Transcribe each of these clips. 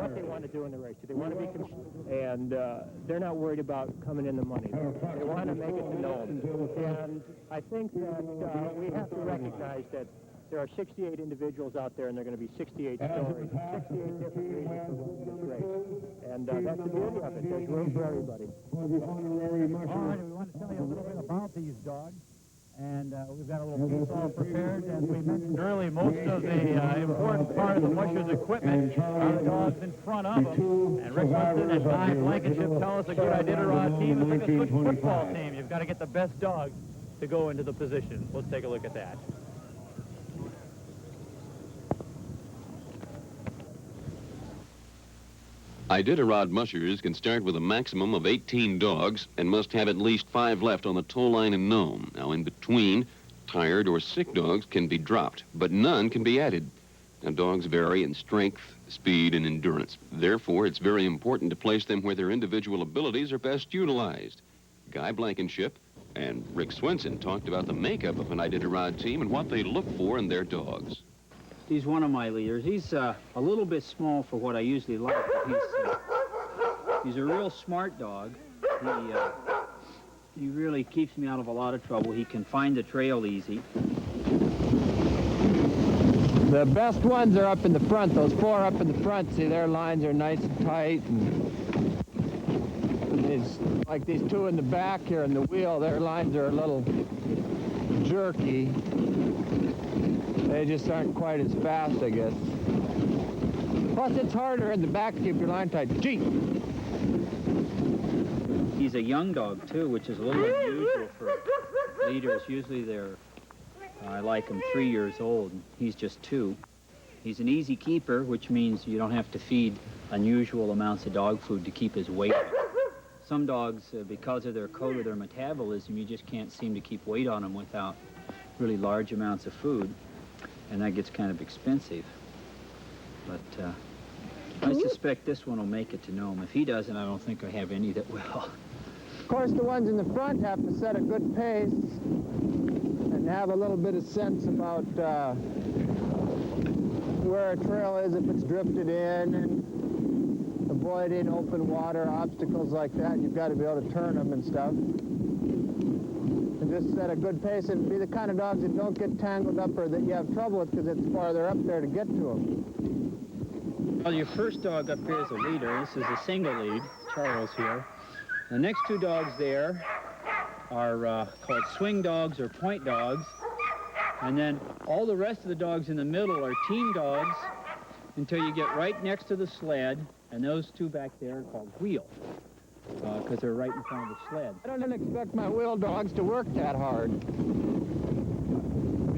what they want to do in the race. Do they want to be, and they're not worried about coming in the money. They want to make it to Nome. And I think that we have to recognize that there are 68 individuals out there, and there are going to be 68 stories, 68 different reasons for running this race. And that's the beauty of it. There's room for everybody. All right, we want to tell you a little bit about these dogs. And we've got a little piece all prepared. As we mentioned earlier, most of the important part of the musher's equipment are the dogs in front of them. And Rick Winston and Guy Blankenship tell us a good Iditarod team is like a good football team. You've got to get the best dogs to go into the position. Let's take a look at that. Iditarod mushers can start with a maximum of 18 dogs and must have at least 5 left on the tow line in Nome. Now, in between, tired or sick dogs can be dropped, but none can be added. Now, dogs vary in strength, speed, and endurance. Therefore, it's very important to place them where their individual abilities are best utilized. Guy Blankenship and Rick Swenson talked about the makeup of an Iditarod team and what they look for in their dogs. He's one of my leaders. He's a little bit small for what I usually like. He's a real smart dog. He really keeps me out of a lot of trouble. He can find the trail easy. The best ones are up in the front. Those 4 up in the front, see, their lines are nice and tight. And these, like these 2 in the back here in the wheel, their lines are a little jerky. They just aren't quite as fast, I guess. Plus, it's harder in the back to keep your line tight. Gee! He's a young dog, too, which is a little unusual for leaders. Usually they're, I like him 3 years old. He's just 2. He's an easy keeper, which means you don't have to feed unusual amounts of dog food to keep his weight. Some dogs, because of their coat or their metabolism, you just can't seem to keep weight on them without really large amounts of food. And that gets kind of expensive. But I suspect this one will make it to Nome. If he doesn't, I don't think I have any that will. Of course, the ones in the front have to set a good pace and have a little bit of sense about where a trail is if it's drifted in, and avoiding open water, obstacles like that. You've got to be able to turn them and stuff. And just set a good pace and be the kind of dogs that don't get tangled up or that you have trouble with because it's farther up there to get to them. Well, your first dog up here is a leader. This is a single lead, Charles here. The next 2 dogs there are called swing dogs or point dogs. And then all the rest of the dogs in the middle are team dogs until you get right next to the sled. And those 2 back there are called wheel. Because they're right in front of the sled. I don't expect my wheel dogs to work that hard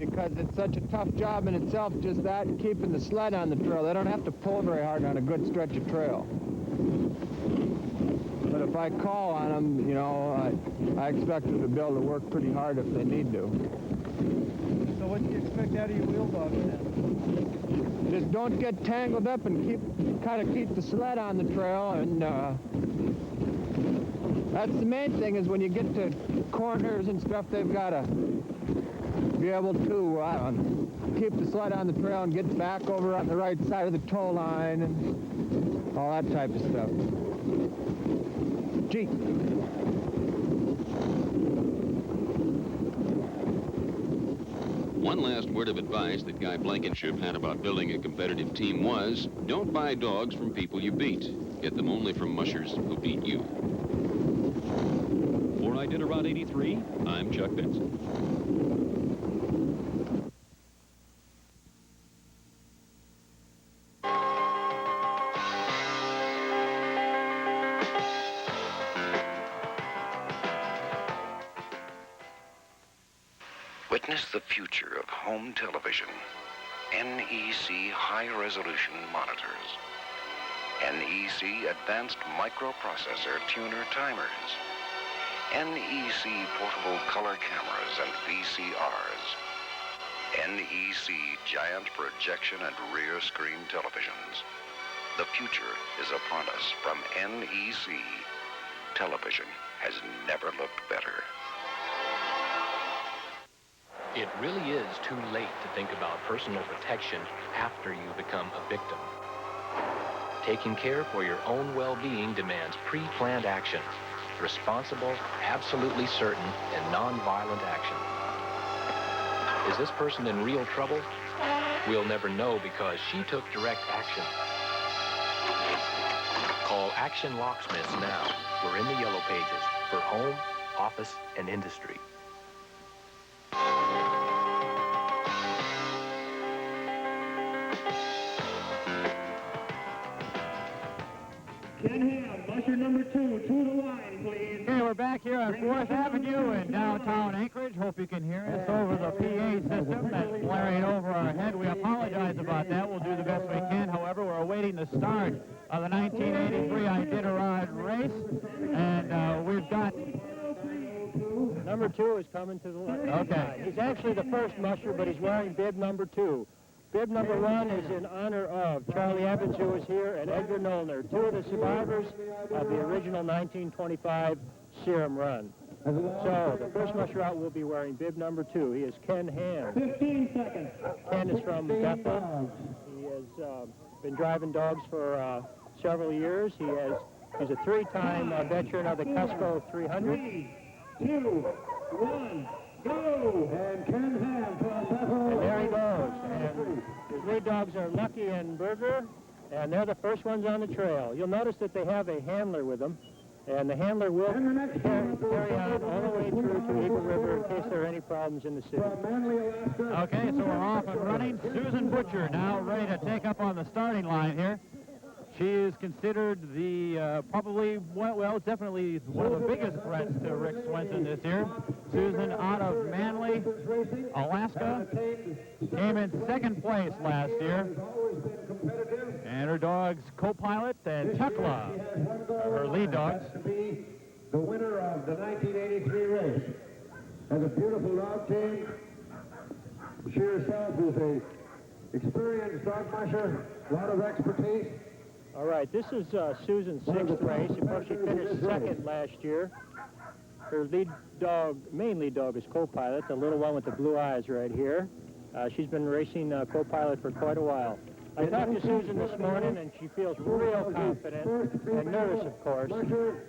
because it's such a tough job in itself, just that and keeping the sled on the trail. They don't have to pull very hard on a good stretch of trail. But if I call on them, you know, I expect them to be able to work pretty hard if they need to. So what do you expect out of your wheel dogs then? Just don't get tangled up and kind of keep the sled on the trail, and that's the main thing, is when you get to corners and stuff, they've got to be able to keep the sled on the trail and get back over on the right side of the tow line and all that type of stuff. Gee. One last word of advice that Guy Blankenship had about building a competitive team was, don't buy dogs from people you beat. Get them only from mushers who beat you. For Iditarod 83, I'm Chuck Benson. Witness the future of home television. NEC high-resolution monitors. NEC advanced microprocessor tuner timers. NEC portable color cameras and VCRs. NEC giant projection and rear screen televisions. The future is upon us from NEC. Television has never looked better. It really is too late to think about personal protection after you become a victim. Taking care for your own well-being demands pre-planned action. Responsible, absolutely certain, and non-violent action. Is this person in real trouble? We'll never know because she took direct action. Call Action Locksmiths now. We're in the yellow pages for home, office, and industry. Ken Ham, musher number 2, to the line, please. Okay, we're back here on 4th Avenue in downtown Anchorage. Hope you can hear us over the PA system that's blaring over our head. We apologize about that. We'll do the best we can. However, we're awaiting the start of the 1983 Iditarod race, and we've got... Number 2 is coming to the line. Okay. He's actually the first musher, but he's wearing bib number 2. Bib number 1 is in honor of Charlie Evans, who was here, and Edgar Nollner, 2 of the survivors of the original 1925 Serum run. So the first musher out will be wearing bib number 2. He is Ken Ham. 15 seconds. Ken is from Bethel. He has been driving dogs for several years. He's a 3-time veteran of the Cusco 300. 3, 2, 1, go! And Ken Ham from Bethel. And there he goes. And his lead dogs are Lucky and Burger, and they're the first ones on the trail. You'll notice that they have a handler with them, and the handler will carry on all the way through to Eagle River in case there are any problems in the city. Okay, so we're off and running. Susan Butcher now ready to take up on the starting line here. She is considered the probably, well, definitely one of the biggest threats to Rick Swenson this year. Susan out of Manly, Alaska, came in 2nd place last year. And her dogs, Co-Pilot and Tekla, her lead dogs. The winner of the 1983 race. Has a beautiful dog team. She herself is a experienced dog musher, a lot of expertise. All right, this is Susan's 6th race. Of course, she finished 2nd last year. Her main lead dog is Co-Pilot, the little one with the blue eyes right here. She's been racing Co-Pilot for quite a while. I talked to Susan this morning, and she feels real confident and nervous, of course,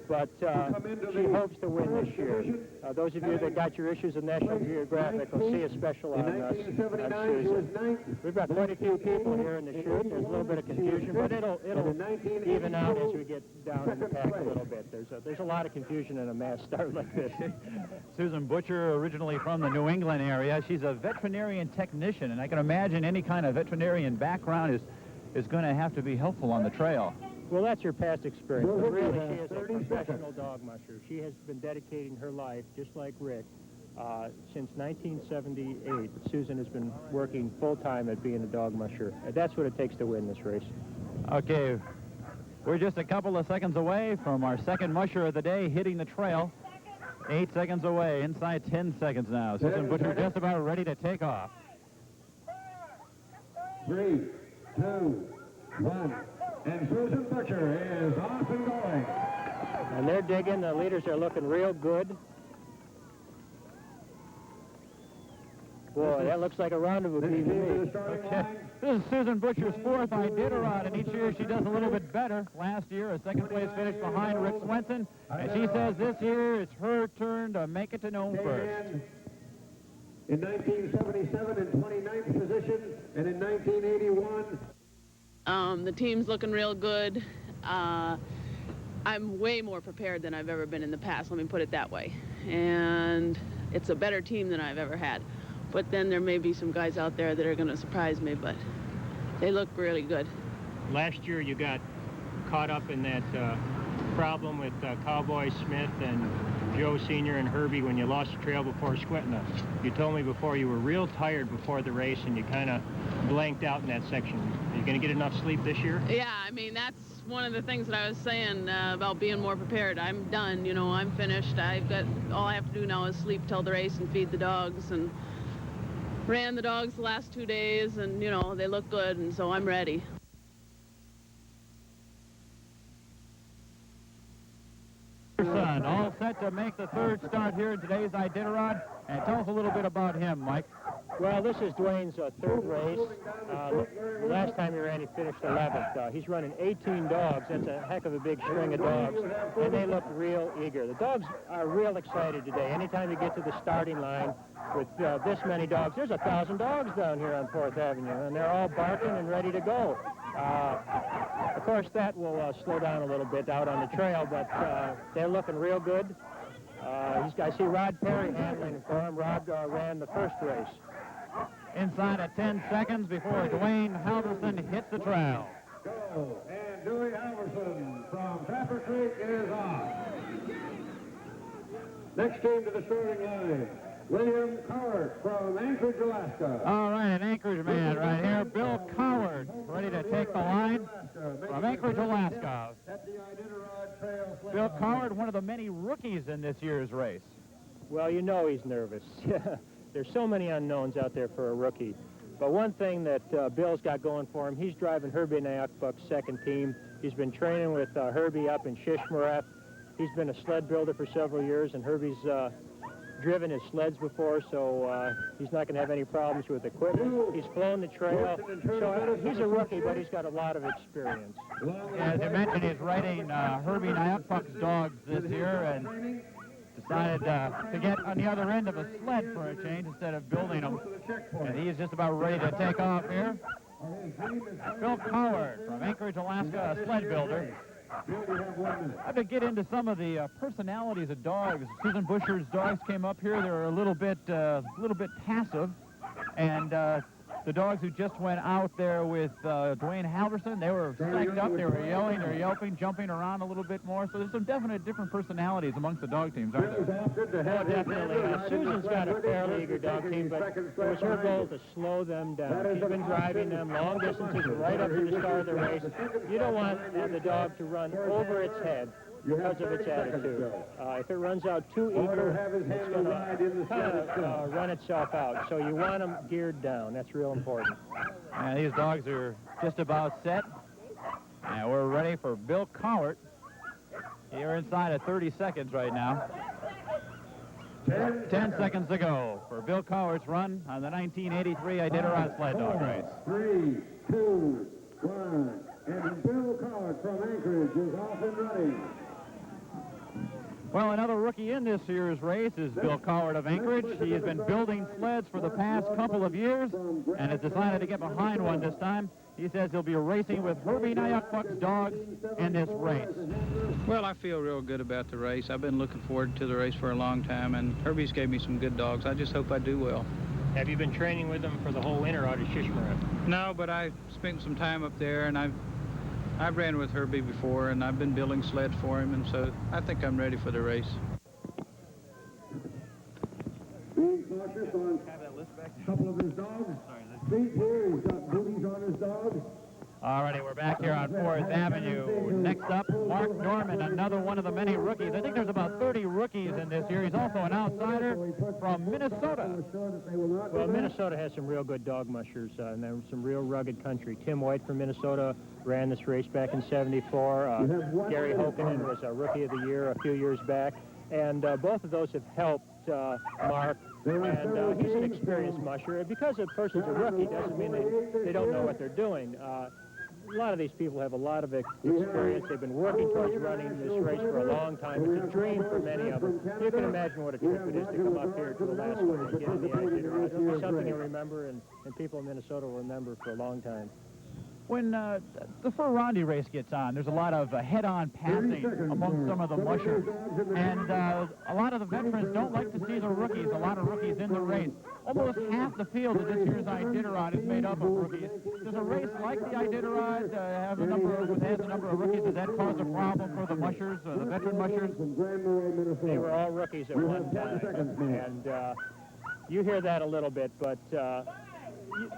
but she hopes to win this year. Those of you that got your issues of National Geographic will see a special on Susan. We've got quite a few people here in the chute. There's a little bit of confusion, but it'll even out as we get down in the pack a little bit. There's a lot of confusion in a mass start like this. Susan Butcher, originally from the New England area. She's a veterinarian technician, and I can imagine any kind of veterinarian background is going to have to be helpful on the trail. Well, that's her past experience, but really she is a professional dog musher. She has been dedicating her life, just like Rick, since 1978. Susan has been working full-time at being a dog musher. That's what it takes to win this race. Okay, we're just a couple of seconds away from our 2nd musher of the day hitting the trail. 8 seconds away, inside 10 seconds now. Susan Butcher just about ready to take off. 3, 2, 1, and Susan Butcher is off and going. And they're digging. The leaders are looking real good. Boy, that looks like a rendezvous team to me. Okay. This is Susan Butcher's 4th Iditarod, and each year she does a little bit better. Last year, a 2nd place finish behind Rick Swenson, and she says this year it's her turn to make it to Nome first. In 1977 in 29th position, and in 1981... The team's looking real good. I'm way more prepared than I've ever been in the past, let me put it that way. And it's a better team than I've ever had. But then there may be some guys out there that are going to surprise me, but they look really good. Last year you got caught up in that problem with Cowboy Smith and Joe Sr. and Herbie when you lost the trail before Squetna. You told me before you were real tired before the race and you kind of blanked out in that section. Are you going to get enough sleep this year? Yeah, I mean, that's one of the things that I was saying about being more prepared. I'm done, you know, I'm finished. All I have to do now is sleep till the race and feed the dogs, and ran the dogs the last 2 days, and, you know, they look good, and so I'm ready. Son, all set to make the 3rd start here in today's Iditarod. And tell us a little bit about him, Mike. Well, this is Dwayne's third race. Last time he ran, he finished 11th. He's running 18 dogs. That's a heck of a big string of dogs, and they look real eager. The dogs are real excited today. Anytime you get to the starting line with this many dogs, there's 1,000 dogs down here on 4th Avenue, and they're all barking and ready to go. Of course, that will slow down a little bit out on the trail, but they're looking real good. I see Rod Perry handling for him. Rod ran the first race. Inside of 10 seconds before Dwayne Halverson hits the trail. Go. And Dewey Halverson from Trapper Creek is off. Next team to the starting line, William Coward from Anchorage, Alaska. All right, an Anchorage man right here, Bill Coward, ready to take the line from Anchorage, Alaska. At the Iditarod Trail. Bill Coward, one of the many rookies in this year's race. Well, you know he's nervous. There's so many unknowns out there for a rookie. But one thing that Bill's got going for him, he's driving Herbie Nyakbuk's second team. He's been training with Herbie up in Shishmaref. He's been a sled builder for several years, and Herbie's driven his sleds before, so he's not going to have any problems with equipment. He's flown the trail, so he's a rookie, but he's got a lot of experience. As you mentioned, he's riding Herbie Nyakbuk's dogs this year, and decided to get on the other end of a sled for a change instead of building them. And he's just about ready to take off here. Bill Coward from Anchorage, Alaska, a sled builder. I have to get into some of the personalities of dogs. Susan Busher's dogs came up here. They were a little bit passive, and the dogs who just went out there with Dwayne Halverson, they were psyched up. They were yelling, they're yelping, jumping around a little bit more. So there's some definite different personalities amongst the dog teams, aren't there? Oh, definitely. Susan's got a fairly eager dog team, but it was her goal to slow them down. She's been driving them long distances right up to the start of the race. You don't want the dog to run over its head because of its attitude. If it runs out too eager, it's going to kind of run itself out. So you want them geared down. That's real important. And these dogs are just about set. And we're ready for Bill Coward. You're inside of 30 seconds right now. 10 seconds to go for Bill Coward's run on the 1983 Iditarod sled dog race. 3, 2, 1, and Bill Coward from Anchorage is off and running. Well, another rookie in this year's race is Bill Coward of Anchorage. He has been building sleds for the past couple of years and has decided to get behind one this time. He says he'll be racing with Herbie Nyakbuk's dogs in this race. Well, I feel real good about the race. I've been looking forward to the race for a long time, and Herbie's gave me some good dogs. I just hope I do well. Have you been training with them for the whole winter out at Shishmaref? No, but I spent some time up there, and I've ran with Herbie before, and I've been building sleds for him, and so I think I'm ready for the race. Being cautious on a couple of his dogs. Feet here, he's got booties on his dogs. All righty, we're back here on 4th Avenue. Next up, Mark Norman, another one of the many rookies. I think there's about 30 rookies in this year. He's also an outsider from Minnesota. Well, Minnesota has some real good dog mushers, and there's some real rugged country. Tim White from Minnesota ran this race back in '74. Gary Hokanen was a Rookie of the Year a few years back, and both of those have helped Mark. And he's an experienced musher. And because a person's a rookie doesn't mean they don't know what they're doing. A lot of these people have a lot of experience. They've been working towards running this race for a long time. It's a dream for many of them. You can imagine what a trip it is to come up here to the last one and get in the Iditarod. It'll be something you'll remember, and people in Minnesota will remember for a long time. When the Ferrandi race gets on, there's a lot of head-on passing among some of the mushers. And a lot of the veterans don't like to see the rookies, a lot of rookies in the race. Almost half the field of this year's Iditarod is made up of rookies. Does a race like the Iditarod has a number of rookies? Does that cause a problem for the mushers, the veteran mushers? They were all rookies at one time. And you hear that a little bit, but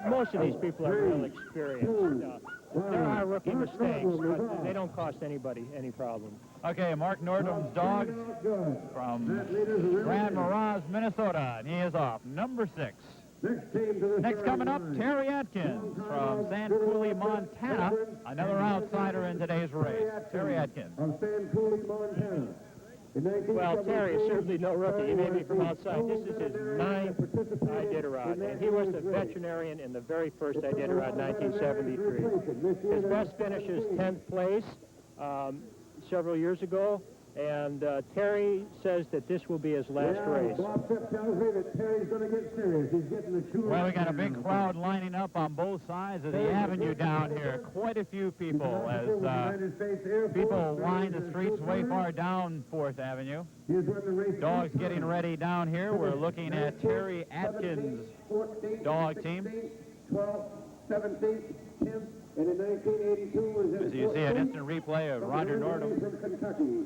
most of these people are real experienced. There are rookie mistakes, but they don't cost anybody any problem. Okay, Mark Nordham's dogs from Grand Mirage, Minnesota, and he is off. Number 6. Next coming up, Terry Atkins from San Coulee, Montana, another outsider in today's race. Terry Atkins. Of San Coulee, Montana. Well, Terry is certainly no rookie. He may be from outside. This is his 9th Iditarod, and he was the veterinarian in the very first Iditarod, 1973. His best finish is 10th place several years ago, and Terry says that this will be his last race. Bob Tripp tells me that Terry's going to get serious. He's getting the two. Well, we got a big crowd lining up on both sides of the avenue down here. Quite a few people as people line the streets way far down 4th Avenue. Dogs getting ready down here. We're looking at Terry Atkins' dog team. 12th, 17th, 10th, and in 1982 was as you see an instant replay of Roger Nordham. from Kentucky.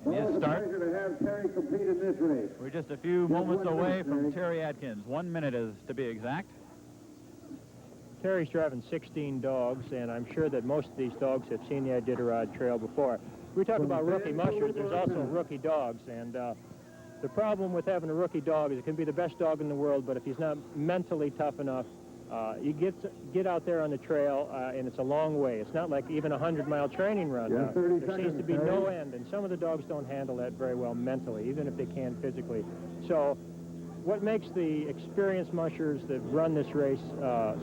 His start. It's a pleasure to have Terry compete in this race. We're just a few moments away from Terry Atkins. 1 minute is to be exact. Terry's driving 16 dogs, and I'm sure that most of these dogs have seen the Iditarod Trail before. We talk about rookie mushers. There's also rookie dogs, and the problem with having a rookie dog is it can be the best dog in the world, but if he's not mentally tough enough, you get out there on the trail, and it's a long way. It's not like even a 100-mile training run. There seems to be no end, and some of the dogs don't handle that very well mentally, even if they can physically. So what makes the experienced mushers that run this race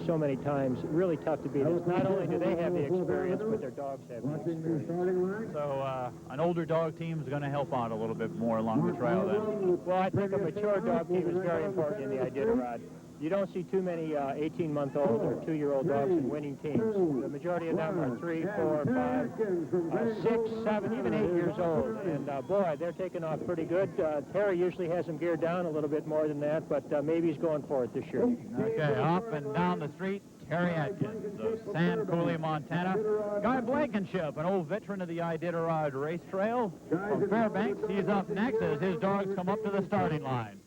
so many times really tough to beat is not only do they have the experience, but their dogs have the experience. So an older dog team is going to help out a little bit more along the trail then. Well, I think a mature dog team is very important in the Iditarod. You don't see too many 18-month-old or 2-year-old dogs in winning teams. The majority of them are 3, 4, 5, 6, 7, even 8 years old. And boy, they're taking off pretty good. Terry usually has them geared down a little bit more than that, but maybe he's going for it this year. Okay, up and down the street, Terry Atkins of San Coulee, Montana. Guy Blankenship, an old veteran of the Iditarod Race Trail from Fairbanks. He's up next as his dogs come up to the starting line.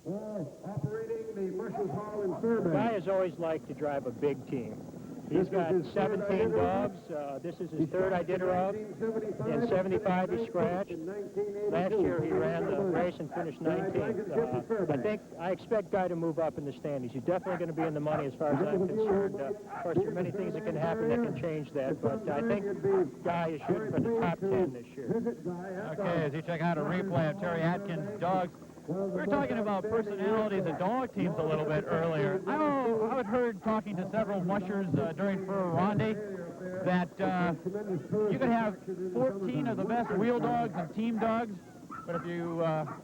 Operating the Mushers Hall in Fairbanks. Guy has always liked to drive a big team. He's got 17 dogs. This is his 3rd Iditarod. In 75, he scratched. Last year, he ran the race and finished 19th. I expect Guy to move up in the standings. He's definitely going to be in the money as far as I'm concerned. Of course, there are many things that can happen that can change that, but I think Guy is shooting for the top 10 this year. Okay, as you check out a replay of Terry Atkins' dogs, we were talking about personalities of dog teams a little bit earlier. I had heard talking to several mushers during Fur Ronde that you could have 14 of the best wheel dogs and team dogs, but if you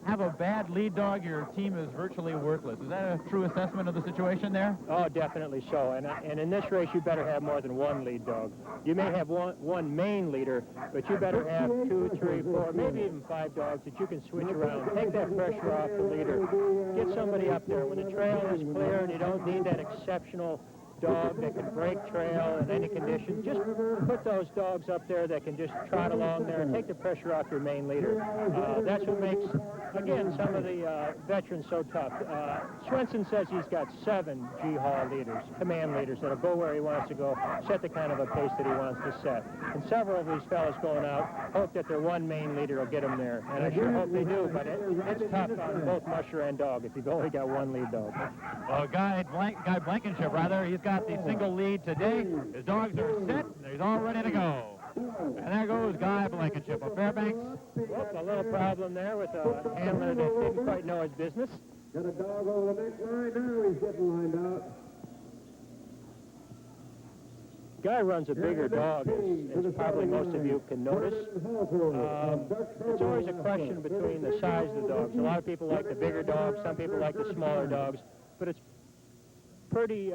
have a bad lead dog, your team is virtually worthless. Is that a true assessment of the situation there? Oh, definitely so. And in this race, you better have more than one lead dog. You may have one main leader, but you better have 2, 3, 4, maybe even 5 dogs that you can switch around. Take that pressure off the leader. Get somebody up there. When the trail is clear and you don't need that exceptional dog that can break trail in any condition, just put those dogs up there that can just trot along there and take the pressure off your main leader. That's what makes, again, some of the veterans so tough. Swenson says he's got 7 G-Haul leaders, command leaders, that'll go where he wants to go, set the kind of a pace that he wants to set. And several of these fellas going out hope that their one main leader will get them there. And I sure hope they do, but it's tough on both musher and dog if you've only got one lead dog. Well, Guy Blankenship, rather, he's got the single lead today. His dogs are set, and he's all ready to go. And there goes Guy Blankenship of Fairbanks. Whoop, a little problem there with a handler that didn't quite know his business. Got a dog over the neck line now. He's getting lined out. Guy runs a bigger dog, as probably most of you can notice. It's always a question between the size of the dogs. A lot of people like the bigger dogs, some people like the smaller dogs, but it's pretty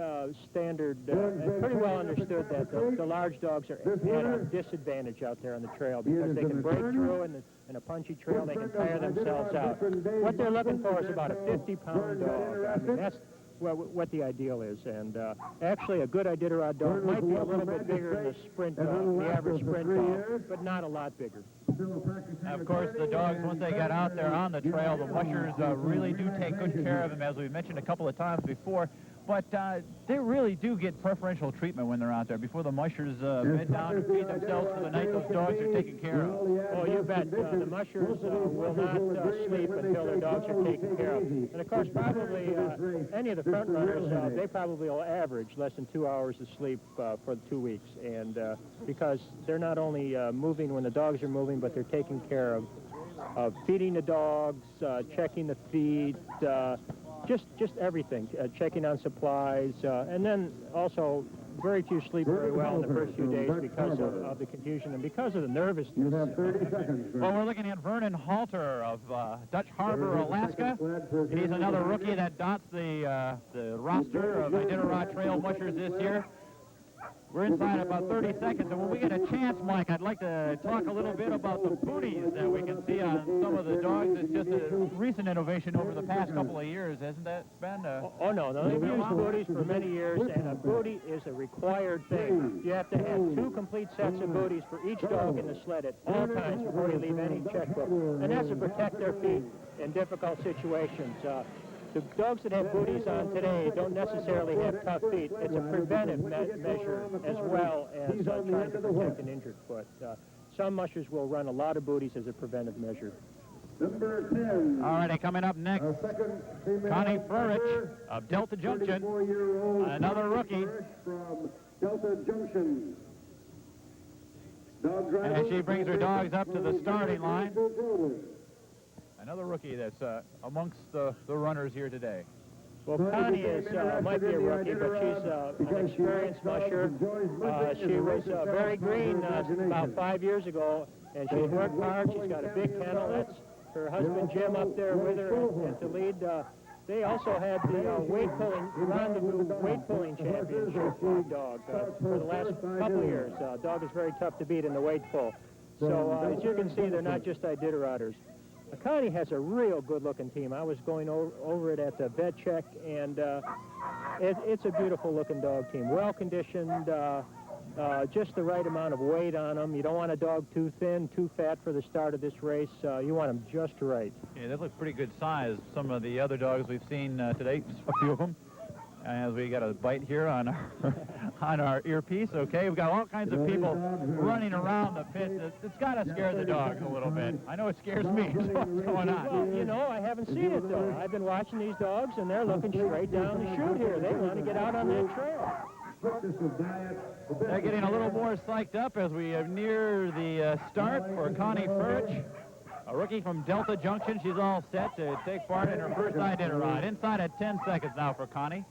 standard and pretty well understood that the large dogs are at a disadvantage out there on the trail because they can break through in a punchy trail, they can tire themselves out. What they're looking for is about a 50-pound dog. I mean, that's what the ideal is, and actually a good Iditarod dog might be a little bit bigger than the sprint dog, the average sprint dog, but not a lot bigger. Of course, the dogs, once they get out there on the trail, the mushers really do take good care of them, as we mentioned a couple of times before. But they really do get preferential treatment when they're out there. Before the mushers bed down to feed themselves for the night, those dogs are taken care of. Oh, you bet. The mushers will not sleep until their dogs are taken care of. And, of course, probably any of the front runners, they probably will average less than 2 hours of sleep for 2 weeks. And because they're not only moving when the dogs are moving, but they're taken care of feeding the dogs, checking the feed, just everything, checking on supplies, and then also very few sleep very well in the first few days because of the confusion and because of the nervousness. You have 30 seconds. Well, we're looking at Vernon Halter of Dutch Harbor, Alaska. He's another rookie that dots the roster of Iditarod Trail Mushers this year. We're inside about 30 seconds, and when we get a chance, Mike, I'd like to talk a little bit about the booties that we can see on some of the dogs. It's just a recent innovation over the past couple of years, hasn't that been? Oh, no, they've used booties for many years, and a booty is a required thing. You have to have 2 complete sets of booties for each dog in the sled at all times before you leave any checkbook, and that's to protect their feet in difficult situations. The dogs that have booties on today don't necessarily have tough feet. It's a preventive measure as well as trying to protect an injured foot. Some mushers will run a lot of booties as a preventive measure. Number 10. All righty, coming up next, Connie Frerichs of Delta Junction, another rookie. From Delta Junction. And she brings her dogs up to the starting line. Another rookie that's amongst the runners here today. Well, Connie might be a rookie, but she's an experienced musher. She was very green about 5 years ago, and she's worked hard. She's got a big kennel. That's her husband Jim up there with her and to lead. They also had the rendezvous weight pulling championship dog for the last couple of years. Dog is very tough to beat in the weight pull. So as you can see, they're not just Iditaroders. Connie has a real good-looking team. I was going over it at the vet check, and it's a beautiful-looking dog team. Well-conditioned, just the right amount of weight on them. You don't want a dog too thin, too fat for the start of this race. You want them just right. Yeah, they look pretty good size. Some of the other dogs we've seen today, a few of them. As we got a bite here on our earpiece, okay? We've got all kinds of people running around the pit. It's got to scare the dogs a little bit. I know it scares me. So what's going on? Well, you know, I haven't seen it, though. I've been watching these dogs, and they're looking straight down the chute here. They want to get out on that trail. They're getting a little more psyched up as we near the start for Connie Frerichs, a rookie from Delta Junction. She's all set to take part in her first Iditarod. Inside at 10 seconds now for Connie.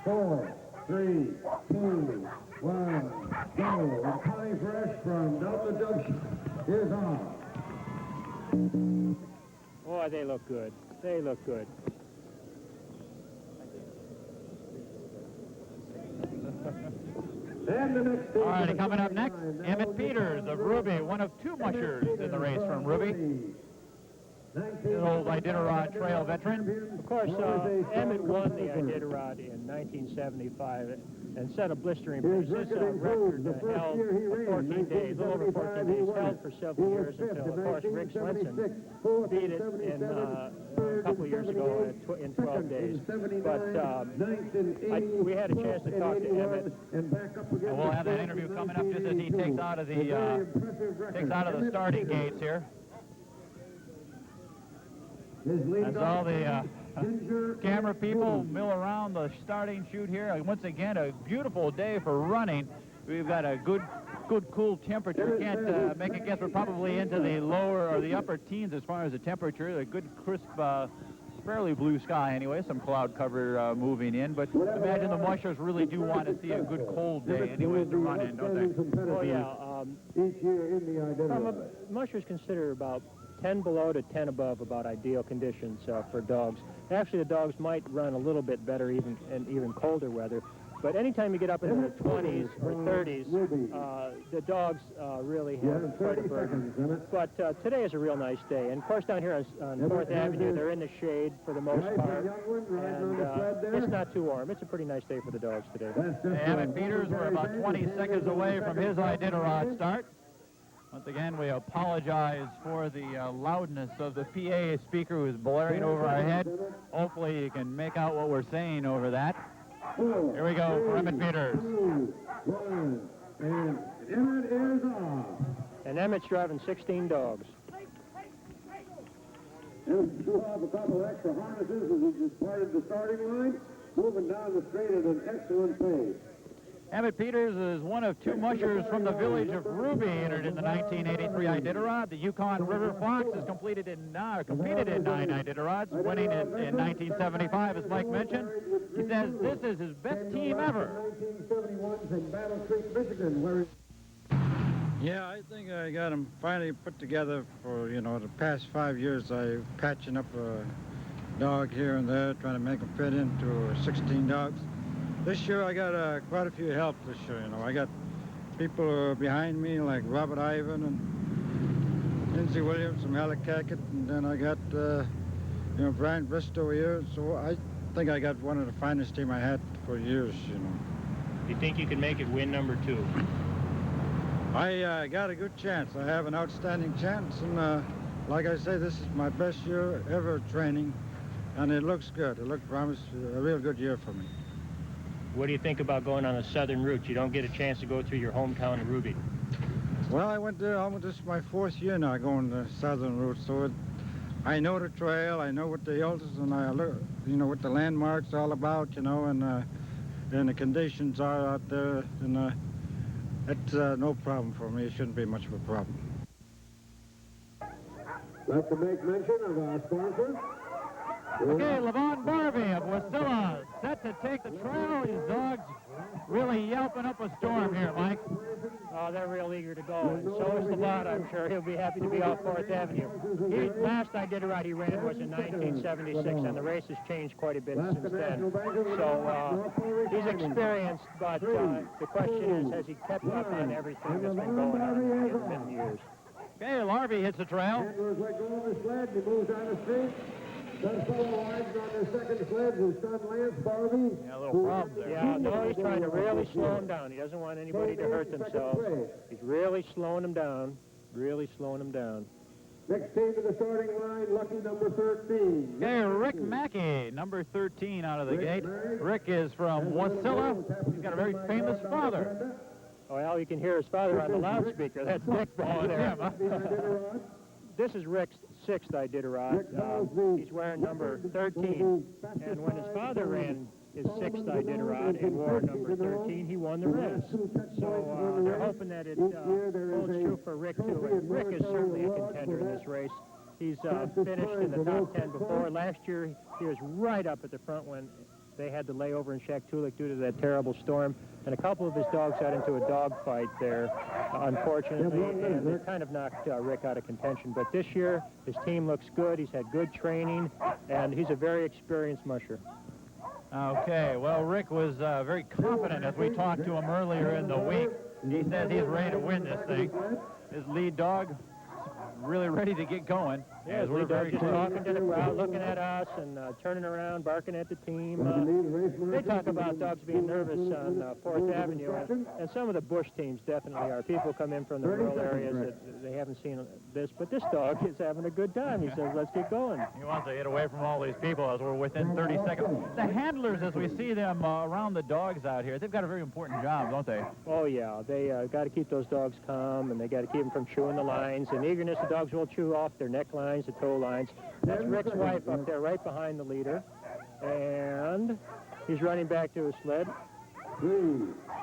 4, 3, 2, 1, go. And Connie Frerichs from Delta Junction is on. Boy, they look good. They look good. And the next All righty, coming up next, Emmett Peters of Ruby, one of 2 mushers in the race from Ruby. An old Iditarod Trail veteran. Of course, Emmett won the Iditarod in 1975 and set a blistering pace. This record held for 14 days, a little over 14 days, held for several years until, of course, Rick Swenson beat it in a couple of years ago in 12 days. But we had a chance to talk to Emmett. And we'll have that interview coming up just as he takes out of the starting gates here. As all the camera people mill around the starting chute here. Once again, a beautiful day for running. We've got a good cool temperature. Can't make a guess. We're probably into the lower or the upper teens as far as the temperature. A good crisp, fairly blue sky anyway. Some cloud cover moving in. But imagine the mushers really do want to see a good cold day anyways to run in, don't they? Oh, yeah. Each year in the Iditarod. Mushers consider about 10 below to 10 above about ideal conditions for dogs. Actually, the dogs might run a little bit better in even colder weather. But anytime you get up into the 20s or 30s, the dogs really have quite a burden. But today is a real nice day. And of course, down here on 4th Avenue, they're in the shade for the most part. And it's not too warm. It's a pretty nice day for the dogs today. Emmett Peters, we're about 20 seconds away from his Iditarod start. Once again, we apologize for the loudness of the PA speaker who is blaring over our head. Hopefully you can make out what we're saying over that. Here we go for Emmett Peters. 2, 1, and Emmett is off. And Emmett's driving 16 dogs. Emmett threw off a couple extra harnesses as he just parted the starting line, moving down the straight at an excellent pace. Emmett Peters is one of two mushers from the village of Ruby entered in the 1983 Iditarod. The Yukon River Fox has competed in 9 Iditarods, winning it in 1975, as Mike mentioned. He says this is his best team ever. 1971's in Battle Creek, Michigan, where Yeah, I think I got them finally put together for, you know, the past 5 years. I'm patching up a dog here and there, trying to make them fit into 16 dogs. This year I got quite a few help this year, you know. I got people behind me like Robert Ivan and Lindsey Williams from Hallecacket, and then I got, you know, Brian Bristow here. So I think I got one of the finest team I had for years, you know. Do you think you can make it win number 2? I got a good chance. I have an outstanding chance, and like I say, this is my best year ever training, and it looks good. It looks promised a real good year for me. What do you think about going on a southern route? You don't get a chance to go through your hometown of Ruby. Well, I went there almost, this is my 4th year now going the southern route, so I know the trail, I know what the hills and I look, you know, what the landmarks are all about, you know, and the conditions are out there, and it's no problem for me. It shouldn't be much of a problem. I'd like to make mention of our sponsor. Okay, Levon Barbie of Wasilla set to take the trail. These dogs really yelping up a storm here, Mike. Oh, they're real eager to go, and so is Levon. I'm sure he'll be happy to be off 4th Avenue. Last Iditarod he ran was in 1976, and the race has changed quite a bit since then. So he's experienced, but the question is, has he kept up on everything that's been going on in the years? Okay, Larby hits the trail. Handlers let go of the sled, he moves down the street. Does solo rides on their second sled, his son Lance Barbie. Yeah, a little problem there. Yeah, no, he's trying to really slow him down. He doesn't want anybody to hurt themselves. He's really slowing him down, really slowing him down. Next team to the starting line, lucky number 13. Okay, Rick Mackey, number 13 out of the gate. Rick is from Wasilla. He's got a very famous father. Oh, well, you can hear his father on the loudspeaker. That's Dick back there. This is Rick's 6th Iditarod. He's wearing number 13. And when his father ran his 6th Iditarod and wore number 13, he won the race. So they're hoping that it holds true for Rick, too. And Rick is certainly a contender in this race. He's finished in the top 10 before. Last year, he was right up at the front when they had to lay over in Shaktoolik due to that terrible storm. And a couple of his dogs got into a dog fight there, unfortunately, and it kind of knocked Rick out of contention. But this year, his team looks good. He's had good training, and he's a very experienced musher. Okay, well, Rick was very confident as we talked to him earlier in the week. He says he's ready to win this thing. His lead dog really ready to get going. Yeah, we're very just talking to the crowd, looking at us, and turning around, barking at the team. They talk about dogs being nervous on 4th Avenue, and some of the bush teams definitely are. People come in from the rural areas that they haven't seen this, but this dog is having a good time. He says, let's get going. He wants to get away from all these people as we're within 30 seconds. The handlers, as we see them around the dogs out here, they've got a very important job, don't they? Oh, yeah. They got to keep those dogs calm, and they got to keep them from chewing the lines. And eagerness, the dogs will chew off their neck lines, the toe lines. That's Rick's wife up there right behind the leader. And he's running back to his sled. 3,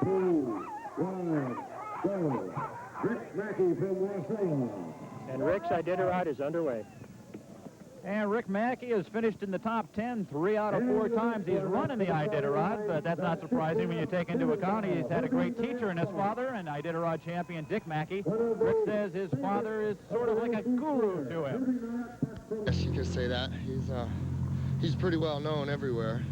2, 1, go. Rick Mackey from Wasilla. And Rick's Iditarod is underway. And Rick Mackey has finished in the top 10 3 out of 4 times he's run in the Iditarod, but that's not surprising when you take into account he's had a great teacher in his father, and Iditarod champion Dick Mackey. Rick says his father is sort of like a guru to him. Yes, you could say that. He's pretty well known everywhere,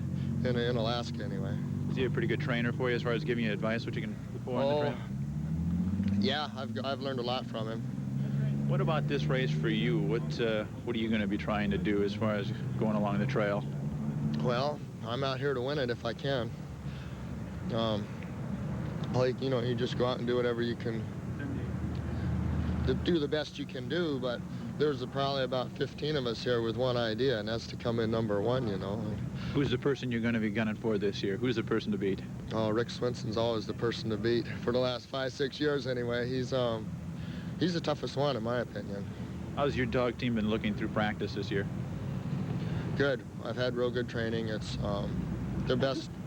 in Alaska anyway. Is he a pretty good trainer for you as far as giving you advice, what you can look for on the trail? Yeah, I've learned a lot from him. What about this race for you? What are you going to be trying to do as far as going along the trail? Well, I'm out here to win it if I can. Like, you know, you just go out and do whatever you can, do the best you can do, but there's probably about 15 of us here with one idea, and that's to come in number 1, you know. Who's the person you're going to be gunning for this year? Who's the person to beat? Oh, Rick Swinson's always the person to beat. For the last 5-6 years anyway, he's the toughest one, in my opinion. How's your dog team been looking through practice this year? Good. I've had real good training. It's the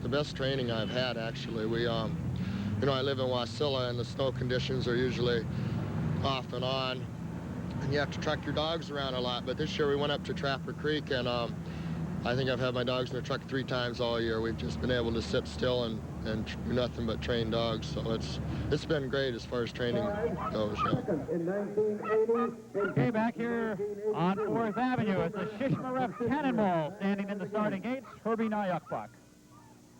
best training I've had, actually. you know, I live in Wasilla, and the snow conditions are usually off and on, and you have to truck your dogs around a lot. But this year we went up to Trapper Creek, and I think I've had my dogs in the truck 3 times all year. We've just been able to sit still and do nothing but train dogs. So it's been great as far as training goes. Yeah. Okay, back here on 4th Avenue, it's the Shishmaref Cannonball standing in the starting gates, Herbie Nyakbach.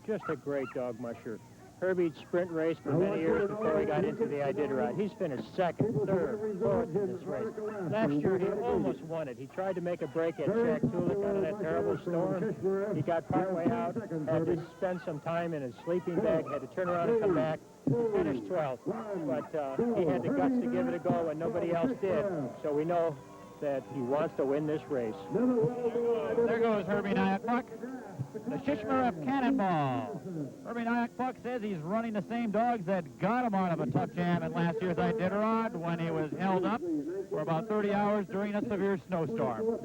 Just a great dog musher. Herbie'd sprint race for many years before he got into the Iditarod. He's finished 2nd, 3rd, 4th in this race. Last year, he almost won it. He tried to make a break at Shack Tulik out of that terrible storm. He got partway out, had to spend some time in his sleeping bag, had to turn around and come back. He finished 12th, but he had the guts to give it a go, and nobody else did. So we know that he wants to win this race. There goes Herbie Nyakbach. The Shishmaref Cannonball. Herbie Nyakbach says he's running the same dogs that got him out of a tough jam at last year's Iditarod when he was held up for about 30 hours during a severe snowstorm.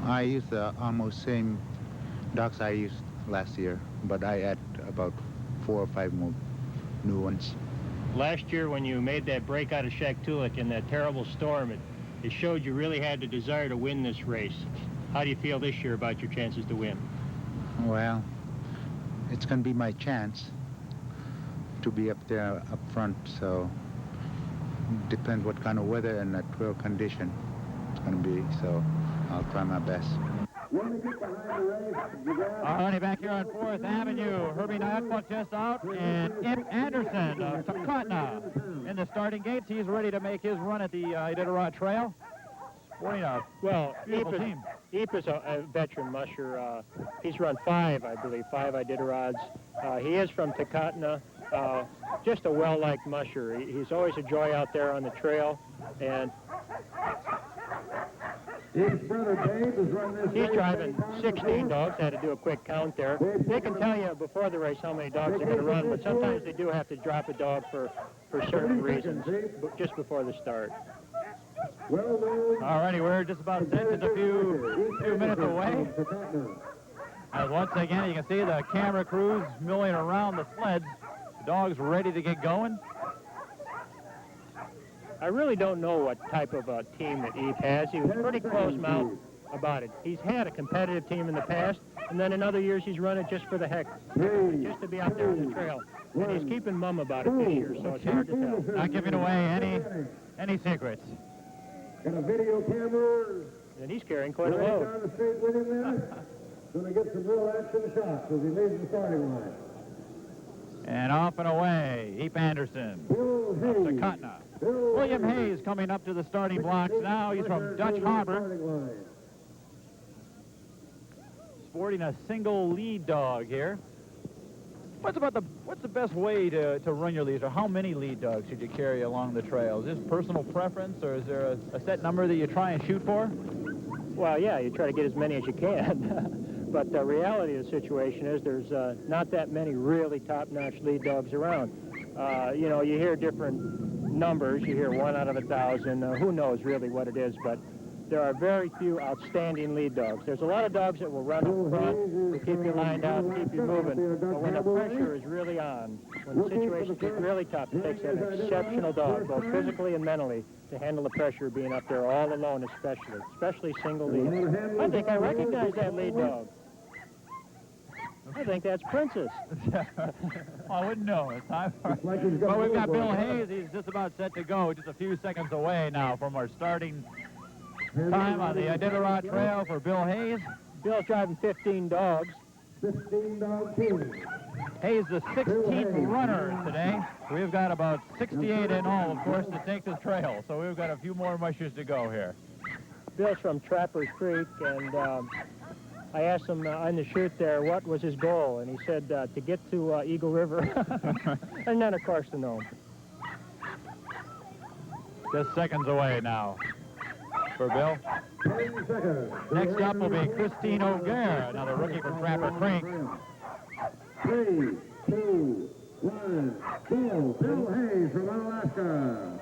I use the almost same dogs I used last year, but I add about 4 or 5 more new ones. Last year when you made that break out of Shack Tulik in that terrible storm, it showed you really had the desire to win this race. How do you feel this year about your chances to win? Well, it's going to be my chance to be up there up front, so depends what kind of weather and that trail condition it's going to be, so I'll try my best. All righty, back here on 4th Avenue, Herbie Nyakbach just out, and Ip Anderson of Takotna in the starting gates. He's ready to make his run at the Iditarod Trail. Well, Ip is a veteran musher. He's run 5, I believe, 5 Iditarods. He is from Takotna. Just a well-liked musher. He's always a joy out there on the trail, and he's driving 16 dogs. Had to do a quick count there. They can tell you before the race how many dogs they're going to run, but sometimes they do have to drop a dog for certain reasons just before the start. All righty, we're just about set, just a few minutes away. And once again, you can see the camera crews milling around the sleds. The dogs ready to get going. I really don't know what type of a team that Eve has. He was pretty close-mouthed about it. He's had a competitive team in the past, and then in other years he's run it just for the heck, just to be out there on the trail. And he's keeping mum about it this year, so it's hard to tell. Not giving away any secrets. Got a video camera. And he's carrying quite a Right load. down the street with him there. Going to get some real action shots as he leaves the starting line. And off and away, Ip Anderson of Takotna. William Hayes coming up to the starting blocks now. He's from Dutch Harbor. Sporting a single lead dog here. What's the best way to run your leads, or how many lead dogs should you carry along the trail? Is this personal preference, or is there a set number that you try and shoot for? Well, yeah, you try to get as many as you can. But the reality of the situation is there's not that many really top-notch lead dogs around. You know, you hear different numbers. You hear 1 out of 1,000. Who knows really what it is, but there are very few outstanding lead dogs. There's a lot of dogs that will run up front to keep you lined out and keep you moving. But when the pressure is really on, when the situations get really tough, it takes an exceptional dog, both physically and mentally, to handle the pressure of being up there all alone, especially single lead. I think I recognize that lead dog. I think that's Princess. I wouldn't know. It's time for... But we've got Bill Hayes. He's just about set to go, just a few seconds away now from our starting time on the Iditarod Trail for Bill Hayes. Bill's driving 15 dogs. 15 dog team. Hayes, the 16th runner today. We've got about 68 in all, of course, to take this trail. So we've got a few more mushers to go here. Bill's from Trappers Creek, and I asked him on the chute there what was his goal, and he said to get to Eagle River, and then, of course, the Nome. Just seconds away now for Bill. 10 seconds. Next up will be Christine O'Gare, another rookie from Trapper Creek. 3, 2, 1, go. Bill Hayes from Alaska.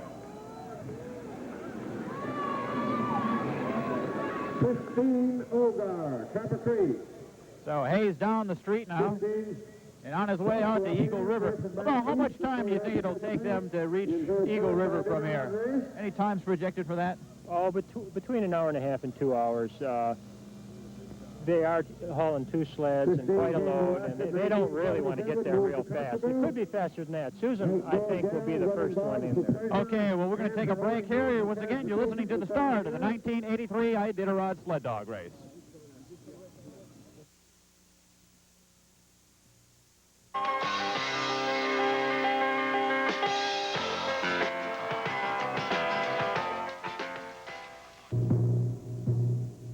15 Ogar, Trapper Creek. So Hayes down the street now. 15 and on his way out to Eagle River. About how much time do you think it'll take them to reach Eagle River from here? Any times projected for that? Oh, between an hour and a half and 2 hours. They are hauling 2 sleds and quite a load, and they don't really want to get there real fast. It could be faster than that. Susan, I think, will be the first one in there. Okay, well, we're going to take a break here. Once again, you're listening to the start of the 1983 Iditarod Sled Dog Race.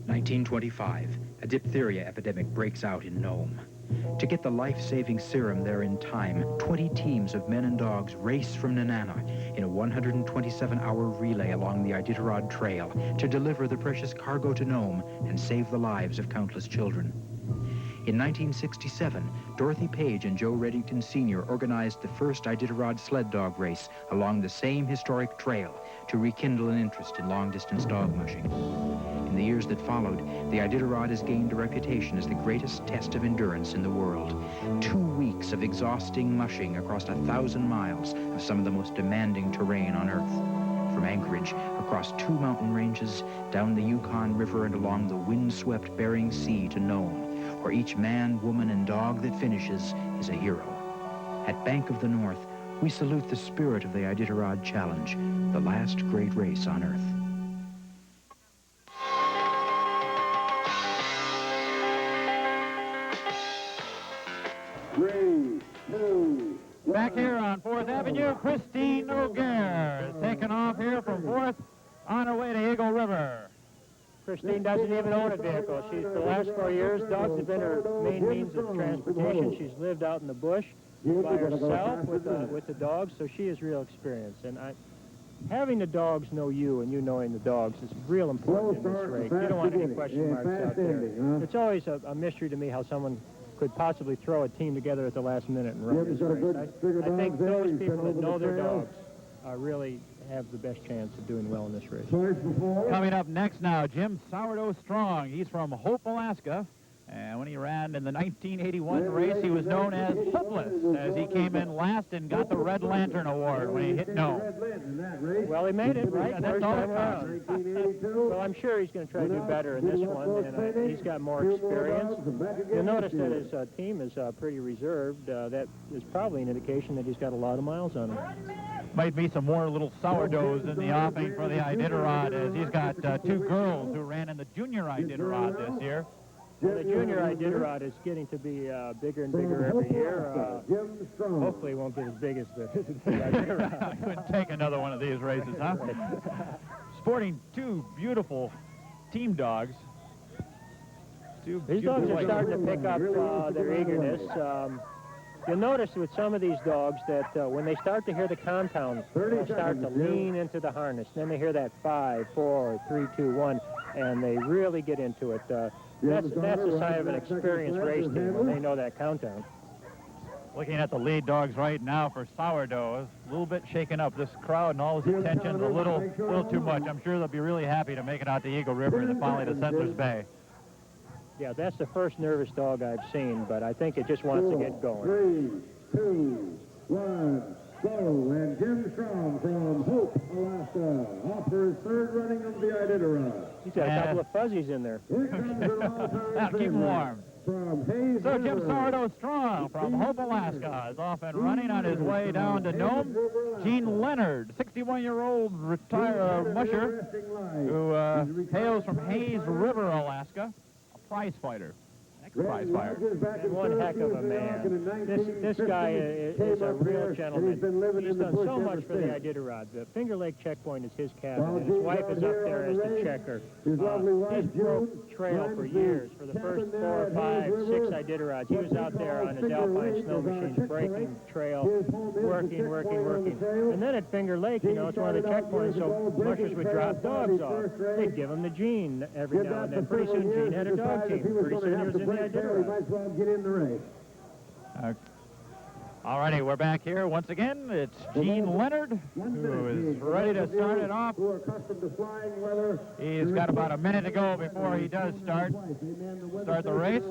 (1925), a diphtheria epidemic breaks out in Nome. To get the life-saving serum there in time, 20 teams of men and dogs race from Nenana in a 127-hour relay along the Iditarod Trail to deliver the precious cargo to Nome and save the lives of countless children. In 1967, Dorothy Page and Joe Reddington Sr. organized the first Iditarod sled dog race along the same historic trail to rekindle an interest in long-distance dog mushing. In the years that followed, the Iditarod has gained a reputation as the greatest test of endurance in the world. 2 weeks of exhausting mushing across 1,000 miles of some of the most demanding terrain on Earth. From Anchorage, across 2 mountain ranges, down the Yukon River and along the wind-swept Bering Sea to Nome, where each man, woman, and dog that finishes is a hero. At Bank of the North, we salute the spirit of the Iditarod Challenge, the last great race on Earth. Back here on 4th Avenue, Christine Noguer is taking off here from 4th on her way to Eagle River. Christine doesn't even own a vehicle. She's, for the last 4 years, dogs have been her main means of transportation. She's lived out in the bush by herself with the dogs, so she has real experience. And having the dogs know you and you knowing the dogs is real important in this race. You don't want any question marks out there. It's always a mystery to me how someone could possibly throw a team together at the last minute and run this race. I think those people that know their dogs really have the best chance of doing well in this race. Coming up next now, Jim Sourdough Strong. He's from Hope, Alaska. And when he ran in the 1981 race, he was known as Hopeless, as he came in last and got the Red Lantern Award when he hit Nome. Well, he made it, right? That's all it counts. Well, I'm sure he's going to try to do better in this one, and he's got more experience. You'll notice that his team is pretty reserved. That is probably an indication that he's got a lot of miles on him. Might be some more little sourdoughs in the offing for the Iditarod, as he's got 2 girls who ran in the junior Iditarod this year. Well, the junior Iditarod is getting to be bigger and bigger every year. Hopefully it won't get as big as the Iditarod. Couldn't take another one of these races, huh? Sporting 2 beautiful team dogs. These dogs are starting to pick up their eagerness. You'll notice with some of these dogs that when they start to hear the countdown, they'll start to lean into the harness. Then they hear that 5, 4, 3, 2, 1, and they really get into it. That's a sign of an experienced race team when they know that countdown. Looking at the lead dogs right now for Sourdough, a little bit shaken up. This crowd and all this attention, a little too much. I'm sure they'll be really happy to make it out to Eagle River and then finally to Settlers Bay. Yeah, that's the first nervous dog I've seen, but I think it just wants to get going. 3, 2, 1, go. And Jim Strom from Hope, Alaska, off for his 3rd running of the Iditarod. He's got a couple of fuzzies in there. That'll keep him warm. So Jim Sourdough Strong from Hope, Alaska is off and running on his way down to Nome. Gene Leonard, 61-year-old retired musher who hails from Hayes River, Alaska, a prize fighter. Prize fighter. One heck of a man. This guy is a real gentleman. He's done so much for the Iditarod. The Finger Lake checkpoint is his cabin, and his wife is up there as the checker. He's broke trail for years. For the first 4, 5, 6 Iditarods, he was out there on his alpine snow machines, breaking trail, working. And then at Finger Lake, you know, it's one of the checkpoints, so mushers would drop dogs off. They'd give him the Gene every now and then. Pretty soon, Gene had a dog team. Pretty soon, he was in the Iditarod. Might as well get in the race. All righty, we're back here once again. It's Gene Leonard, who is ready to start it off. He's got about a minute to go before he does start the race.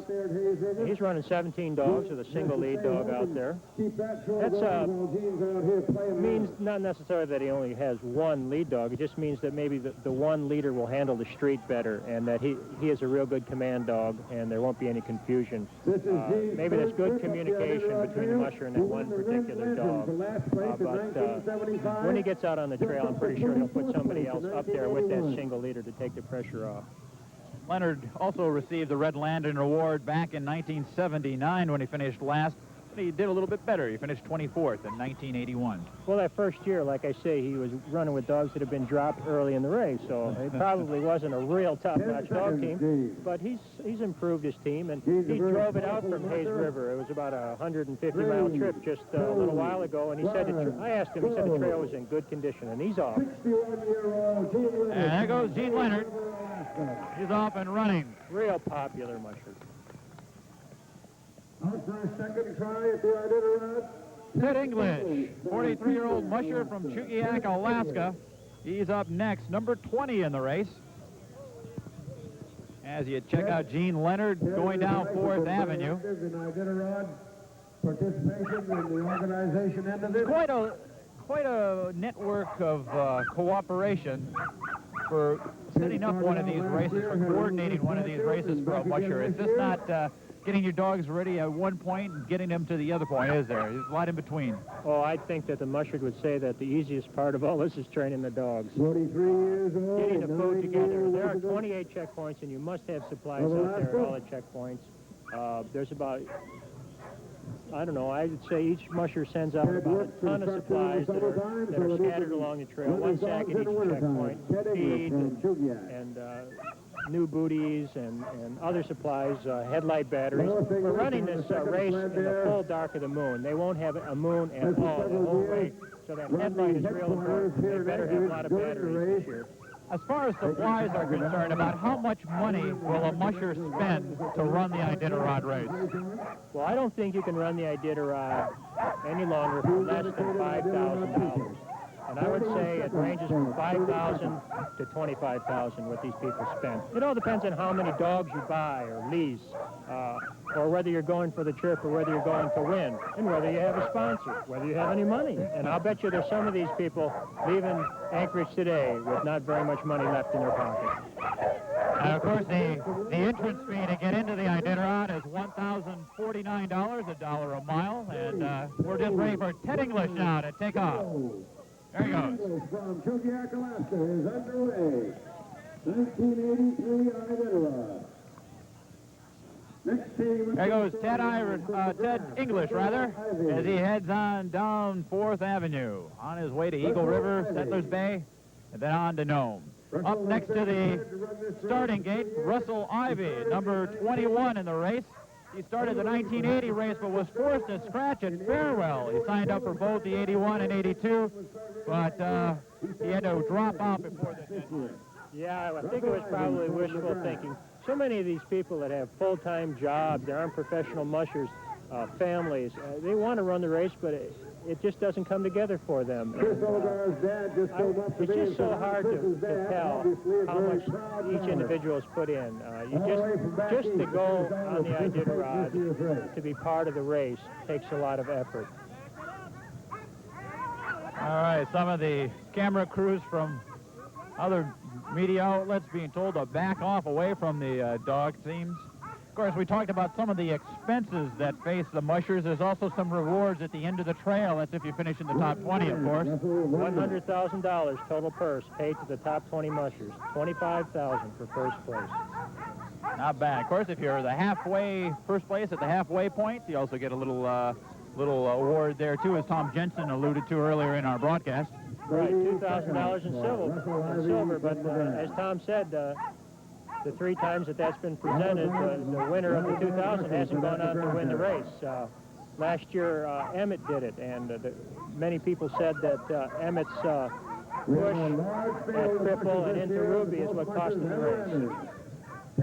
He's running 17 dogs with a single lead dog out there. That means not necessarily that he only has one lead dog. It just means that maybe the one leader will handle the street better, and that he is a real good command dog, and there won't be any confusion. Maybe there's good communication between the musher and that one particular dog. But when he gets out on the trail, I'm pretty sure he'll put somebody else up there with that single leader to take the pressure off. Leonard also received the Red Lantern Award back in 1979 when he finished last. He did a little bit better. He finished 24th in 1981. Well, that first year, like I say, he was running with dogs that had been dropped early in the race, so it probably wasn't a real top-notch dog team, but he's improved his team, and he drove it out from Hayes River. It was about a 150-mile trip just a little while ago, and he said, I asked him, he said the trail was in good condition, and he's off. And there goes Gene Leonard. He's off and running. Real popular musher. Out for a second try at the Iditarod. Ted English, 43-year-old musher from Chugiak, Alaska. He's up next, number 20 in the race. As you check out Gene Leonard going down 4th Avenue. Participation in the organization end of it. Quite a network of cooperation for setting up one of these races, for coordinating one of these races for a musher. It's just not getting your dogs ready at one point and getting them to the other point, is there? There's a lot in between. Oh, I think that the musher would say that the easiest part of all this is training the dogs. 43 years old. Getting the food together. There are 28 checkpoints, and you must have supplies out there at all the checkpoints. There's about, I don't know, I would say each musher sends out about a ton of supplies that are scattered along the trail. One sack at each checkpoint, feed and new booties and other supplies, headlight batteries. We're running this race in the full dark of the moon. They won't have a moon at all the whole way, so that headlight is real important. They better have a lot of batteries this year. As far as supplies are concerned, about how much money will a musher spend to run the Iditarod race? Well, I don't think you can run the Iditarod any longer for less than $5,000. And I would say it ranges from $5,000 to $25,000 what these people spend. It all depends on how many dogs you buy or lease, or whether you're going for the trip or whether you're going to win, and whether you have a sponsor, whether you have any money. And I'll bet you there's some of these people leaving Anchorage today with not very much money left in their pocket. And of course, the entrance fee to get into the Iditarod is $1,049, $1 a mile, and we're just ready for Ted English now to take off. There he goes. From Chugiak, Alaska is underway. 1983 Iditarod. Next team. There goes Ted English, as he heads on down 4th Avenue on his way to Eagle River, Settlers Bay, and then on to Nome. Up next to the starting gate, Russell Ivy, number 21 in the race. He started the 1980 race, but was forced to scratch at Farewell. He signed up for both the 81 and 82, but he had to drop off before the deadline. Yeah, I think it was probably wishful thinking. So many of these people that have full-time jobs, they aren't professional mushers, families, they want to run the race, but it just doesn't come together for them. It's just so hard to tell how much each individual has put in. Just to go on the Iditarod, to be part of the race, takes a lot of effort. All right, some of the camera crews from other media outlets being told to back off away from the dog teams. Of course, we talked about some of the expenses that face the mushers. There's also some rewards at the end of the trail. That's if you finish in the top 20, of course. $100,000 total purse paid to the top 20 mushers. $25,000 for first place. Not bad. Of course, if you're the first place at the halfway point, you also get a little award there, too, as Tom Jensen alluded to earlier in our broadcast. Right, $2,000 in silver. But as Tom said, the 3 times that's been presented, the winner of the 2000 hasn't gone on to win the race. Last year, Emmett did it, and many people said that Emmett's push at Cripple and into Ruby is what cost him the race.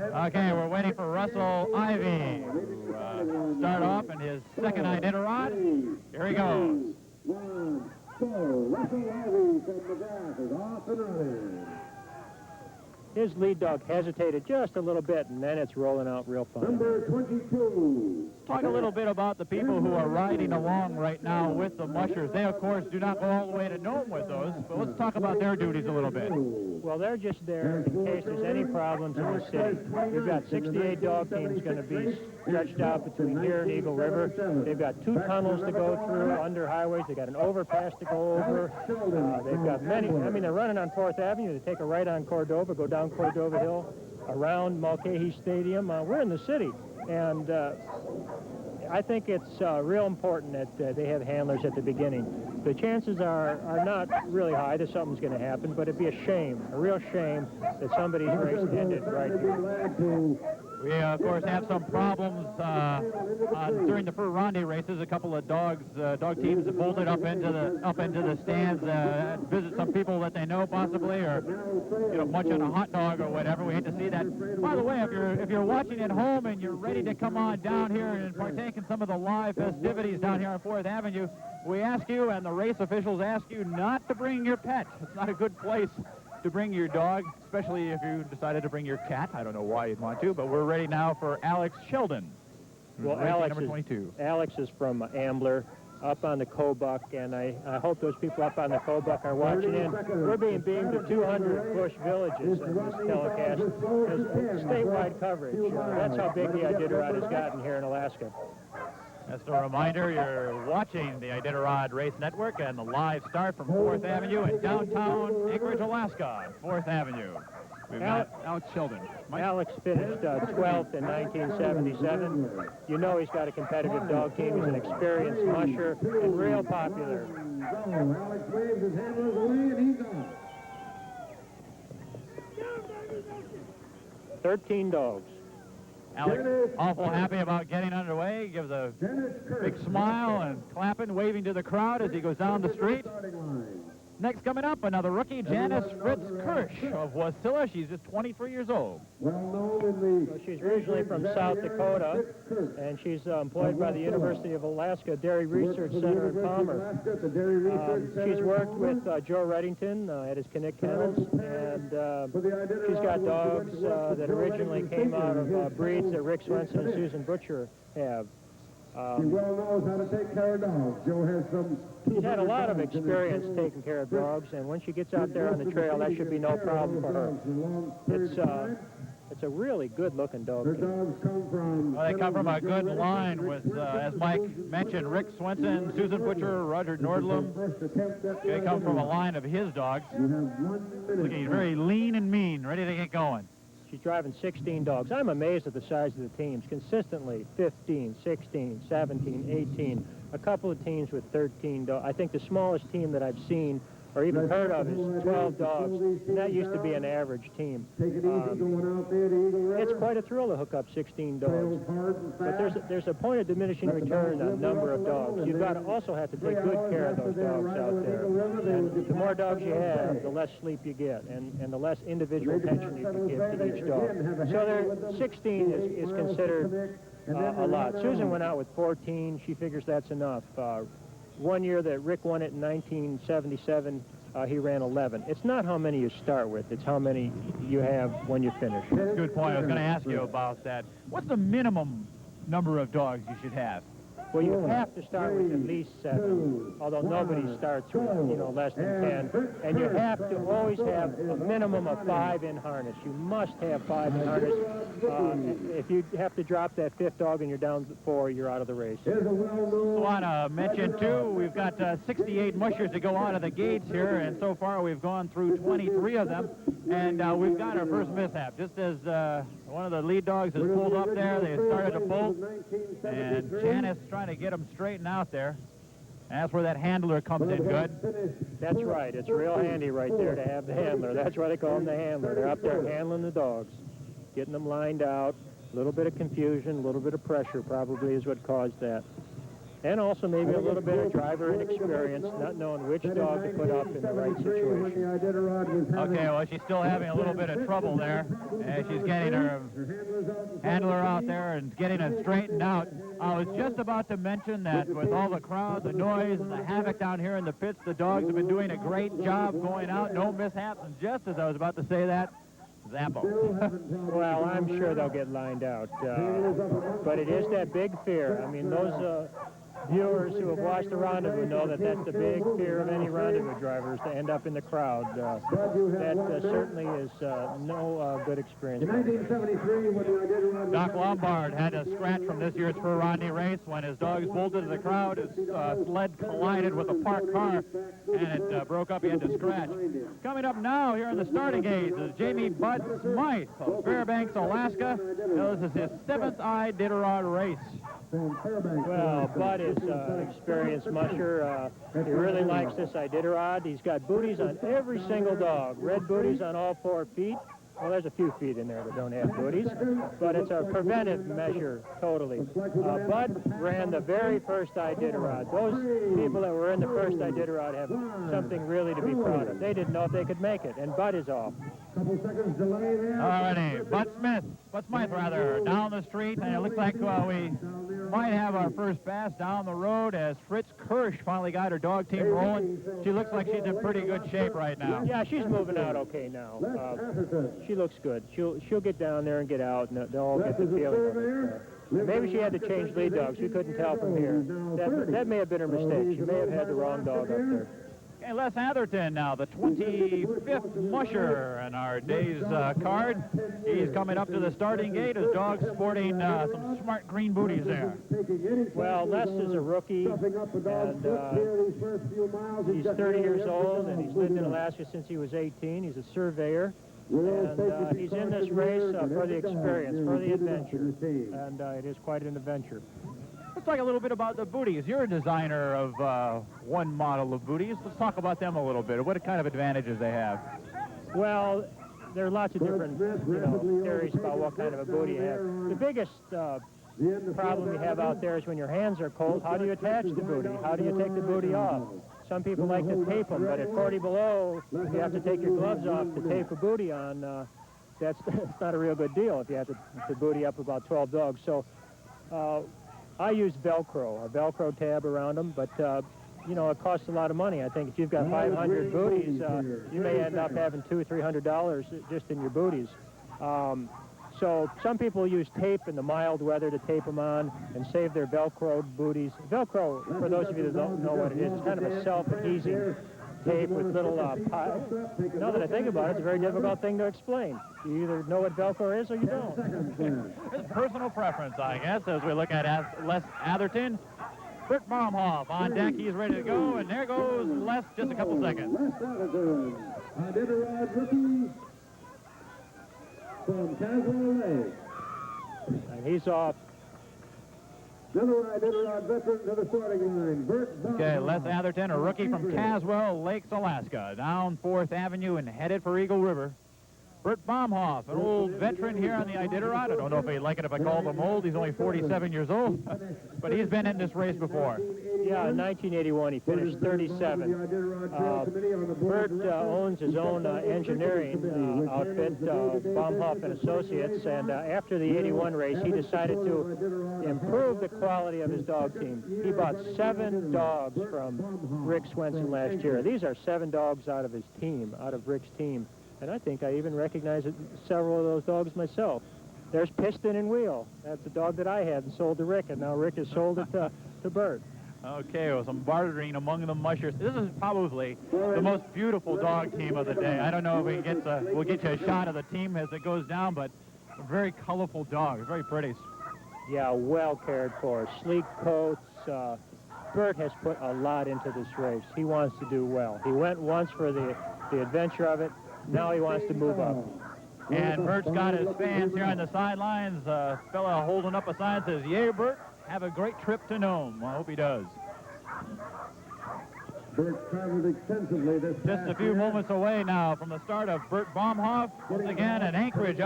Okay, we're waiting for Russell Ivy to start off in his second Iditarod. Here he goes. 1, go. Russell Ivy from McGrath is off and running. His lead dog hesitated just a little bit, and then it's rolling out real fine. Number 22. Talk a little bit about the people who are riding along right now with the mushers. They, of course, do not go all the way to Nome with those, but let's talk about their duties a little bit. Well, they're just there in case there's any problems in the city. We've got 68 dog teams going to be stretched out between here and Eagle River. They've got 2 tunnels to go through under highways. They've got an overpass to go over. They've got many. I mean, they're running on 4th Avenue. They take a right on Cordova, go down Cordova Hill, around Mulcahy Stadium. We're in the city, and I think it's real important that they have handlers at the beginning. The chances are not really high that something's going to happen, but it'd be a shame, a real shame, that somebody's race ended right here. We, of course, have some problems during the Ferrandi races. A couple of dog teams have bolted up into the stands, visit some people that they know possibly, or munching a hot dog or whatever. We hate to see that. By the way, if you're watching at home and you're ready to come on down here and partake in some of the live festivities down here on 4th Avenue, we ask you, and the race officials ask you, not to bring your pet. It's not a good place to bring your dog, especially if you decided to bring your cat. I don't know why you'd want to, but we're ready now for Alex Sheldon. Well, number 22. Alex is from Ambler, up on the Kobuck, and I hope those people up on the Kobuck are watching in. We're being beamed to 200 bush villages in this telecast. It's statewide coverage. That's how big the Iditarod has gotten here in Alaska. Just a reminder, you're watching the Iditarod Race Network and the live start from 4th Avenue in downtown Anchorage, Alaska, 4th Avenue. We've got Alex Sheldon. Alex finished 12th in 1977. You know he's got a competitive dog team. He's an experienced musher and real popular. Alex waves his handlers away, and he's on. 13 dogs. Alex, awful happy about getting underway, gives a big smile and clapping, waving to the crowd as he goes down the street. Next coming up, another rookie, Janice Fritz Kirsch of Wasilla. She's just 23 years old. She's originally from South Dakota, and she's employed by the University of Alaska Dairy Research Center in Palmer. She's worked with Joe Reddington at his Knick Kennels, and she's got dogs that originally came out of breeds that Rick Swenson and Susan Butcher have. She well knows how to take care of dogs. Joe has some... She's had a lot of experience taking care of dogs, and when she gets out there on the trail, that should be no problem for her. It's a really good-looking dog. Her dogs come from... Well, they come from a good line with, as Mike mentioned, Rick Swenson, Susan Butcher, Roger Nordlum. They come from a line of his dogs. Looking very lean and mean, ready to get going. She's driving 16 dogs. I'm amazed at the size of the teams. Consistently 15, 16, 17, 18. A couple of teams with 13 dogs. I think the smallest team that I've seen or even heard of is 12 dogs. And that used to be an average team. It's quite a thrill to hook up 16 dogs. But there's a point of diminishing return on number of dogs. You've got to also have to take good care of those dogs out there. And the more dogs you have, the less sleep you get, and the less individual attention you can give to each dog. So 16 is considered a lot. Susan went out with 14. She figures that's enough. One year that Rick won it in 1977, he ran 11. It's not how many you start with, it's how many you have when you finish. That's a good point. I was going to ask you about that. What's the minimum number of dogs you should have? Well, you have to start with at least 7, although nobody starts with, less than 10. And you have to always have a minimum of 5 in harness. You must have 5 in harness. If you have to drop that 5th dog and you're down to 4, you're out of the race. I want to mention, too, we've got 68 mushers to go out of the gates here, and so far we've gone through 23 of them, and we've got our first mishap. Just as one of the lead dogs has pulled up there, they started to bolt, and Janice trying to get them straightened out there. And that's where that handler comes in good. That's right. It's real handy right there to have the handler. That's why they call him the handler. They're up there handling the dogs, getting them lined out. A little bit of confusion, a little bit of pressure probably is what caused that. And also maybe a little bit of driver inexperience, not knowing which dog to put up in the right situation. Okay, well, she's still having a little bit of trouble there. As she's getting her handler out there and getting it straightened out. I was just about to mention that with all the crowd, the noise, and the havoc down here in the pits, the dogs have been doing a great job going out, no mishaps. And just as I was about to say that, Zappo. Well, I'm sure they'll get lined out. But it is that big fear. I mean, those viewers who have watched the rendezvous know that that's the big fear of any rendezvous drivers, to end up in the crowd. That certainly is no good experience. Doc Lombard had a scratch from this year's Ferrandi race when his dogs bolted to the crowd. His sled collided with a parked car, and it broke up. He had to scratch. Coming up now here in the starting gates is Jamie Bud Smythe of Fairbanks, Alaska. Now, this is his 7th Iditarod race. Well, Bud is an experienced musher. He really likes this Iditarod. He's got booties on every single dog. Red booties on all 4 feet. Well, there's a few feet in there that don't have booties, but it's a preventive measure totally. Bud ran the very first Iditarod. Those people that were in the first Iditarod have something really to be proud of. They didn't know if they could make it, and Bud is off. Couple seconds delay there. Alrighty, Bud Smythe rather, down the street, and it looks like we might have our first pass down the road as Fritz Kirsch finally got her dog team rolling. She looks like she's in pretty good shape right now. Yeah, she's moving out okay now. She looks good. She'll get down there and get out, and they'll all get the feeling of it. Maybe she had to change lead dogs. We couldn't tell from here. That may have been her mistake. She may have had the wrong dog up there. Okay, Les Atherton now, the 25th musher in our day's card. He's coming up to the starting gate. His dog's sporting some smart green booties there. Well, Les is a rookie, and he's 30 years old, and he's lived in Alaska since he was 18. He's a surveyor, and he's in this race for the experience, for the adventure, and it is quite an adventure. Let's talk a little bit about the booties. You're a designer of one model of booties. Let's talk about them a little bit. What kind of advantages they have? Well, there are lots of different theories about what kind of a booty you have. The biggest problem you have out there is when your hands are cold, how do you attach the booty? How do you take the booty off? Some people like to tape them, but at 40 below, you have to take your gloves off to tape a booty on. That's not a real good deal if you have to booty up about 12 dogs. So I use Velcro, a Velcro tab around them, but you know, it costs a lot of money. I think if you've got 500 booties, you may end up having $200 or $300 just in your booties. So some people use tape in the mild weather to tape them on and save their Velcro booties. Velcro, for those of you that don't know what it is, it's kind of a self-adhesive tape with little now that I think about it, it's a very difficult thing to explain. You either know what Velcro is or you don't. It's personal preference, I guess, as we look at Les Atherton. Bert Baumhoff on deck. He's ready to go, and there goes Les, just a couple seconds. Les Atherton, Iditarod rookie from Caswell Lake. And he's off. Another Iditarod veteran to the starting line, Bert Baumhoff. Okay, Les Atherton, a rookie from Caswell Lakes, Alaska, down 4th Avenue and headed for Eagle River. Bert Baumhoff, an old veteran here on the Iditarod. I don't know if he'd like it if I called him old. He's only 47 years old, but he's been in this race before. Yeah, in 1981, he finished 37. Bert owns his own engineering outfit, Baumhoff and Associates, and after the 81 race, he decided to improve the quality of his dog team. He bought 7 dogs from Rick Swenson last year. These are 7 dogs out of his team, out of Rick's team. And I think I even recognize several of those dogs myself. There's Piston and Wheel. That's the dog that I had and sold to Rick, and now Rick has sold it to Bert. Okay, well, some bartering among the mushers. This is probably the most beautiful dog team of the day. I don't know if we'll get you a shot of the team as it goes down, but very colorful dogs, very pretty. Yeah, well cared for, sleek coats. Bert has put a lot into this race. He wants to do well. He went once for the adventure of it. Now he wants to move up. And Bert's got his fans here on the sidelines. A fella holding up a sign says, "Yay, Bert, have a great trip to Nome." I hope he does. Bert traveled extensively this Just a few moments away now from the start of Bert Baumhoff, once again at Anchorage.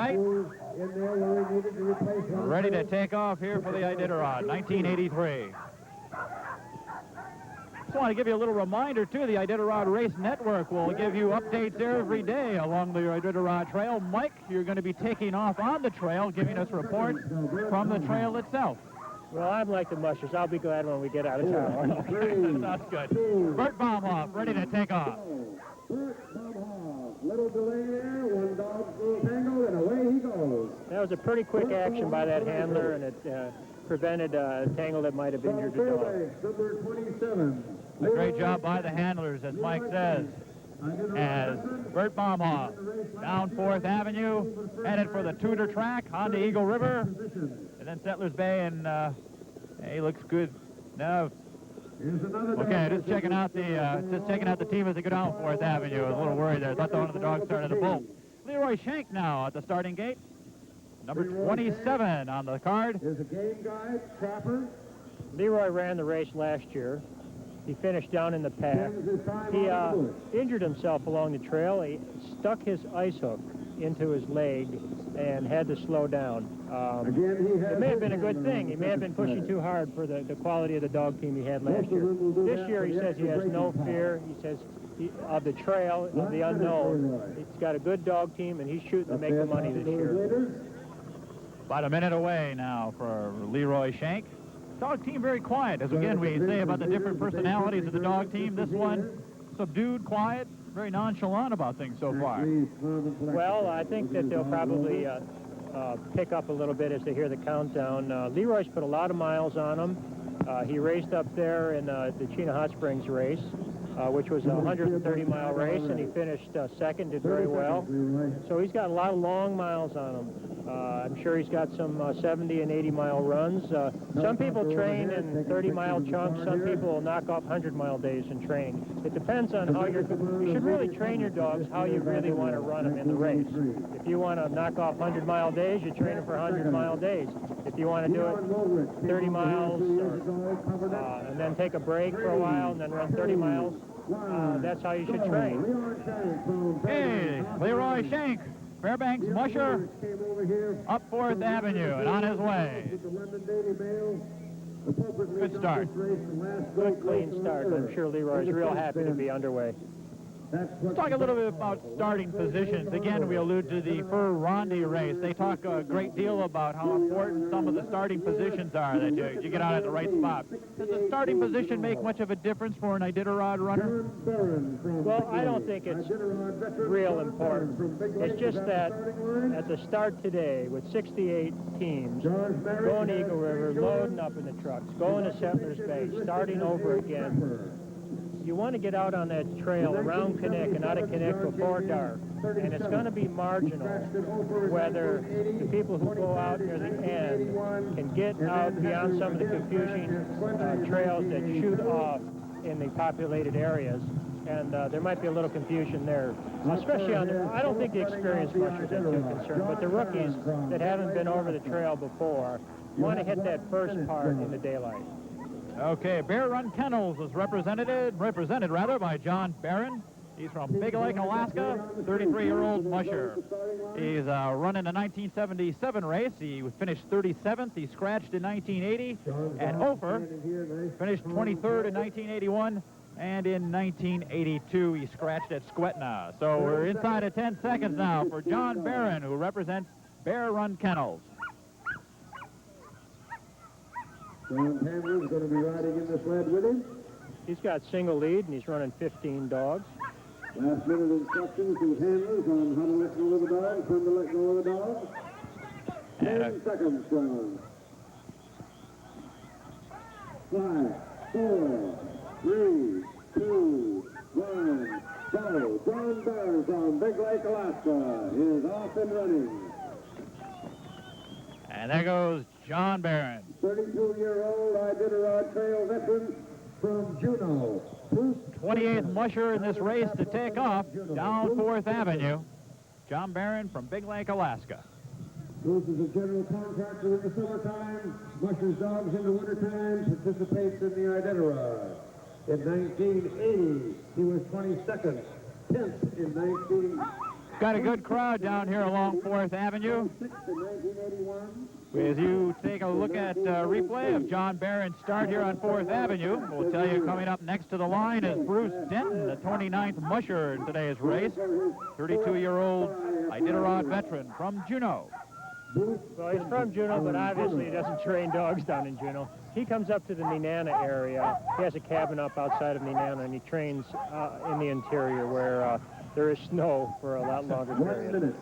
Ready to take off here for the Iditarod, 1983. want to give you a little reminder, too. The Iditarod Race Network will give you updates every day along the Iditarod Trail. Mike, you're going to be taking off on the trail, giving us reports from the trail itself. Well, I'm like the mushers. I'll be glad when we get out of town. That's good. Bert Baumhoff, ready to take off. Bert Baumhoff. Little delay there. One dog full tangle, and away he goes. That was a pretty quick action by that handler, and it prevented a tangle that might have injured the dog. Fairbanks, number 27. A great job by the handlers, as Mike says, as Bert Baumhoff down 4th Avenue, headed for the Tudor track onto Eagle River, and then Settlers Bay, and he looks good. No. Okay, just checking out the team as they go down 4th Avenue. I was a little worried there. I thought one of the dogs started to bolt. Leroy Shank now at the starting gate. Number 27 on the card. There's a game guide, Trapper. Leroy ran the race last year. He finished down in the pack. He injured himself along the trail. He stuck his ice hook into his leg and had to slow down. It may have been a good thing. He may have been pushing too hard for the quality of the dog team he had last year. This year he says he has no fear. He says of the trail, of the unknown. He's got a good dog team, and he's shooting to make the money this year. About a minute away now for Leroy Shank. Dog team very quiet, as again we say about the different personalities of the dog team. This one, subdued, quiet, very nonchalant about things so far. Well, I think that they'll probably pick up a little bit as they hear the countdown. Leroy's put a lot of miles on him. He raced up there in the Chena Hot Springs race, which was a 130-mile race, and he finished second, did very well. So he's got a lot of long miles on him. I'm sure he's got some 70 and 80-mile runs. Some people train in 30-mile chunks. Some people will knock off 100-mile days in training. It depends on how you should really train your dogs how you really want to run them in the race. If you want to knock off 100-mile days, you train them for 100-mile days. If you want to do it 30 miles and then take a break for a while and then run 30 miles, that's how you should train. Hey, Leroy Shank, Fairbanks musher, up 4th Avenue and on his way. Good start. Good, clean start. I'm sure Leroy's real happy to be underway. Let's talk a little bit about starting positions. Again, we allude to the Fur Rondy race. They talk a great deal about how important some of the starting positions are, that you get out at the right spot. Does the starting position make much of a difference for an Iditarod runner? Well, I don't think it's real important. It's just that at the start today, with 68 teams, going to Eagle River, loading up in the trucks, going to Settlers Bay, starting over again, you want to get out on that trail around Kinnick and out of Kinnick before dark, and it's going to be marginal whether the people who go out near the end can get out beyond some of the confusing trails that shoot off in the populated areas, and there might be a little confusion there, especially on the, I don't think the experienced mushers are too concerned, but the rookies that haven't been over the trail before want to hit that first part in the daylight. Okay, Bear Run Kennels is represented by John Barron. He's from Big Lake, Alaska, 33-year-old musher. He's running a 1977 race. He finished 37th. He scratched in 1980. And Ophir finished 23rd in 1981. And in 1982, he scratched at Squetna. So we're inside of 10 seconds now for John Barron, who represents Bear Run Kennels. John Cameron's going to be riding in the sled with him. He's got single lead, and he's running 15 dogs. Last minute instructions to his handlers on how to let go of the dog, when to let go of the dog. 10 seconds down. 5, 4, 3, 2, 1, go. John Barron from Big Lake, Alaska is off and running. And there goes John Barron. 32-year-old Iditarod Trail veteran from Juneau. 28th musher in this race to take off down 4th Avenue. John Barron from Big Lake, Alaska. Bruce is a general contractor in the summertime, mushers dogs in the wintertime, participates in the Iditarod. In 1980, he was 22nd, 10th in 19... Got a good crowd down here along 4th Avenue. 6th in 1981. As you take a look at replay of John Barron's start here on 4th Avenue, we'll tell you coming up next to the line is Bruce Denton, the 29th musher in today's race, 32-year-old Iditarod veteran from Juneau. Well, he's from Juneau, but obviously he doesn't train dogs down in Juneau. He comes up to the Nenana area. He has a cabin up outside of Nenana, and he trains in the interior where there is snow for a lot longer period.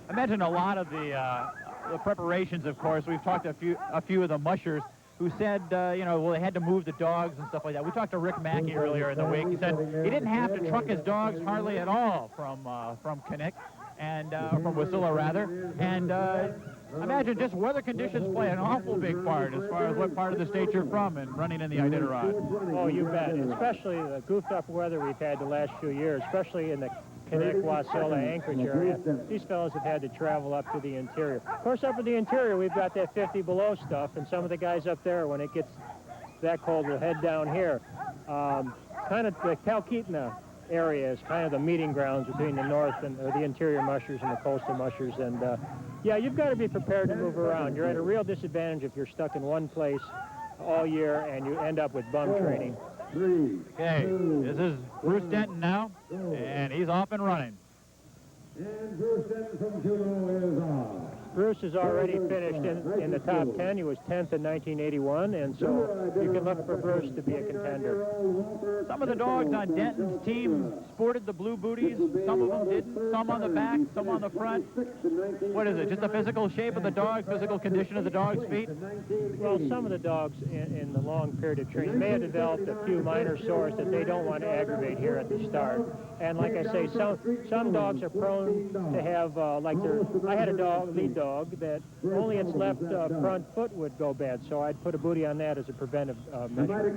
I mentioned a lot of the preparations, of course. We've talked to a few of the mushers who said, you know, well, they had to move the dogs and stuff like that. We talked to Rick Mackey earlier in the week. He said he didn't have to truck his dogs hardly at all from Kinnick, and from Wasilla, rather. And I imagine just weather conditions play an awful big part as far as what part of the state you're from and running in the Iditarod. Oh, you bet. Especially the goofed-up weather we've had the last few years, especially in the Kinnick, Wasilla, Anchorage area. These fellows have had to travel up to the interior. Of course, up in the interior, we've got that 50 below stuff, and some of the guys up there, when it gets that cold, will head down here. Kind of the Talkeetna area is kind of the meeting grounds between the north and the interior mushers and the coastal mushers. And yeah, you've got to be prepared to move around. You're at a real disadvantage if you're stuck in one place all year and you end up with bum training. Okay, this is Bruce Denton now, and he's off and running. And Bruce Denton from Juneau is on. Bruce has already finished in the top 10. He was 10th in 1981, and so you can look for Bruce to be a contender. Some of the dogs on Denton's team sported the blue booties. Some of them didn't. Some on the back, some on the front. What is it, just the physical shape of the dog, physical condition of the dog's feet? Well, some of the dogs in the long period of training may have developed a few minor sores that they don't want to aggravate here at the start. And like I say, some dogs are prone to have, I had a lead dog that only its left front foot would go bad, so I'd put a booty on that as a preventive measure.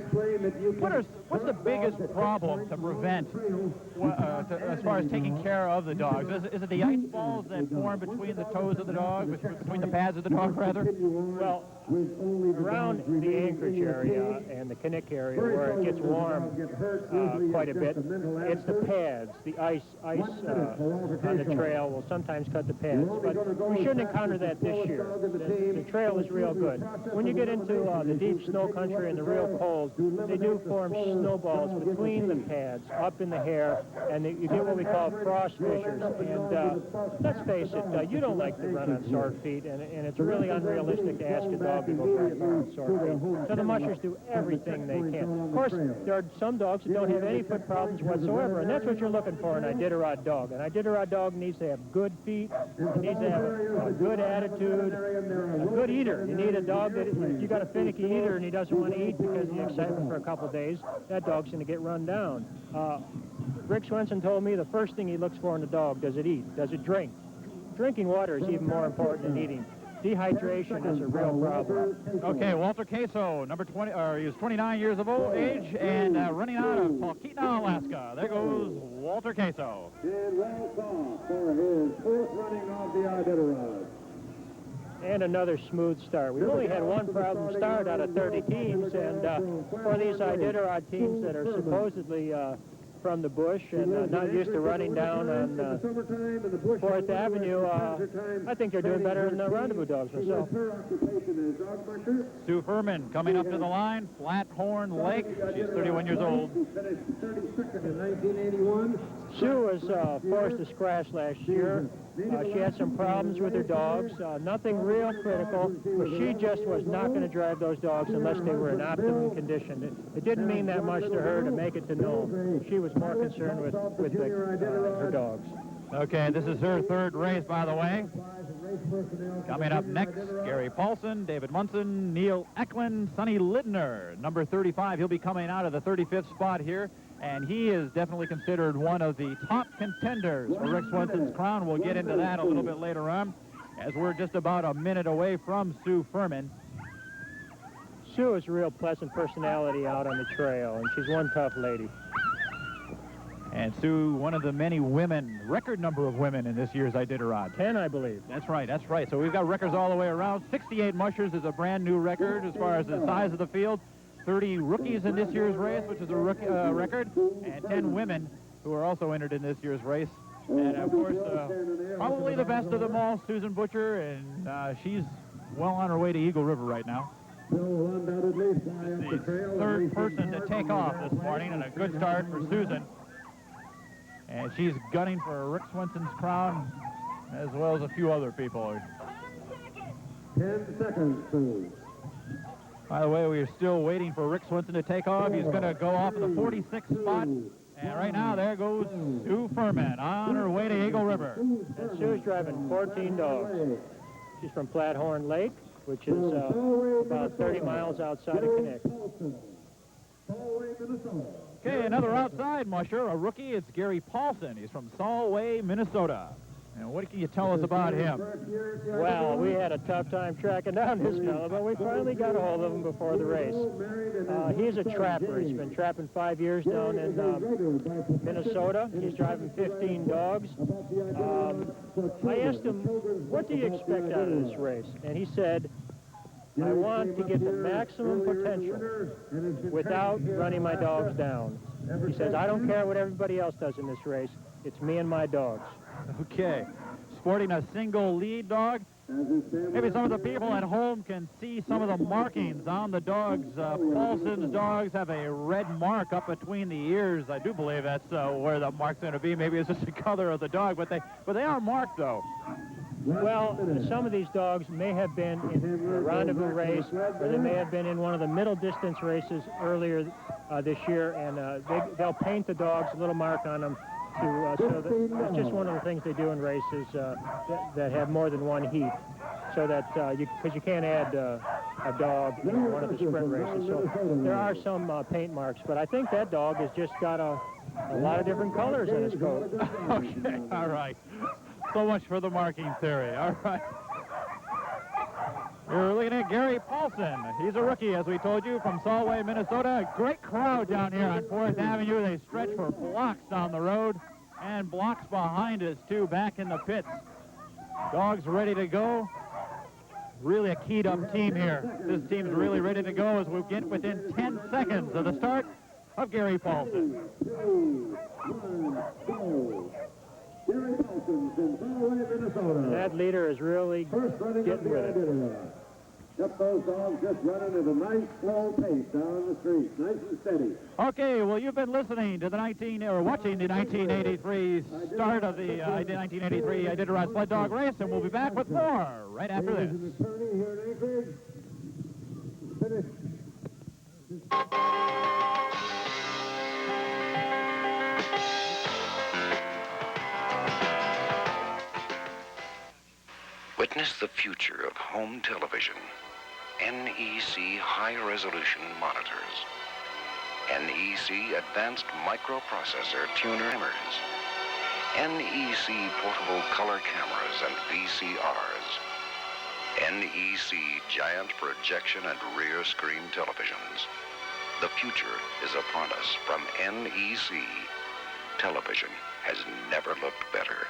What's the biggest problem to prevent, as far as taking care of the dogs? Is it the ice balls that form between the toes of the dog, between the pads of the dog, rather? Well, around the Anchorage area and the Kinnick area where it gets warm quite a bit, it's the pads. The ice on the trail will sometimes cut the pads, but we shouldn't encounter that this year. The trail is real good. When you get into the deep snow country and the real cold, they do form snowballs between the pads, up in the hair, and you get what we call frost fissures. And let's face it, you don't like to run on sore feet, and it's really unrealistic to ask a dog to go very far on sore feet. So the mushers do everything they can. Of course, there are some dogs that don't have any foot problems whatsoever, and that's what you're looking for in an Iditarod dog. An Iditarod dog needs to have good feet, needs to have a good attitude, a good eater. You need a dog that, if you got a finicky eater and he doesn't want to eat because of the excitement for a couple of days, that dog's going to get run down. Rick Swenson told me the first thing he looks for in a dog, does it eat? Does it drink? Drinking water is even more important than eating. Dehydration is a real problem. Okay, Walter Queso, number 20, he was 29 years of age and running out of Talkeetna, Alaska. There goes Walter Queso. And well called for his fourth running of the Iditarod. And another smooth start. We've only had one problem start out of 30 teams, and for these Iditarod teams that are supposedly from the bush and not used to running down on 4th Avenue, I think they're doing better than the Rendezvous dogs myself. Sue Furman coming up to the line, Flathorn Lake. She's 31 years old. Sue was forced to scratch last year. She had some problems with her dogs, nothing real critical, but she just was not going to drive those dogs unless they were in optimum condition. It didn't mean that much to her to make it to Nome. She was more concerned with her dogs. Okay, this is her third race, by the way. Coming up next, Gary Paulson, David Munson, Neil Eklund, Sonny Lidner, number 35. He'll be coming out of the 35th spot here, and he is definitely considered one of the top contenders for Rick Swenson's crown. We'll get into that a little bit later on, as we're just about a minute away from Sue Furman. Sue is a real pleasant personality out on the trail, and she's one tough lady. And Sue, one of the many women, record number of women in this year's Iditarod. 10, I believe. That's right, that's right. So we've got records all the way around. 68 mushers is a brand new record as far as the size of the field. 30 rookies in this year's race, which is a record, and 10 women who are also entered in this year's race. And of course, probably the best of them all, Susan Butcher, and she's well on her way to Eagle River right now. The third person to take off this morning, and a good start for Susan. And she's gunning for Rick Swenson's crown, as well as a few other people. 10 seconds, please. By the way, we are still waiting for Rick Swenson to take off. He's going to go off in the 46th spot. And right now, there goes Sue Furman on her way to Eagle River. And Sue's driving 14 dogs. She's from Flathorn Lake, which is about 30 miles outside of Kinnick. Okay, another outside musher, a rookie. It's Gary Paulson. He's from Solway, Minnesota. And what can you tell us about him? Well, we had a tough time tracking down this fellow, but we finally got a hold of him before the race. He's a trapper. He's been trapping 5 years down in Minnesota. He's driving 15 dogs. I asked him, what do you expect out of this race? And he said, I want to get the maximum potential without running my dogs down. He says, I don't care what everybody else does in this race. It's me and my dogs. Okay, sporting a single lead dog. Maybe some of the people at home can see some of the markings on the dogs. Paulson's dogs have a red mark up between the ears. I do believe that's where the mark's going to be. Maybe it's just the color of the dog, but they are marked, though. Well, some of these dogs may have been in a rendezvous race, or they may have been in one of the middle distance races earlier this year, and they'll paint the dogs, a little mark on them, so that's just one of the things they do in races that have more than one heat, so that because you can't add a dog in one of the sprint races. So there are some paint marks, but I think that dog has just got a lot of different colors in his coat. Okay, all right. So much for the marking theory. All right. You're looking at Gary Paulson. He's a rookie, as we told you, from Solway, Minnesota. A great crowd down here on 4th Avenue. They stretch for blocks down the road and blocks behind us, too, back in the pits. Dogs ready to go. Really a keyed-up team here. This team's really ready to go as we get within 10 seconds of the start of Gary Paulson. 2, 1, go. Gary Paulson from Solway, Minnesota. That leader is really getting with it. Just those dogs just running at a nice slow pace down the street, nice and steady. Okay, well, you've been listening to watching the 1983 start of the 1983 Iditarod Sled Dog Race, and we'll be back with more right after this. Attorney here in Anchorage. Finish. Witness the future of home television. NEC high-resolution monitors. NEC advanced microprocessor tuner timers. NEC portable color cameras and VCRs. NEC giant projection and rear screen televisions. The future is upon us from NEC. Television has never looked better.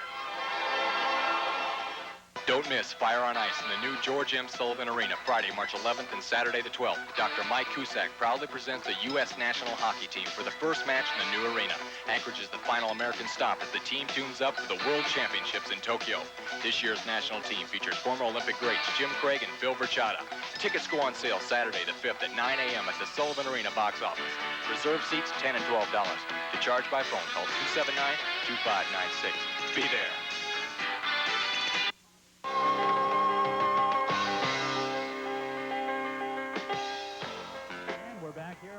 Don't miss Fire on Ice in the new George M. Sullivan Arena, Friday, March 11th and Saturday the 12th. Dr. Mike Cusack proudly presents the U.S. national hockey team for the first match in the new arena. Anchorage is the final American stop as the team tunes up for the World Championships in Tokyo. This year's national team features former Olympic greats Jim Craig and Phil Verchata. Tickets go on sale Saturday the 5th at 9 a.m. at the Sullivan Arena box office. Reserve seats $10 and $12. To charge by phone, call 279-2596. Be there.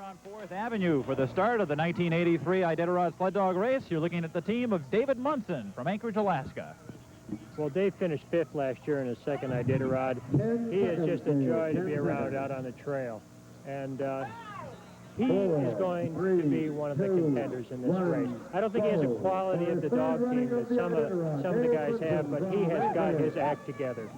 On 4th Avenue for the start of the 1983 Iditarod Sled Dog Race. You're looking at the team of David Munson from Anchorage, Alaska. Well, Dave finished 5th last year in his second Iditarod. He is just a joy to be around out on the trail. And he is going to be one of the contenders in this race. I don't think he has a quality of the dog team that some of the guys have, but he has got his act together.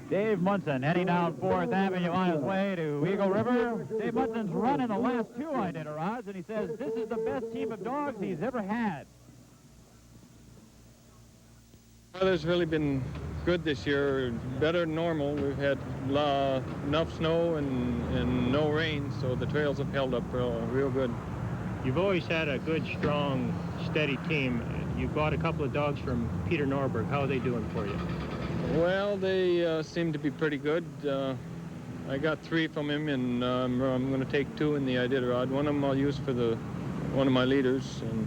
Dave Munson heading down 4th Avenue on his way to Eagle River. Dave Munson's running the last 2 Iditarods, and he says this is the best team of dogs he's ever had. Weather's really been good this year, better than normal. We've had enough snow and no rain, so the trails have held up real good. You've always had a good, strong, steady team. You bought a couple of dogs from Peter Norberg. How are they doing for you? Well, they seem to be pretty good. I got 3 from him, and I'm going to take 2 in the Iditarod. One of them I'll use for one of my leaders, and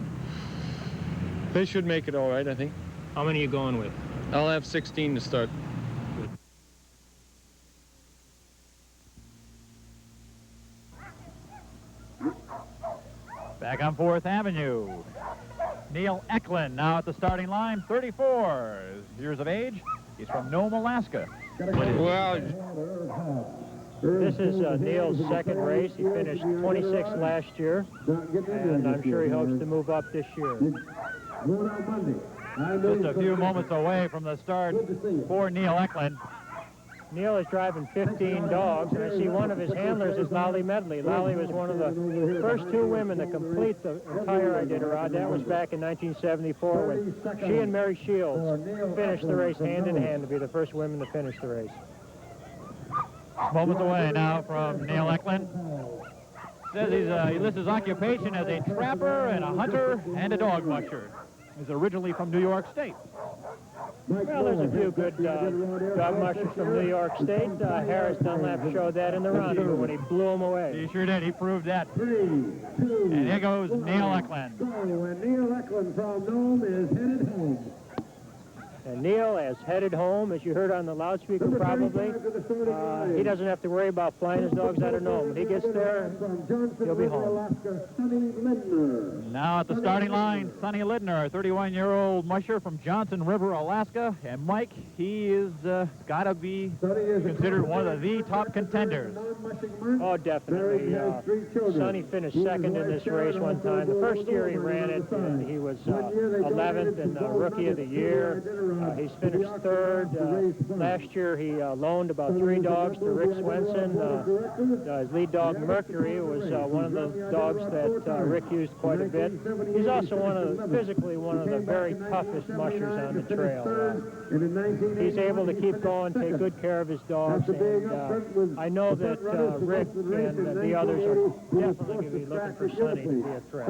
they should make it all right, I think. How many are you going with? I'll have 16 to start. Back on 4th Avenue. Neil Eklund now at the starting line, 34 years of age. He's from Nome, Alaska. Well, this is Neil's second race. He finished 26th last year, and I'm sure he hopes to move up this year. Just a few moments away from the start for Neil Eklund. Neil is driving 15 dogs, and I see one of his handlers is Lolly Medley. Lolly was one of the first 2 women to complete the entire Iditarod. That was back in 1974 when she and Mary Shields finished the race hand in hand to be the first women to finish the race. Moments away now from Neil Eklund. Says he lists his occupation as a trapper and a hunter and a dog musher. He's originally from New York State. Well, there's a few good dog mushers from New York State. Harris Dunlap showed that in the rendezvous when he blew them away. He sure did. He proved that. 3, 2, and here goes Neil Eklund. And Neil Eklund from Nome is headed home. And Neil has headed home, as you heard on the loudspeaker probably. He doesn't have to worry about flying his dogs out of Nome. When he gets there, he'll be home. Now at the starting line, Sonny Lidner, a 31-year-old musher from Johnson River, Alaska. And Mike, he is got to be considered one of the top contenders. Oh, definitely. Sonny finished second in this race one time. The first year he ran it, he was 11th and Rookie of the Year. He's finished 3rd. Last year he loaned about 3 dogs to Rick Swenson. His lead dog Mercury was one of the dogs that Rick used quite a bit. He's also physically one of the very toughest mushers on the trail. He's able to keep going, take good care of his dogs, and I know that Rick and the others are definitely going to be looking for Sonny to be a threat.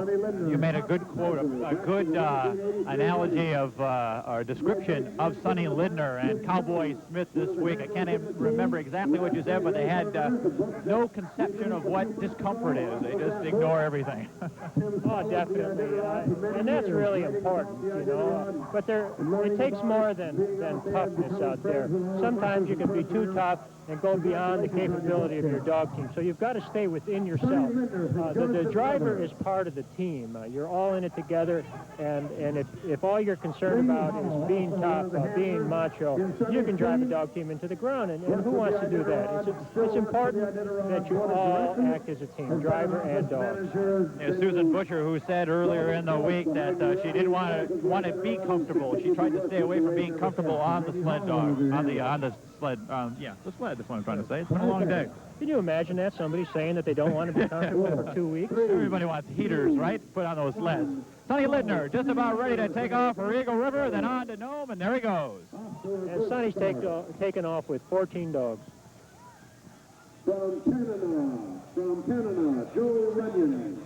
You made a good quote, a good analogy of or description of Sonny Lidner and Cowboy Smith this week. I can't even remember exactly what you said, but they had no conception of what discomfort is. They just ignore everything. Oh, definitely. And that's really important, you know. But it takes more than toughness out there. Sometimes you can be too tough and go beyond the capability of your dog team. So you've got to stay within yourself. The driver is part of the team. You're all in it together, and if all you're concerned about is being tough, being macho, you can drive a dog team into the ground, and who wants to do that? It's important that you all act as a team, driver and dog. Susan Butcher, who said earlier in the week that she didn't want to be comfortable. She tried to stay away from being comfortable on the sled dog, on the sled, the sled, that's what I'm trying to say. It's been a long day. Can you imagine that? Somebody saying that they don't want to be comfortable for 2 weeks? Everybody wants heaters, right? Put on those sleds. Sonny Lidner just about ready to take off for Eagle River, then on to Nome, and there he goes. And Sonny's taken off with 14 dogs. From Canada, Joe Runyon.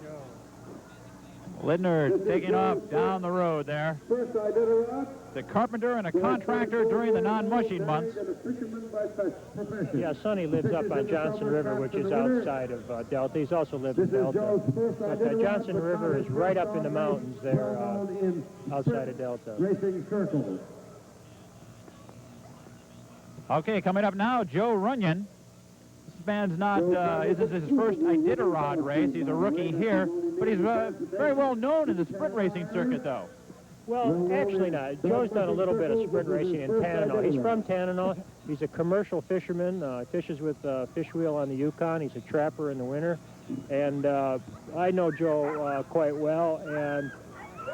Lidner taking off down the road there. First Iditarod. The carpenter and a contractor during the non-mushing months. Yeah, Sonny lives up on Johnson River, which is outside of Delta. He's also lived in Delta. But Johnson River is right up in the mountains there outside of Delta. Racing circles. Okay, coming up now, Joe Runyon. This man's not, this is his first Iditarod race. He's a rookie here, but he's very well known in the sprint racing circuit, though. Well, actually not. Joe's done a little bit of sprint racing in Tanana. He's from Tanana. He's a commercial fisherman. Fishes with Fish Wheel on the Yukon. He's a trapper in the winter. And I know Joe quite well, and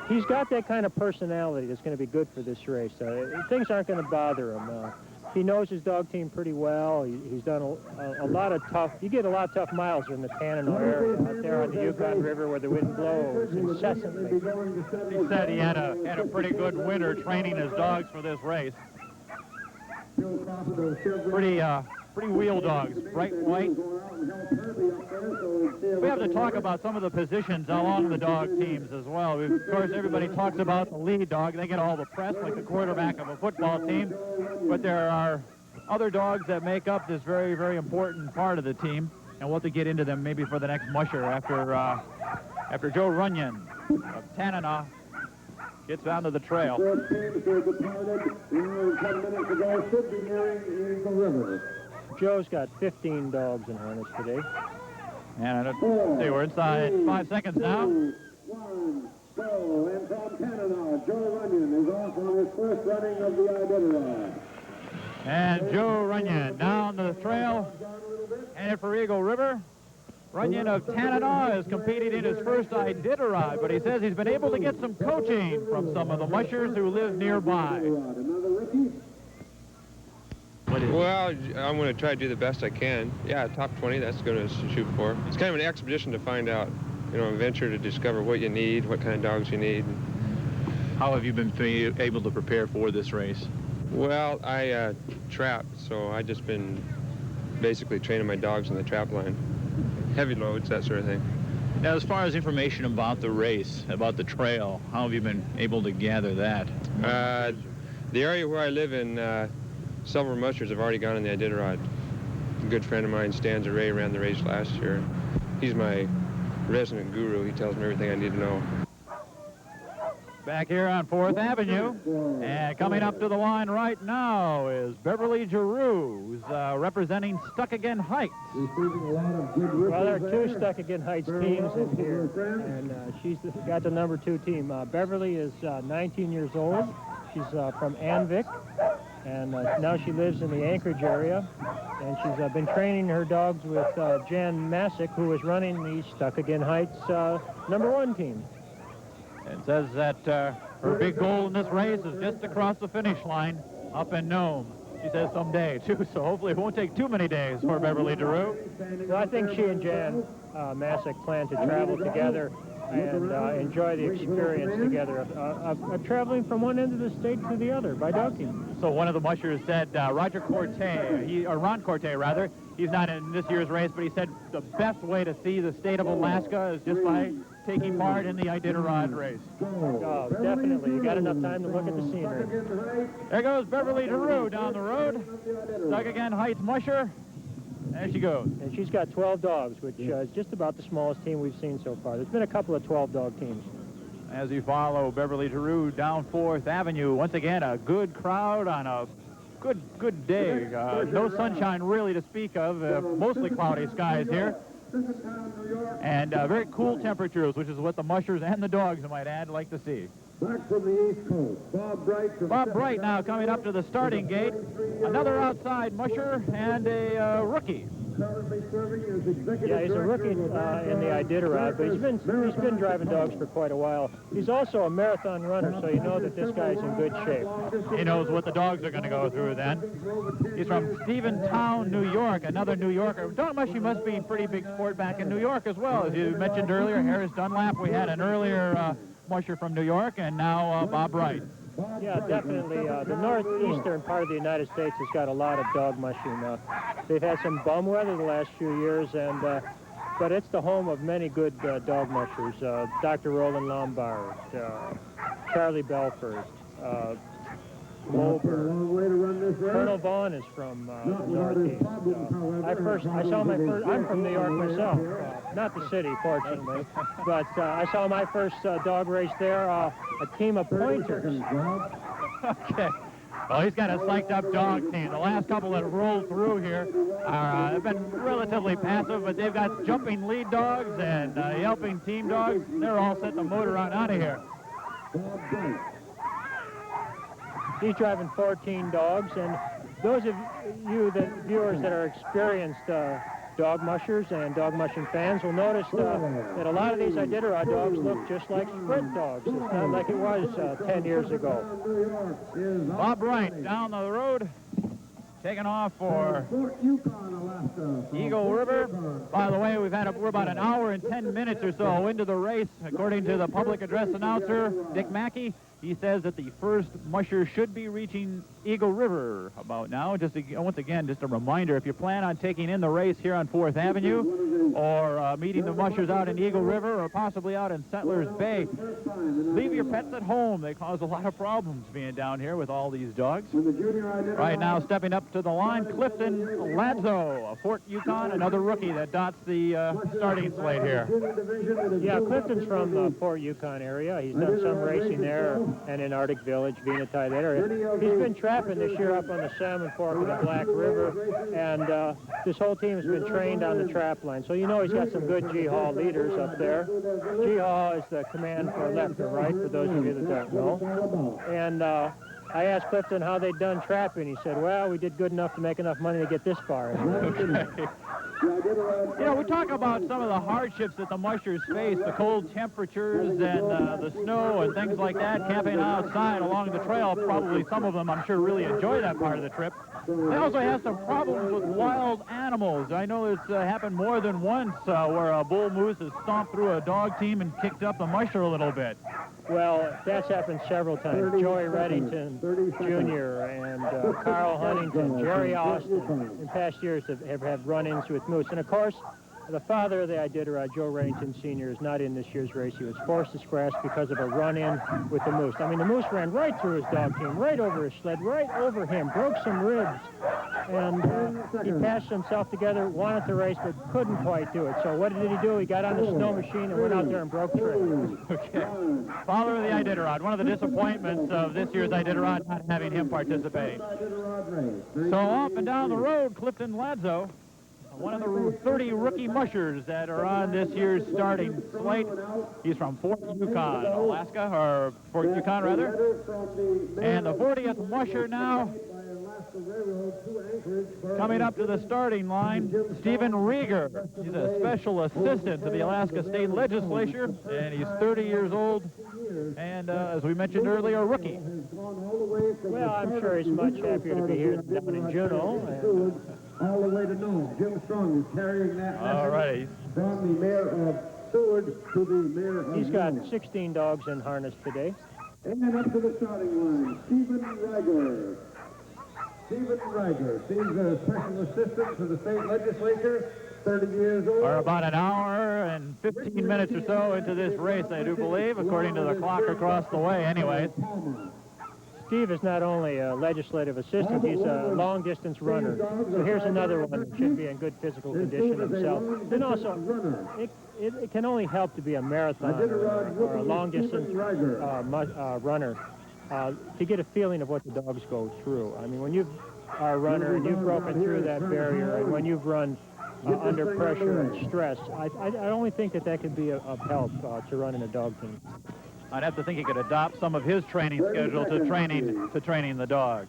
he's got that kind of personality that's going to be good for this race. Things aren't going to bother him. He knows his dog team pretty well. He's done a lot of tough, you get a lot of tough miles in the Tanana area out there on the Yukon River where the wind blows incessantly. He said he had a pretty good winter training his dogs for this race. pretty wheel dogs, bright white. We have to talk about some of the positions along the dog teams as well. Of course, everybody talks about the lead dog. They get all the press, like the quarterback of a football team. But there are other dogs that make up this very, very important part of the team. And we'll have to get into them maybe for the next musher after Joe Runyon of Tanana gets down to the trail. Joe's got 15 dogs in harness today. And let's see, we're inside 5 seconds now. 2, 1, go. And from Canada, Joe Runyon is off on his first running of the Iditarod. And Joe Runyon down the trail, headed for Eagle River. Runyon of Tanana has competed in his first Iditarod, but he says he's been able to get some coaching from some of the mushers who live nearby. Well, I'm going to try to do the best I can. Yeah, top 20, that's going to shoot for. It's kind of an exhibition to find out, you know, a venture to discover what you need, what kind of dogs you need. How have you been able to prepare for this race? Well, I trap, so I just been basically training my dogs in the trap line. Heavy loads, that sort of thing. Now, as far as information about the race, about the trail, how have you been able to gather that? The area where I live in, several mushers have already gone on the Iditarod. A good friend of mine, Stan Ray, ran the race last year. He's my resident guru. He tells me everything I need to know. Back here on 4th Avenue, and coming up to the line right now is Beverly Giroux, who's representing Stuck Again Heights. Well, there are 2 Stuck Again Heights teams in here, and she's got the number 2 team. Beverly is 19 years old. She's from Anvik, and now she lives in the Anchorage area, and she's been training her dogs with Jan Masick, who is running the Stuck Again Heights number 1 team. And says that her big goal in this race is just to cross the finish line up in Nome. She says someday, too, so hopefully it won't take too many days for Beverly Giroux. So I think she and Jan Masick plan to travel together and enjoy the experience together of traveling from one end of the state to the other by dog team. So one of the mushers said, Roger Corte, or Ron Corte rather, he's not in this year's race, but he said the best way to see the state of Alaska is just by taking part in the Iditarod race. Oh, definitely. You got enough time to look at the scenery. There goes Beverly Giroux down the road. Stuck Again Heights musher. There she goes. And she's got 12 dogs, which is just about the smallest team we've seen so far. There's been a couple of 12-dog teams. As you follow Beverly Giroux down 4th Avenue, once again, a good crowd on a good day. No sunshine really to speak of, mostly cloudy skies here. And very cool temperatures, which is what the mushers and the dogs, I might add, like to see. Back from the East Coast, Bob Bright. Bob Bright now coming up to the starting gate. Another outside musher and a rookie. Yeah, he's a rookie in the Iditarod, but he's been driving dogs for quite a while. He's also a marathon runner, so you know that this guy's in good shape. He knows what the dogs are going to go through then. He's from Steventown, New York, another New Yorker. Dog mushing must be a pretty big sport back in New York as well. As you mentioned earlier, Harris Dunlap, we had an earlier musher from New York, and now Bob Wright. Yeah, definitely. The northeastern part of the United States has got a lot of dog mushing. They've had some bum weather the last few years, and but it's the home of many good dog mushers. Dr. Roland Lombard, Charlie Belford, Mober. Colonel Vaughn is from the Northeast. I'm from New York myself, not the city, fortunately, but I saw my first dog race there, a team of pointers. Okay. Well, he's got a psyched-up dog team. The last couple that have rolled through here have been relatively passive, but they've got jumping lead dogs and yelping team dogs. They're all setting the motor on out of here. He's driving 14 dogs, and those of you viewers that are experienced dog mushers and dog mushing fans will notice that a lot of these Iditarod dogs look just like sprint dogs. It's not like it was 10 years ago. Bob Wright down the road, taking off for Eagle River. By the way, we're about an hour and 10 minutes or so into the race, according to the public address announcer, Dick Mackey. He says that the first musher should be reaching Eagle River about now. Once again, just a reminder, if you plan on taking in the race here on 4th Avenue or meeting the mushers out in Eagle River or possibly out in Settlers Bay, leave your pets at home. They cause a lot of problems being down here with all these dogs. Right now, stepping up to the line, Clifton Ladzo of Fort Yukon, another rookie that dots the starting slate here. Yeah, Clifton's from Fort Yukon area. He's done some racing there and in Arctic Village, Venati, that area. He's been trapping this year up on the Salmon Fork of the Black River, and this whole team has been trained on the trap line. So you know he's got some good G-Haul leaders up there. G-Haul is the command for left or right, for those of you that don't know. And I asked Clifton how they'd done trapping. He said, well, we did good enough to make enough money to get this far. Okay. You know, we talk about some of the hardships that the mushers face, the cold temperatures and the snow and things like that, camping outside along the trail. Probably some of them, I'm sure, really enjoy that part of the trip. They also have some problems with wild animals. I know it's happened more than once where a bull moose has stomped through a dog team and kicked up the musher a little bit. Well, that's happened several times. Joey Reddington Jr. and Carl Huntington, Jerry Austin, in past years have had run-ins with moose. And, of course, the father of the Iditarod, Joe Reddington Sr., is not in this year's race. He was forced to scratch because of a run-in with the moose. I mean, the moose ran right through his dog team, right over his sled, right over him, broke some ribs. And he patched himself together, wanted to race, but couldn't quite do it. So what did he do? He got on the snow machine and went out there and broke through. Okay. Father of the Iditarod, one of the disappointments of this year's Iditarod, not having him participate. So off and down the road, Clifton Ladzo, one of the 30 rookie mushers that are on this year's starting slate. He's from Fort Yukon, Alaska, or Fort Yukon, rather. And the 40th musher now, coming up to the starting line, Stephen Rieger. He's a special assistant to the Alaska State Legislature, and he's 30 years old, and as we mentioned earlier, a rookie. Well, I'm sure he's much happier to be here down in Juneau. All the way to Nome. Jim Strong is carrying that all right. From the mayor of Seward to the mayor of He's got 16 dogs in harness today. And then up to the starting line, Stephen Reiger. Stephen Reiger. He's a special assistant to the state legislature, 30 years old. We're about an hour and 15 minutes or so into this race, I do believe, according to the clock across the way anyways. Steve is not only a legislative assistant, he's a long-distance runner. So here's another one that should be in good physical condition himself. And also, it can only help to be a marathon or a long-distance runner to get a feeling of what the dogs go through. I mean, when you are a runner and you've broken through that barrier, and when you've run under pressure and stress, I only think that can be of help to run in a dog team. I'd have to think he could adopt some of his training schedule to training the dogs.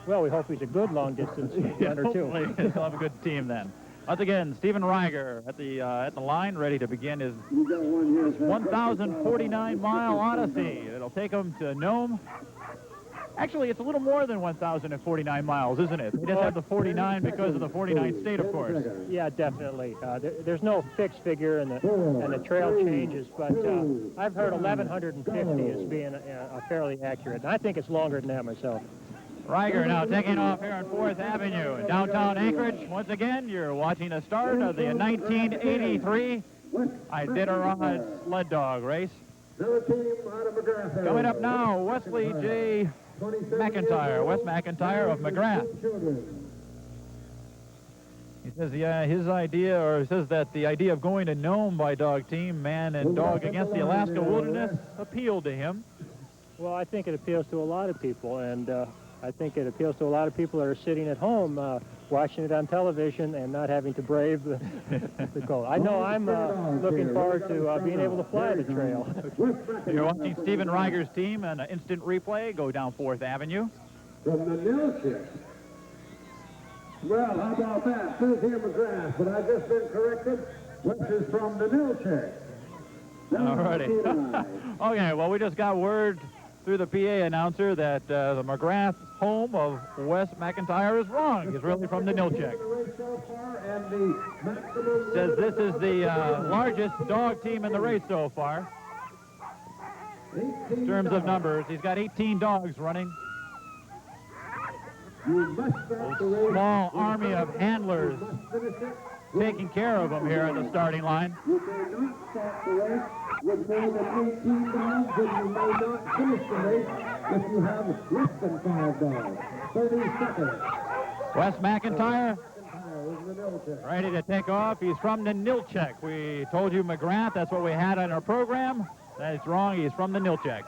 Well, we hope he's a good long-distance runner, too. Hopefully he'll have a good team then. Once again, Stephen Reiger at the line, ready to begin his 1,049-mile odyssey. It'll take him to Nome. Actually, it's a little more than 1,049 miles, isn't it? They just have the 49 because of the 49th state, of course. Yeah, definitely. There's no fixed figure, and the trail changes, but I've heard 1,150 as being fairly accurate, and I think it's longer than that myself. Reiger now taking off here on 4th Avenue in downtown Anchorage. Once again, you're watching the start of the 1983 Iditarod sled dog race. Coming up now, Wesley J. McIntyre, Wes McIntyre of McGrath. He says, yeah, his idea, or says that the idea of going to Nome by dog team, man and dog against the Alaska wilderness, appealed to him. Well, I think it appeals to a lot of people, and I think it appeals to a lot of people that are sitting at home watching it on television and not having to brave the cold. I know I'm looking forward to being able to fly the trail. You're watching Stephen Reiger's team on an instant replay go down 4th Avenue. From the Nilchik. Well, how about that? Says here McGrath, but I've just been corrected. Which is from the Nilchik. All righty. Okay, well, we just got word through the PA announcer that the McGrath home of Wes McIntyre is wrong. He's really from the Nilchik. Says this is the largest dog team in the race so far. In terms of numbers, he's got 18 dogs running. Small army of handlers taking care of them here at the starting line. You may not start the race with more than 18 dogs, and you may not finish the race if you have less than 5 dogs. 30 seconds. Wes McIntyre ready to take off. He's from the Nilchek. We told you McGrath, that's what we had on our program. That's wrong, he's from the Nilchek.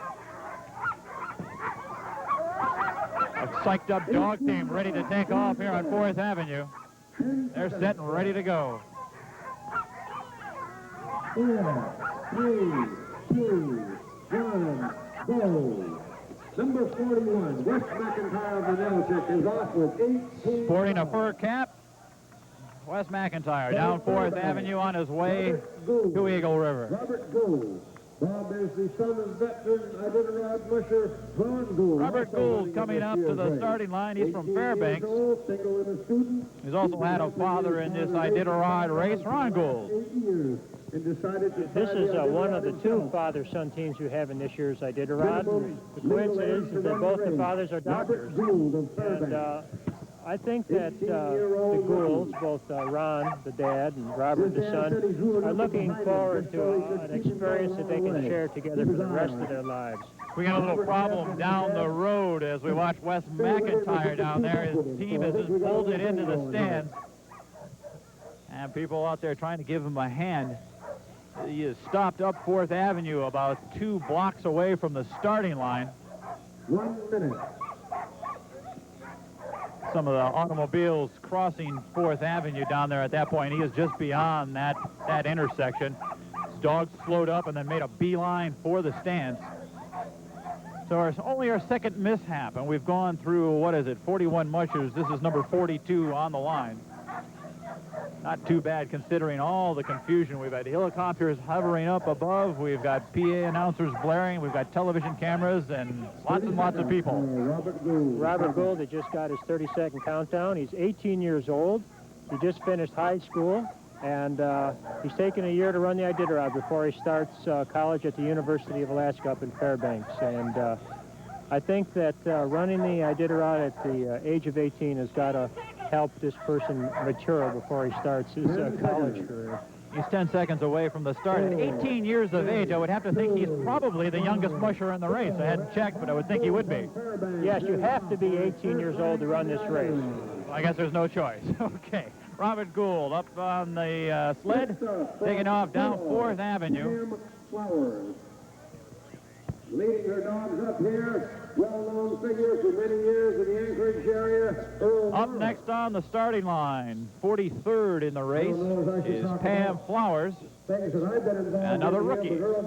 A psyched up dog team ready to take off here on 4th Avenue. They're set and ready to go. 4, 3, 2, 1, go. Number 41, Wes McIntyre of the Nilchek is off with 18. Sporting a fur cap, Wes McIntyre down 4th Avenue on his way to Eagle River. Robert Gould. Bob is the son of veteran Iditarod musher Ron Gould. Robert Gould coming up to the starting line. He's from Fairbanks. He's also had a father in this Iditarod race, Ron Gould. This is one of the 2 father-son teams you have in this year's Iditarod. The coincidence is that both the fathers are doctors. And I think that the Goulds, both Ron, the dad, and Robert, the son, are looking forward to an experience that they can share together for the rest of their lives. We got a little problem down the road as we watch Wes McIntyre down there. His team has just pulled it into the stands. And people out there trying to give him a hand. He is stopped up 4th Avenue about 2 blocks away from the starting line. 1 minute. Some of the automobiles crossing 4th Avenue down there at that point. He is just beyond that intersection. His dogs slowed up and then made a beeline for the stands. So it's only our 2nd mishap, and we've gone through, 41 mushers. This is number 42 on the line. Not too bad considering all the confusion. We've had helicopters hovering up above. We've got PA announcers blaring. We've got television cameras and lots of people. Robert Gould had just got his 30-second countdown. He's 18 years old. He just finished high school, and he's taken a year to run the Iditarod before he starts college at the University of Alaska up in Fairbanks. And I think that running the Iditarod at the age of 18 has got to help this person mature before he starts his college career. He's 10 seconds away from the start. At 18 years of age, I would have to think he's probably the youngest musher in the race. I hadn't checked, but I would think he would be. Yes, you have to be 18 years old to run this race. Well, I guess there's no choice. Okay. Robert Gould up on the sled, taking off down 4th Avenue. Pam Flowers. Leading her dogs up here. Well-known figure for many years in the Anchorage area. Up next on the starting line, 43rd in the race, is Pam Flowers. Another rookie. Well,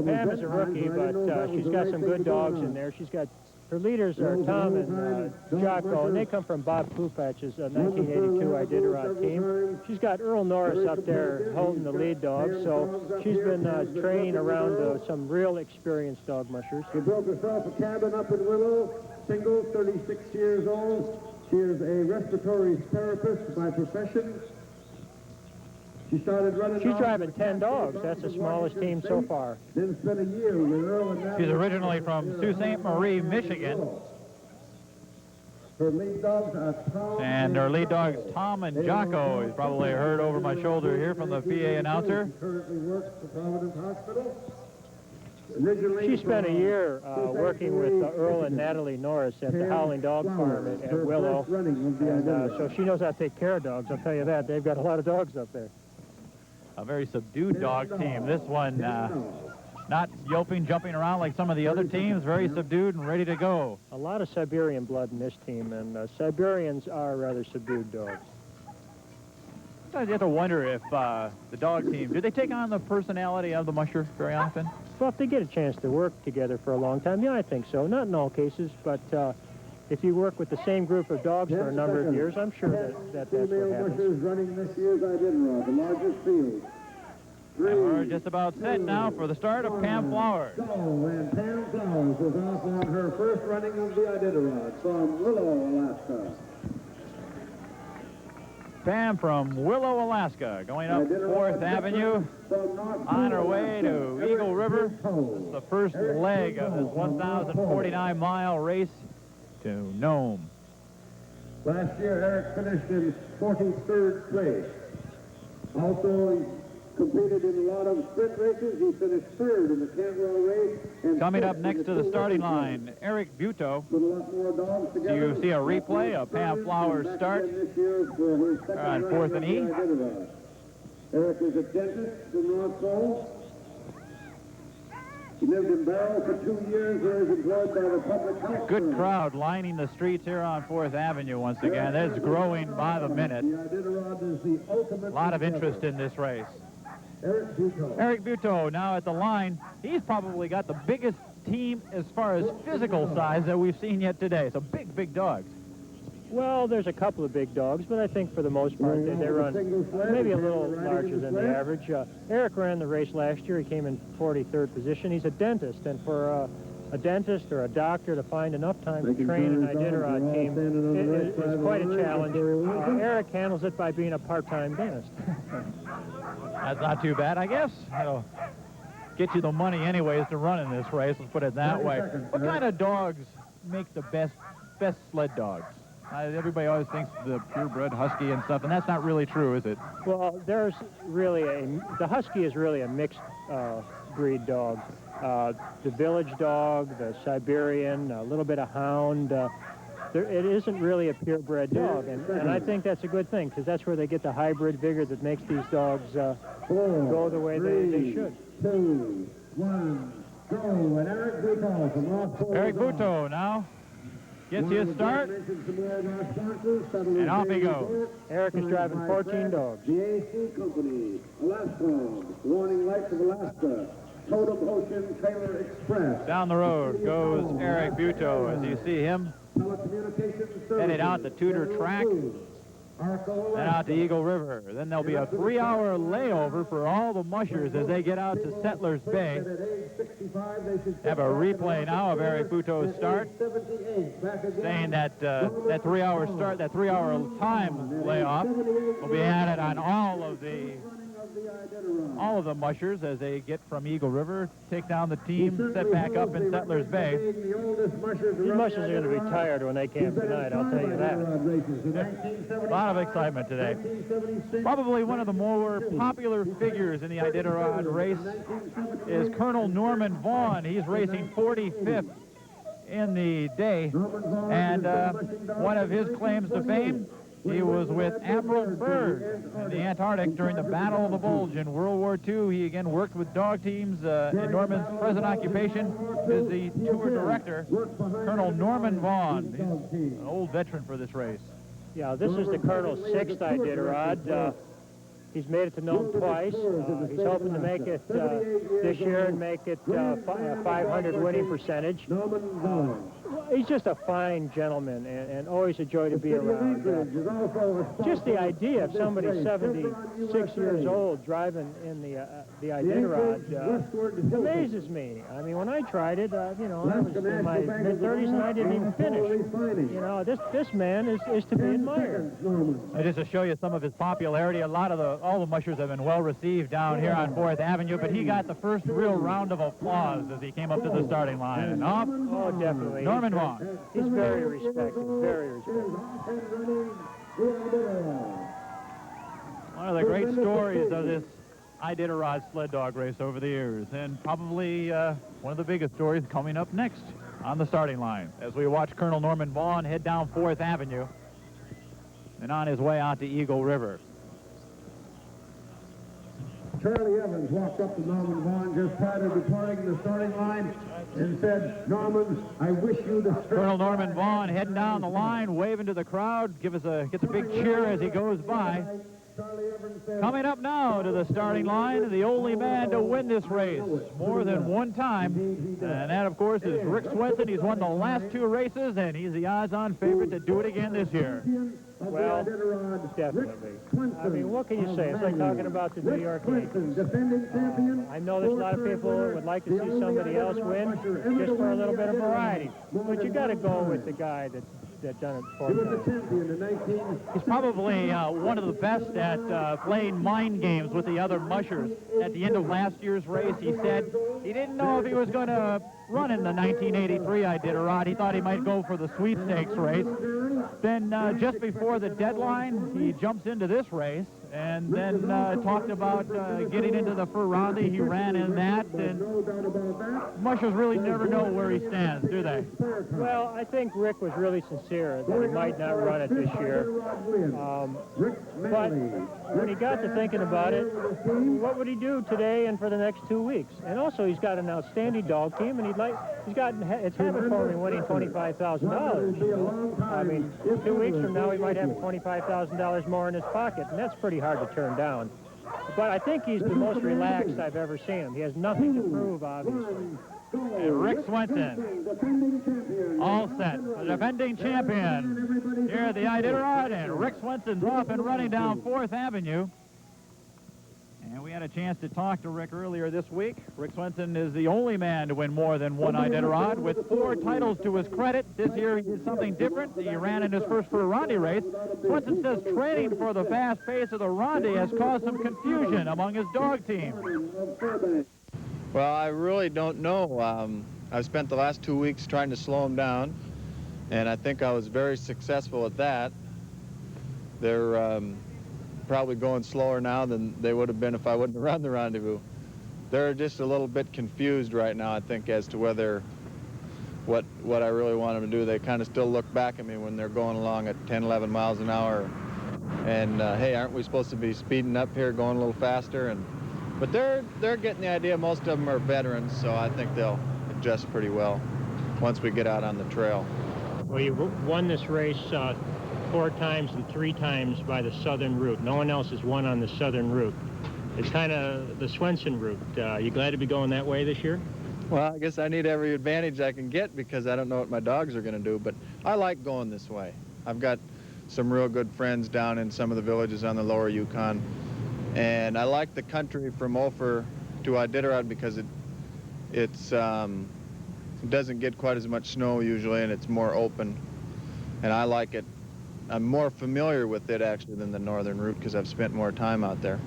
Pam is a rookie, but she's got some good dogs in there. She's got, her leaders are Tom and Jocko, and they come from Bob Kupach's 1982 Iditarod team. She's got Earl Norris up there holding the lead dog, so she's been training around some real experienced dog mushers. She built herself a cabin up in Willow, single, 36 years old. She is a respiratory therapist by profession. She started running. She's driving 10 dogs. That's the smallest team so far. Then spent a year with Earl and She's originally from Sault Ste. Marie, Michigan. Her lead dogs are Tom and her lead dogs, Tom and Jocko. You've probably heard over my shoulder here from the PA announcer. Currently works for Providence Hospital. She spent a year working with Earl and Natalie Norris at the Howling Dog Farm at Willow. And, so she knows how to take care of dogs, I'll tell you that. They've got a lot of dogs up there. A very subdued dog team. This one not yelping, jumping around like some of the other teams. Very subdued and ready to go. A lot of Siberian blood in this team, and Siberians are rather subdued dogs. Sometimes you have to wonder if the dog team, do they take on the personality of the musher very often? Well, if they get a chance to work together for a long time, yeah, I think so. Not in all cases, but if you work with the same group of dogs for a number of years, I'm sure that's what happens. Running this year's Iditarod, the largest field. And we're just about set now for the start of Pam Flowers. And Pam Flowers was off on her first running of the Iditarod from Willow, Alaska. Pam from Willow, Alaska, going up 4th Avenue on her way to Eagle River. This is the first leg of this 1,049-mile race to Nome. Last year, Eric finished in 43rd place. Also, he competed in a lot of sprint races. He finished 3rd in the Cantwell race. And Coming up next to the starting line, Eric Buteau. So you see a replay of Pam Flowers' start on 4th and E. Eric is a dentist from North Pole. He lived in Barrow for 2 years, where he was employed by the public health. Good crowd lining the streets here on 4th Avenue once again. It's growing by the minute. A lot of interest in this race. Eric Buteau now at the line. He's probably got the biggest team as far as physical size that we've seen yet today. So big dogs. Well, there's a couple of big dogs, but I think for the most part they run maybe a little larger than the average. Eric ran the race last year. He came in 43rd position. He's a dentist, and for a dentist or a doctor to find enough time to train an Iditarod team is quite a challenge. Eric handles it by being a part-time dentist. That's not too bad, I guess. It'll get you the money anyways to run in this race, let's put it that way. What kind of dogs make the best sled dogs? Everybody always thinks the purebred husky and stuff, and that's not really true, is it? Well, there's really the husky is really a mixed breed dog. The village dog, the Siberian, a little bit of hound. It isn't really a purebred dog, and I think that's a good thing, because that's where they get the hybrid vigor that makes these dogs go the way they should. 2, 1, go, and Eric Buteau from North Pole. Eric Buteau now gets his start, and off he goes. Eric is driving 14 dogs. The AC Company, Alaska, Warning Lights of Alaska, Totem Ocean Trailer Express. Down the road goes Eric Buteau, as you see him headed out the Tudor track and out to Eagle River. Then there'll be a 3-hour layover for all the mushers as they get out to Settlers Bay. Have a replay now of Eric Buteau's start, saying that that 3-hour start, that 3-hour time layoff will be added on all of the mushers as they get from Eagle River, take down the team, set back up in Settlers Bay. These mushers are going to be tired when they camp tonight, I'll tell you that. A lot of excitement today. Probably one of the more popular figures in the Iditarod race is Colonel Norman Vaughn. He's racing 45th in the day, and one of his claims to fame, he was with Admiral Byrd in the Antarctic during the Battle of the Bulge in World War II. He again worked with dog teams in Norman's present occupation as the tour director, Colonel Norman Vaughn. He's an old veteran for this race. Yeah, this is the Colonel's 6th Iditarod. He's made it to Nome twice. He's hoping to make it this year and make it a 500 winning percentage. He's just a fine gentleman and always a joy to be around. Just the idea of somebody 76 years old driving in the Iditarod amazes me. I mean, when I tried it, you know, I was in my mid-30s and I didn't even finish. You know, this man is to be admired. And just to show you some of his popularity, all the mushers have been well received down here on 4th Avenue, but he got the first real round of applause as he came up to the starting line. And off, oh, definitely. Norman Vaughn. He's very respected, very respected. One of the great stories of this Iditarod sled dog race over the years, and probably one of the biggest stories coming up next on the starting line as we watch Colonel Norman Vaughn head down 4th Avenue and on his way out to Eagle River. Charlie Evans walked up to Norman Vaughn just prior to departing the starting line and said, Norman, I wish you the strength. Colonel Norman Vaughn heading down the line, waving to the crowd, gets a big cheer as he goes by. Coming up now to the starting line, the only man to win this race more than one time, and that, of course, is Rick Swenson. He's won the last 2 races, and he's the odds-on favorite to do it again this year. Well, definitely. I mean, what can you say? It's like talking about the New York Yankees. I know there's a lot of people who would like to see somebody else win just for a little bit of variety, but you got to go with the guy done it 4 He was the times. champion in 19... He's probably one of the best at playing mind games with the other mushers. At the end of last year's race, he said he didn't know if he was going to run in the 1983 Iditarod. He thought he might go for the sweepstakes race. Then just before the deadline, he jumps into this race and then talked about getting into the Ferrari. He ran in that, and mushers really never know where he stands, do they? Well, I think Rick was really sincere that he might not run it this year. But when he got to thinking about it, what would he do today and for the next 2 weeks? And also, he's got an outstanding dog team, and it's habit forming winning $25,000. I mean, 2 weeks from now, he might have $25,000 more in his pocket, and that's pretty hard to turn down. But I think he's the most relaxed I've ever seen him. He has nothing to prove, obviously. And Rick Swenson, all set, the defending champion here at the Iditarod, and Rick Swenson's off and running down 4th Avenue. And we had a chance to talk to Rick earlier this week. Rick Swenson is the only man to win more than one Iditarod, with 4 titles to his credit. This year he did something different. He ran in his first Ferrari race. Swenson says training for the fast pace of the Ronde has caused some confusion among his dog team. Well, I really don't know. I've spent the last 2 weeks trying to slow them down, and I think I was very successful at that. They're probably going slower now than they would have been if I wouldn't have run the rendezvous. They're just a little bit confused right now, I think, as to whether what I really want them to do. They kind of still look back at me when they're going along at 10, 11 miles an hour. And, hey, aren't we supposed to be speeding up here, going a little faster? But they're getting the idea. Most of them are veterans, so I think they'll adjust pretty well once we get out on the trail. Well, you won this race 4 times and 3 times by the southern route. No one else has won on the southern route. It's kind of the Swenson route. You glad to be going that way this year? Well, I guess I need every advantage I can get because I don't know what my dogs are going to do, but I like going this way. I've got some real good friends down in some of the villages on the lower Yukon, and I like the country from Ophir to Iditarod because it doesn't get quite as much snow usually, and it's more open, and I like it. I'm more familiar with it actually than the northern route because I've spent more time out there.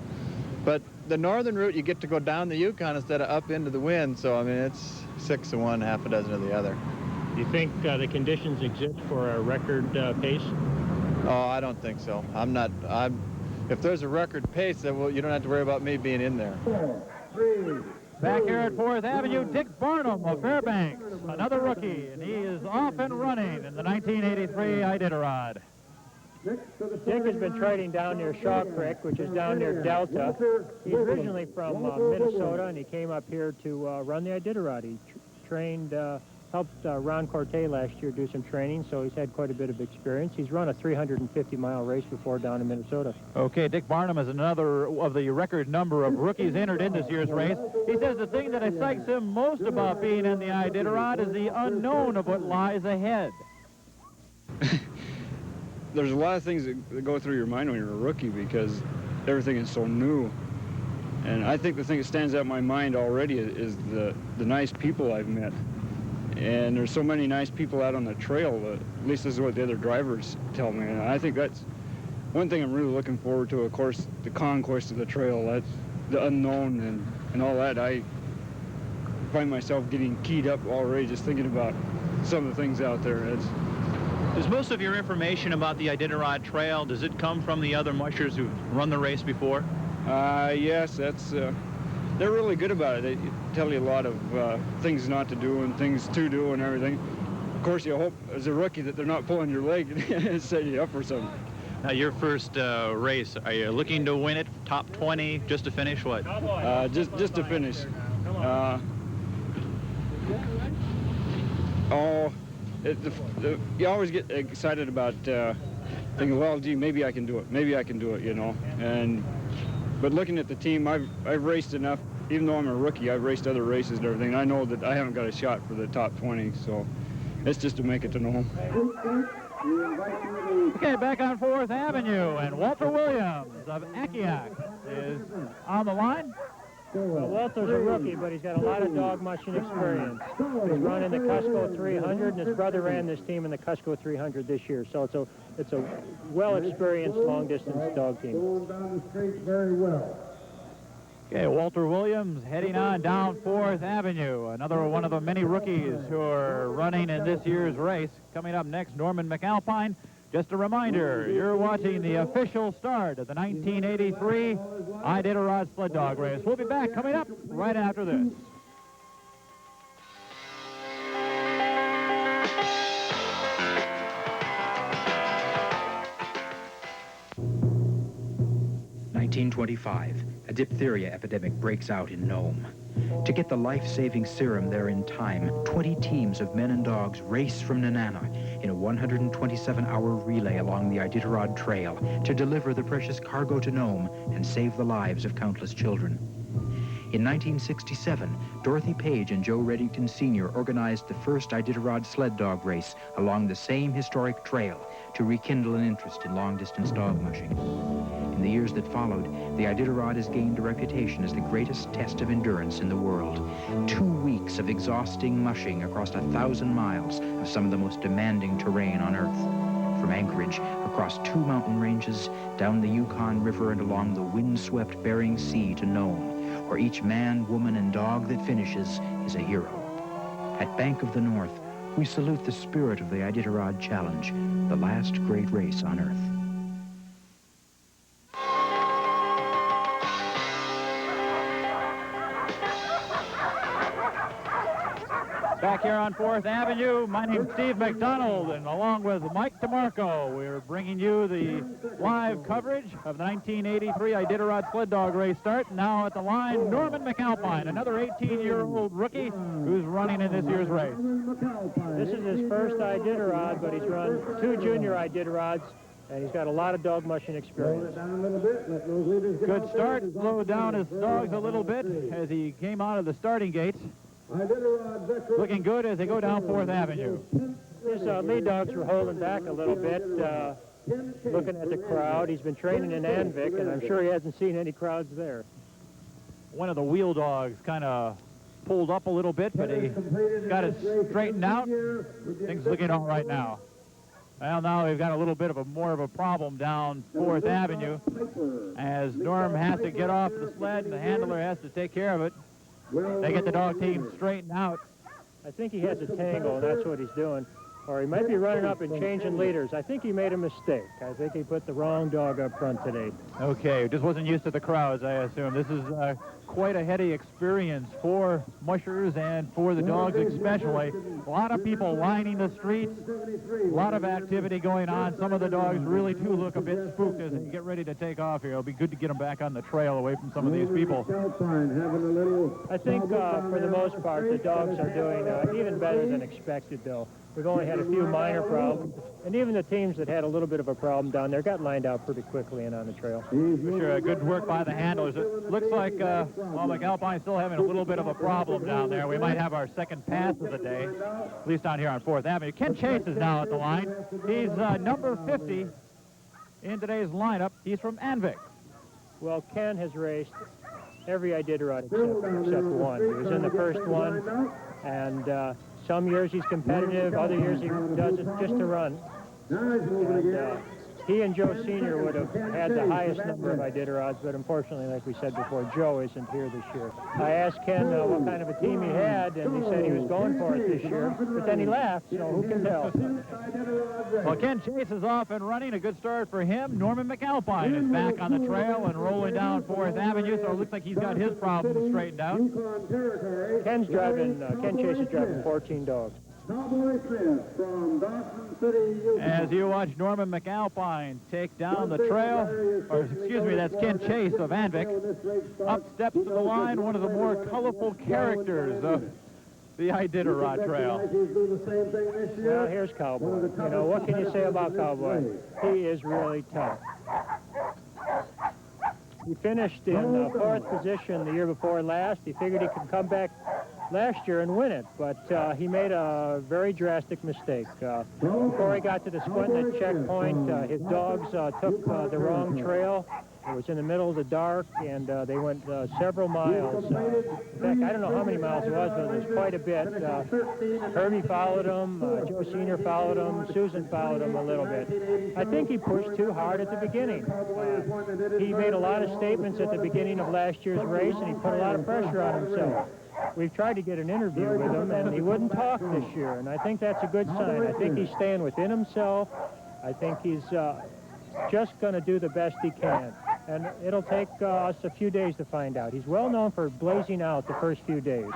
But the northern route, you get to go down the Yukon instead of up into the wind, so I mean it's 6 of one, half a dozen of the other. Do you think the conditions exist for a record pace? Oh, I don't think so. If there's a record pace, then you don't have to worry about me being in there. Back here at 4th Avenue, Dick Barnum of Fairbanks, another rookie, and he is off and running in the 1983 Iditarod. Dick has been training down near Shaw Creek, which is down near Delta. He's originally from Minnesota, and he came up here to run the Iditarod. He trained, helped Ron Corte last year do some training, so he's had quite a bit of experience. He's run a 350-mile race before down in Minnesota. Okay, Dick Barnum is another of the record number of rookies entered in this year's race. He says the thing that excites him most about being in the Iditarod is the unknown of what lies ahead. There's a lot of things that go through your mind when you're a rookie because everything is so new. And I think the thing that stands out in my mind already is the nice people I've met. And there's so many nice people out on the trail, at least this is what the other drivers tell me. And I think that's one thing I'm really looking forward to, of course, the conquest of the trail. That's the unknown and all that. I find myself getting keyed up already just thinking about some of the things out there. Does most of your information about the Iditarod Trail, does it come from the other mushers who've run the race before? Yes, they're really good about it. They tell you a lot of things not to do and things to do and everything. Of course, you hope as a rookie that they're not pulling your leg and setting you up for something. Now, your first race, are you looking to win it, top 20, just to finish, what? Just to finish. You always get excited about thinking, well, gee, maybe I can do it, you know. But looking at the team, I've raced enough. Even though I'm a rookie, I've raced other races and everything. I know that I haven't got a shot for the top 20, so it's just to make it to Nome. Okay, back on 4th Avenue, and Walter Williams of Akiak is on the line. Well, Walter's a rookie, but he's got a lot of dog mushing experience. He's running the Cusco 300, and his brother ran this team in the Cusco 300 this year. So it's a well-experienced long-distance dog team. Going down the street very well. Okay, Walter Williams heading on down 4th Avenue. Another one of the many rookies who are running in this year's race. Coming up next, Norman McAlpine. Just a reminder, you're watching the official start of the 1983 Iditarod Sled Dog Race. We'll be back coming up right after this. (1925), a diphtheria epidemic breaks out in Nome. To get the life-saving serum there in time, 20 teams of men and dogs race from Nenana in a 127-hour relay along the Iditarod Trail to deliver the precious cargo to Nome and save the lives of countless children. In 1967, Dorothy Page and Joe Reddington Sr. organized the first Iditarod sled dog race along the same historic trail to rekindle an interest in long-distance dog mushing. In the years that followed, the Iditarod has gained a reputation as the greatest test of endurance in the world. 2 weeks of exhausting mushing across 1,000 miles of some of the most demanding terrain on Earth. From Anchorage, across 2 mountain ranges, down the Yukon River and along the wind-swept Bering Sea to Nome, where each man, woman, and dog that finishes is a hero. At Bank of the North, we salute the spirit of the Iditarod Challenge, the last great race on Earth. Back here on 4th Avenue, my name's Steve McDonald, and along with Mike DeMarco, we're bringing you the live coverage of the 1983 Iditarod Sled Dog Race start. Now at the line, Norman McAlpine, another 18-year-old rookie who's running in this year's race. This is his first Iditarod, but he's run 2 junior Iditarods, and he's got a lot of dog mushing experience. Good start, slowed down his dogs a little bit as he came out of the starting gates. Looking good as they go down 4th Avenue. His lead dogs were holding back a little bit, looking at the crowd. He's been training in Anvik, and I'm sure he hasn't seen any crowds there. One of the wheel dogs kind of pulled up a little bit, but he got it straightened out. Things looking all right now. Well, now we've got a little bit of more of a problem down 4th Avenue as Norm has to get off the sled and the handler has to take care of it. They get the dog team straightened out. I think he has a tangle, and that's what he's doing. Or he might be running up and changing leaders. I think he made a mistake. I think he put the wrong dog up front today. Okay, just wasn't used to the crowds, I assume. This is quite a heady experience for mushers and for the dogs especially. A lot of people lining the streets, a lot of activity going on. Some of the dogs really do look a bit spooked as they get ready to take off here. It'll be good to get them back on the trail away from some of these people. I think for the most part the dogs are doing even better than expected, though. We've only had a few minor problems, and even the teams that had a little bit of a problem down there got lined out pretty quickly and on the trail. Sure, good work by the handlers. It looks like McAlpine's still having a little bit of a problem down there. We might have our second pass of the day, at least down here on 4th Avenue. Ken Chase is now at the line. He's number 50 in today's lineup. He's from Anvik. Well, Ken has raced every Iditarod except one. He was in the first one, and some years he's competitive, other years he does it just to run. And, he and Joe Sr. would have had the highest number of Iditarods, but unfortunately, like we said before, Joe isn't here this year. I asked Ken what kind of a team he had, and he said he was going for it this year, but then he laughed, so who can tell? Well, Ken Chase is off and running. A good start for him. Norman McAlpine is back on the trail and rolling down 4th Avenue, so it looks like he's got his problems straightened out. Ken Chase is driving 14 dogs. As you watch Norman McAlpine take down the trail, or excuse me, that's Ken Chase of Anvik. Up steps to the line, one of the more colorful characters of the Iditarod Trail. Well, here's Cowboy. You know, what can you say about Cowboy? He is really tough. He finished in 4th position the year before last. He figured he could come back last year and win it, but he made a very drastic mistake. Before he got to the Squinting checkpoint, his dogs took the wrong trail. It was in the middle of the dark, and they went several miles. In fact, I don't know how many miles it was, but it was quite a bit. Herbie followed him, Joe Sr. followed him, Susan followed him a little bit. I think he pushed too hard at the beginning. He made a lot of statements at the beginning of last year's race, and he put a lot of pressure on himself. We've tried to get an interview with him, and he wouldn't talk this year, and I think that's a good sign. I think he's staying within himself. I think he's just going to do the best he can, and it'll take us a few days to find out. He's well known for blazing out the first few days.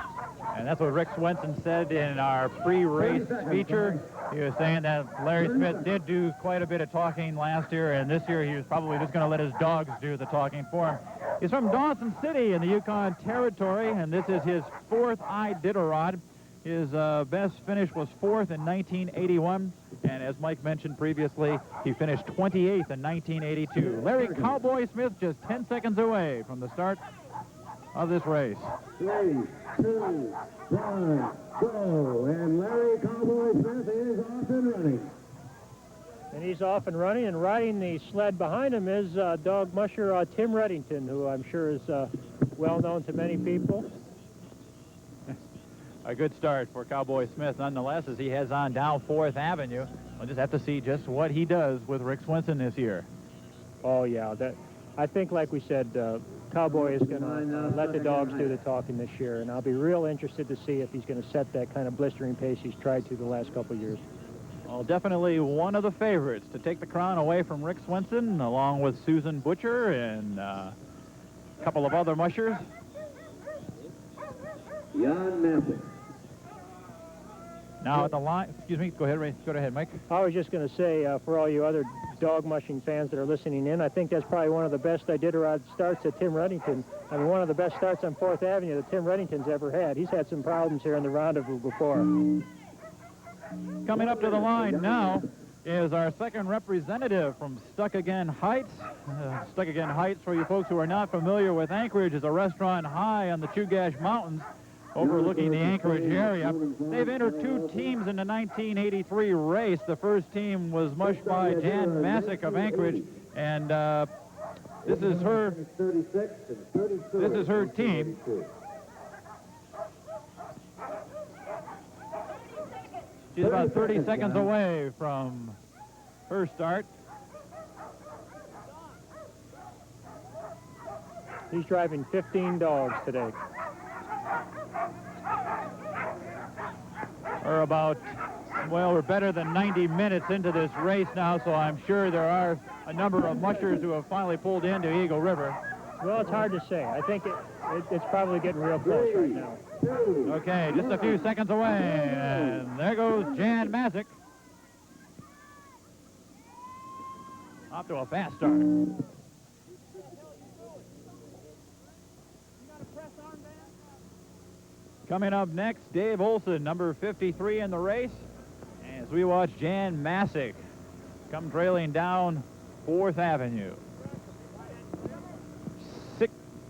And that's what Rick Swenson said in our pre-race feature. He was saying that Larry Smith did do quite a bit of talking last year, and this year he was probably just going to let his dogs do the talking for him. He's from Dawson City in the Yukon Territory, and this is his 4th Iditarod. His best finish was 4th in 1981, and as Mike mentioned previously, he finished 28th in 1982. Larry Cowboy Smith just 10 seconds away from the start of this race. 3, 2, 1, go! And Larry Cowboy Smith is off and running. And he's off and running, and riding the sled behind him is dog musher Tim Reddington, who I'm sure is well known to many people. A good start for Cowboy Smith, nonetheless, as he heads on down 4th Avenue. We'll just have to see just what he does with Rick Swenson this year. Oh, yeah. I think, like we said, Cowboy is going to let the dogs do the talking this year, and I'll be real interested to see if he's going to set that kind of blistering pace he's tried to the last couple of years. Well, definitely one of the favorites to take the crown away from Rick Swenson, along with Susan Butcher and a couple of other mushers. Jan Massick. Now at the line, excuse me, go ahead, Mike. I was just going to say, for all you other dog mushing fans that are listening in, I think that's probably one of the best Iditarod starts that Tim Reddington, I mean, one of the best starts on 4th Avenue that Tim Reddington's ever had. He's had some problems here in the rendezvous before. Coming up to the line now is our second representative from Stuck Again Heights. Stuck Again Heights, for you folks who are not familiar with Anchorage, is a restaurant high on the Chugach Mountains overlooking the Anchorage area. They've entered 2 teams in the 1983 race. The first team was mushed by Jan Massick of Anchorage, and this is her team. She's about 30 seconds away from her start. He's driving 15 dogs today. We're about, well, we're better than 90 minutes into this race now, so I'm sure there are a number of mushers who have finally pulled into Eagle River. Well, it's hard to say. I think it's probably getting real close right now. Okay, just a few seconds away, and there goes Jan Massick. Off to a fast start. Coming up next, Dave Olson, number 53 in the race, as we watch Jan Massick come trailing down 4th Avenue.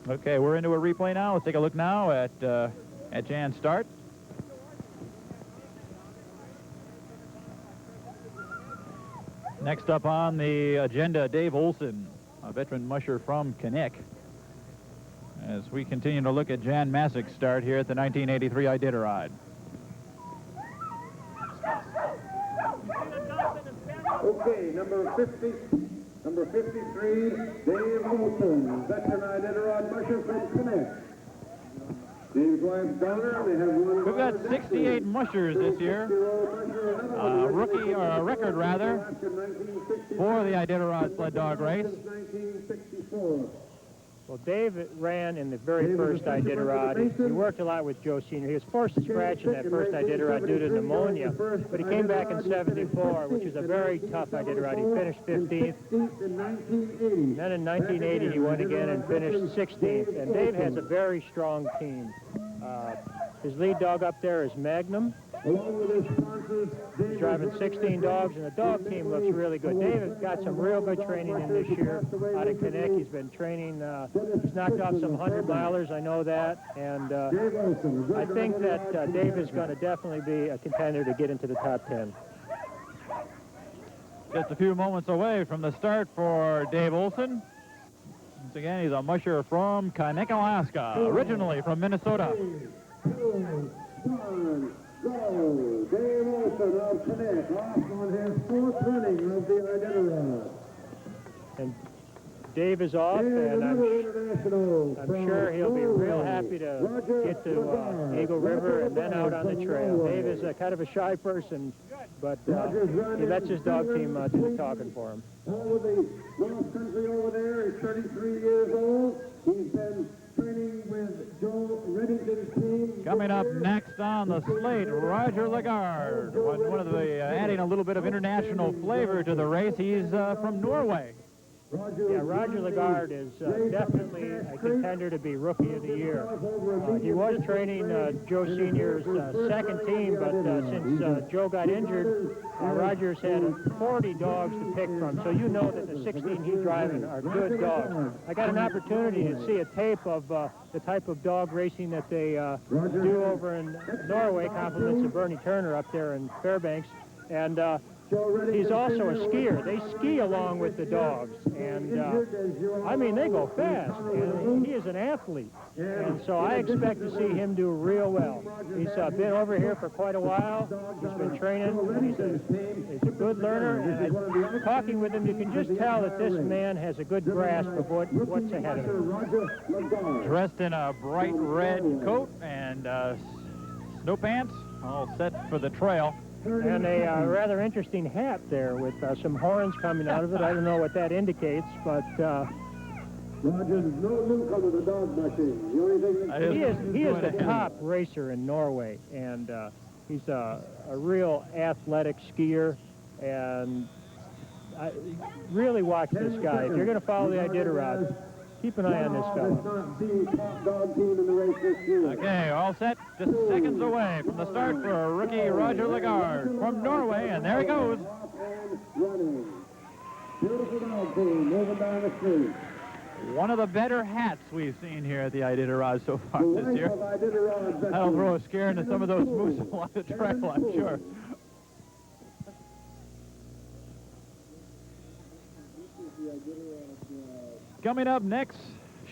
Okay, we're into a replay now. Let's take a look now at Jan's start. Next up on the agenda, Dave Olson, a veteran musher from Kinnick, as we continue to look at Jan Massick's start here at the 1983 Iditarod. Okay, number 53, Dave Olson, veteran Iditarod musher from Kinnick. Dave's wife, Donna, they have one. We've got 68 mushers this year. Rookie, or a record rather, for the Iditarod sled dog race. 1964. Well, Dave ran in the very first Iditarod. He worked a lot with Joe Sr. He was forced to scratch in that first Iditarod due to pneumonia, but he came back in '74, which is a very tough Iditarod. He finished 15th. Then in 1980, he won again and finished 16th. And Dave has a very strong team. His lead dog up there is Magnum. Along with his sponsors, He's driving 16 dogs, and the dog team looks really good. David's got some real good training in this year out of Connect. He's been training. He's knocked off some 100-milers, I know that. And I think that Dave is going to definitely be a contender to get into the top 10. Just a few moments away from the start for Dave Olson. Once again, he's a musher from Connect, Alaska, originally from Minnesota. 2, 1, go! Dave Olson of Connect off on his 4th running of the Iditarod. And Dave is off, and I'm sure he'll be real happy to get to Eagle River and then out on the trail. Dave is a kind of a shy person, but he lets his dog team do the talking for him. Over the North Country over there, he's 33 years old. He's been training with Joe Reddington's team. Coming up next on the slate, Roger Lagarde. One of the adding a little bit of international flavor to the race. He's from Norway. Yeah, Roger Lagarde is definitely a contender to be Rookie of the Year. He was training Joe Sr.'s second team, but since Joe got injured, Roger's had 40 dogs to pick from, so you know that the 16 he's driving are good dogs. I got an opportunity to see a tape of the type of dog racing that they do over in Norway, compliments of Bernie Turner up there in Fairbanks, and he's also a skier. They ski along with the dogs, and I mean, they go fast, and he is an athlete, and so I expect to see him do real well. He's been over here for quite a while. He's been training, and he's a good learner, and talking with him, you can just tell that this man has a good grasp of what's ahead of him. Dressed in a bright red coat and snow pants, all set for the trail. And a rather interesting hat there with some horns coming out of it. I don't know what that indicates, but Roger's no newcomer to dog mushing. The only thing he is the top racer in Norway, and he's a real athletic skier, and I really watch this guy. If you're going to follow the Iditarod, keep an eye on this fellow. Okay, all set. Just seconds away from the start for rookie Roger Lagarde from Norway, and there he goes. Beautiful dog team moving down the street. One of the better hats we've seen here at the Iditarod so far this year. That'll throw a scare into some of those moose along the trail, I'm sure. Coming up next,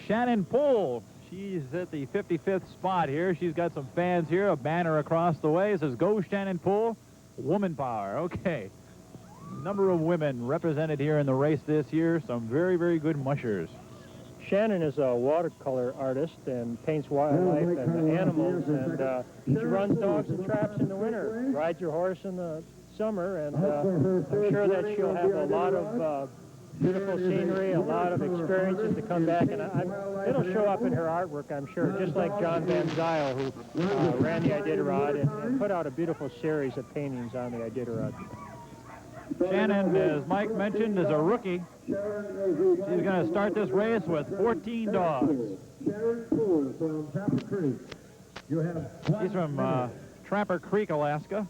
Shannon Pohl. She's at the 55th spot here. She's got some fans here, a banner across the way. It says, "Go Shannon Pohl, woman power." Okay. Number of women represented here in the race this year. Some very, very good mushers. Shannon is a watercolor artist and paints wildlife and animals, and she runs dogs and traps in the winter, rides her horse in the summer, and I'm sure that she'll have a lot of beautiful scenery, a lot of experiences to come back, and it'll show up in her artwork, I'm sure, just like John Van Zyl, who ran the Iditarod and put out a beautiful series of paintings on the Iditarod. Shannon, as Mike mentioned, is a rookie. She's going to start this race with 14 dogs. She's from Trapper Creek, Alaska.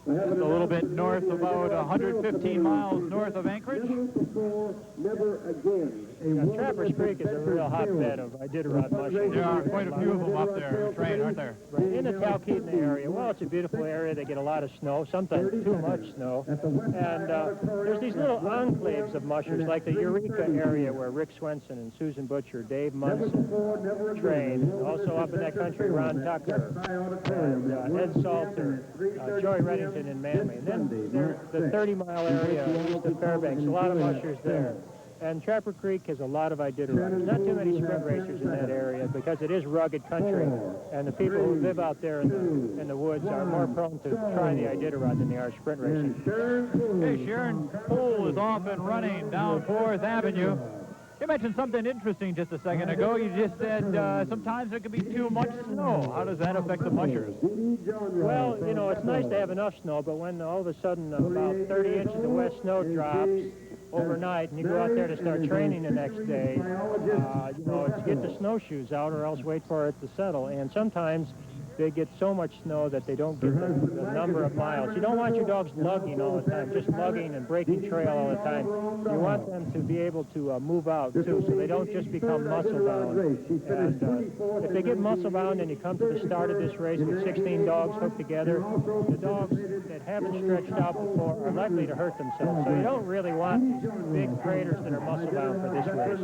Just a little bit north, about 115 miles north of Anchorage. Trappers Creek is a real hotbed of Iditarod mushing. There are quite a few of them up there, trained, aren't there? Right. In the Talkeetna area. Well, it's a beautiful area. They get a lot of snow, sometimes too much snow. And there's these little enclaves of mushers, like the Eureka area where Rick Swenson and Susan Butcher, Dave Munson train. Also up in that country, Ron Tucker, and Ed Salter, Joey Reddington in Manly. And then there's the 30-mile area east of Fairbanks, a lot of mushers there. And Trapper Creek has a lot of Iditarod. There's not too many sprint racers in that area because it is rugged country, and the people who live out there in the woods are more prone to try the Iditarod than they are sprint racing. Hey, Sharon Pohl is off and running down 4th Avenue. You mentioned something interesting just a second ago. You just said sometimes there could be too much snow. How does that affect the mushers? Well, you know, it's nice to have enough snow, but when all of a sudden about 30 inches of wet snow drops overnight and you go out there to start training the next day, you know, it's get the snowshoes out or else wait for it to settle. And sometimes they get so much snow that they don't get the number of miles. You don't want your dogs lugging all the time, just lugging and breaking trail all the time. You want them to be able to move out, too, so they don't just become muscle-bound. And if they get muscle-bound and you come to the start of this race with 16 dogs hooked together, the dogs that haven't stretched out before are likely to hurt themselves. So you don't really want these big graders that are muscle-bound for this race.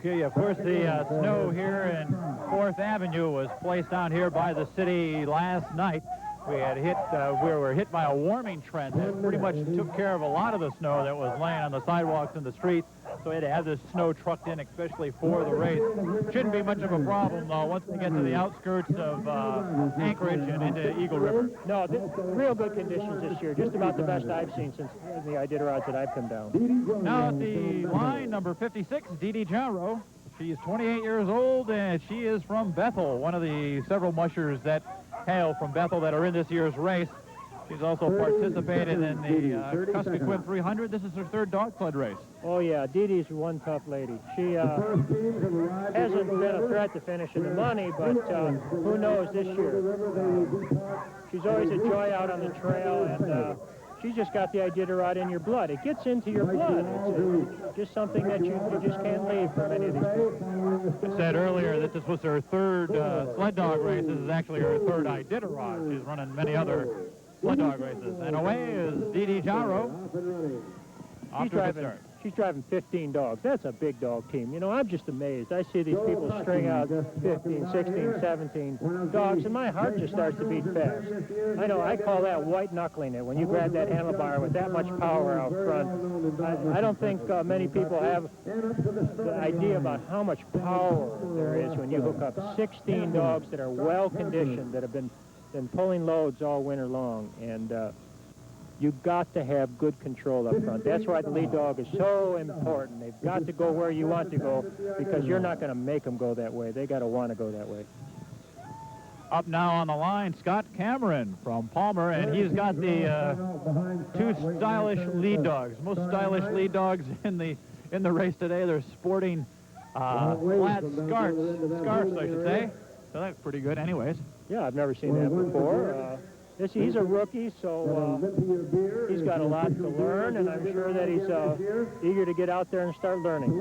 Okay, of course, the snow here in 4th Avenue was placed down here by the city last night. We were hit by a warming trend that pretty much took care of a lot of the snow that was laying on the sidewalks and the streets. So we had to have this snow trucked in, especially for the race. Shouldn't be much of a problem, though, once we get to the outskirts of Anchorage and into Eagle River. No, real good conditions this year, just about the best I've seen since the Iditarods that I've come down. Now at the line, number 56, Dee Dee Jarrow. She's 28 years old, and she is from Bethel, one of the several mushers that hail from Bethel that are in this year's race. She's also participated in the Kuskokwim 300. This is her 3rd dog sled race. Oh, yeah, Dee Dee's one tough lady. She hasn't been a threat to finishing the money, but who knows this year. She's always a joy out on the trail, and she's just got the Iditarod in your blood. It gets into your blood. It's just something that you just can't leave for many of these people. I said earlier that this was her 3rd sled dog race. This is actually her 3rd Iditarod. She's running many other sled dog races. And away is Dee Dee Jarrow. She's driving 15 dogs. That's a big dog team. You know, I'm just amazed. I see these people string out 15, 16, 17 dogs, and my heart just starts to beat fast. I know, I call that white-knuckling it, when you grab that handlebar with that much power out front. I don't think many people have the idea about how much power there is when you hook up 16 dogs that are well-conditioned, that have been pulling loads all winter long, and you've got to have good control up front. That's why the lead dog is so important. They've got to go where you want to go, because you're not going to make them go that way. They got to want to go that way. Up now on the line, Scott Cameron from Palmer, and he's got the 2 stylish lead dogs, most stylish lead dogs in the race today. They're sporting flat scarves, I should say. So that's pretty good, anyways. Yeah, I've never seen that before. He's a rookie, so he's got a lot to learn, and I'm sure that he's eager to get out there and start learning.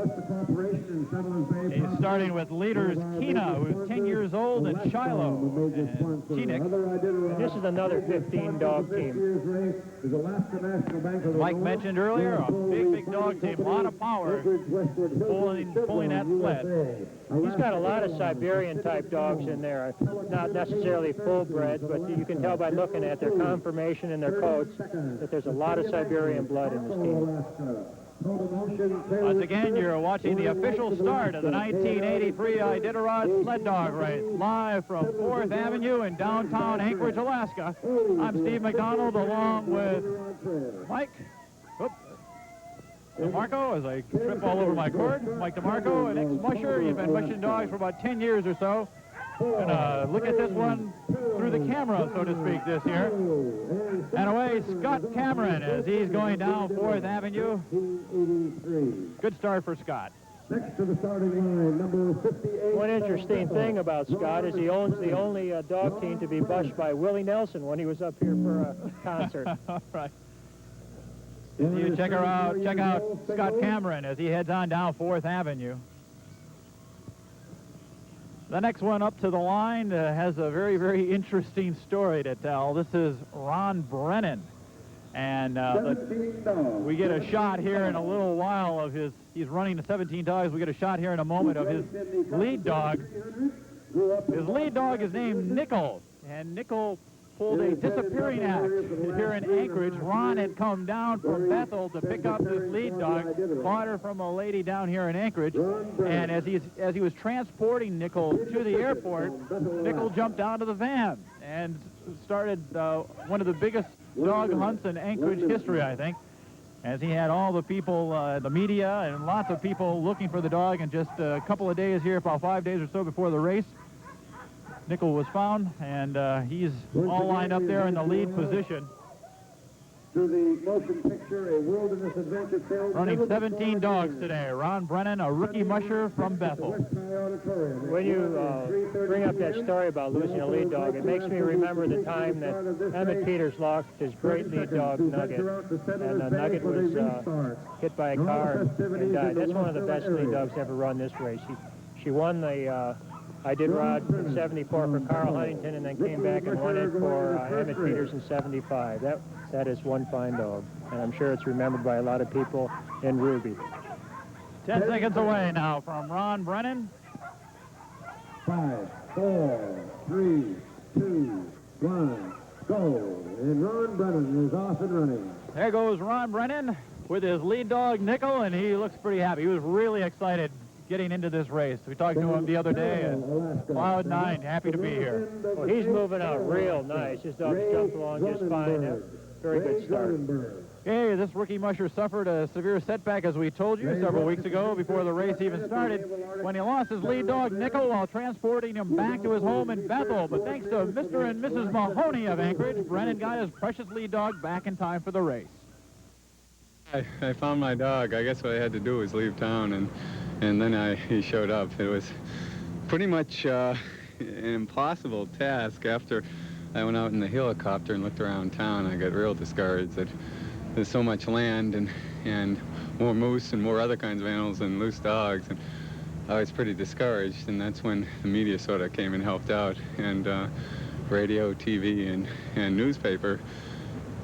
He's starting with leaders Kina, who's 10 years old, and Shiloh, and Teenick. And this is another 15-dog team. Mike mentioned earlier, a big dog team, a lot of power pulling that sled. He's got a lot of Siberian-type dogs in there, not necessarily full-bred, but you can tell by looking at their conformation and their coats that there's a lot of Siberian blood in this team. Once again, you're watching the official start of the 1983 Iditarod Sled Dog Race, live from 4th Avenue in downtown Anchorage, Alaska. I'm Steve McDonald, along with Mike DeMarco, as I trip all over my cord. Mike DeMarco, an ex-musher. He's been mushing dogs for about 10 years or so. Gonna look at this one through the camera, so to speak, this year. And away, Scott Cameron, as he's going down 4th Avenue. Good start for Scott. Next to the starting line, number 58. One interesting thing about Scott is he owns the only dog team to be bushed by Willie Nelson when he was up here for a concert. All right. You check out Scott Cameron as he heads on down 4th Avenue. The next one up to the line has a very, very interesting story to tell. This is Ron Brennan. And we get a shot here in a little while of he's running the 17 dogs. We get a shot here in a moment of his lead dog. His lead dog is named Nickel. And Nickel pulled a disappearing act here in Anchorage. Ron had come down from Bethel to pick up this lead dog, bought her from a lady down here in Anchorage, and as he was transporting Nickel to the airport, Nickel jumped out of the van and started one of the biggest dog hunts in Anchorage history, I think, as he had all the people, the media, and lots of people looking for the dog. And just a couple of days here, about 5 days or so before the race, Nickel was found, and he's all lined up there in the lead position. through the motion picture, a wilderness adventure film. Running 17 dogs today. Ron Brennan, a rookie musher from Bethel. When you bring up that story about losing a lead dog, it makes me remember the time that Emmett Peters lost his great lead dog, Nugget. And Nugget was hit by a car and died. That's one of the best lead dogs ever run this race. She won the Iditarod in 74 for Carl Huntington, and then came back and won it for Emmett Peters in 75. That is one fine dog, and I'm sure it's remembered by a lot of people in Ruby. 10 seconds away now from Ron Brennan. 5, 4, 3, 2, 1, go. And Ron Brennan is off and running. There goes Ron Brennan with his lead dog, Nickel, and he looks pretty happy. He was really excited getting into this race. We talked to him the other day, and Cloud 9, happy to be here. Well, he's moving out real nice. His dog's jumped along just fine. Very good start. Okay, this rookie musher suffered a severe setback, as we told you, several weeks ago before the race even started, when he lost his lead dog, Nickel, while transporting him back to his home in Bethel. But thanks to Mr. and Mrs. Mahoney of Anchorage, Brennan got his precious lead dog back in time for the race. I found my dog. I guess what I had to do was leave town, and then he showed up. It was pretty much an impossible task. After I went out in the helicopter and looked around town, I got real discouraged that there's so much land and more moose and more other kinds of animals than loose dogs. And I was pretty discouraged, and that's when the media sort of came and helped out. And radio, TV, and newspaper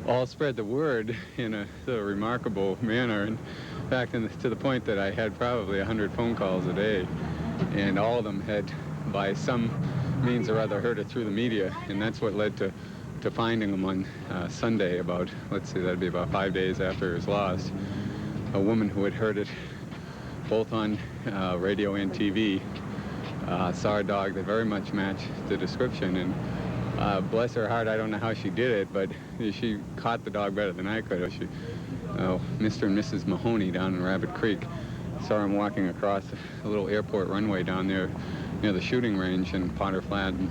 all spread the word in a sort of remarkable manner. In fact, to the point that I had probably 100 phone calls a day, and all of them had, by some means or other, heard it through the media, and that's what led to finding him on Sunday about, let's see, that'd be about 5 days after he was lost. A woman who had heard it both on radio and TV saw a dog that very much matched the description, and bless her heart, I don't know how she did it, but she caught the dog better than I could. Mr. and Mrs. Mahoney down in Rabbit Creek saw him walking across a little airport runway down there near the shooting range in Potter Flat, and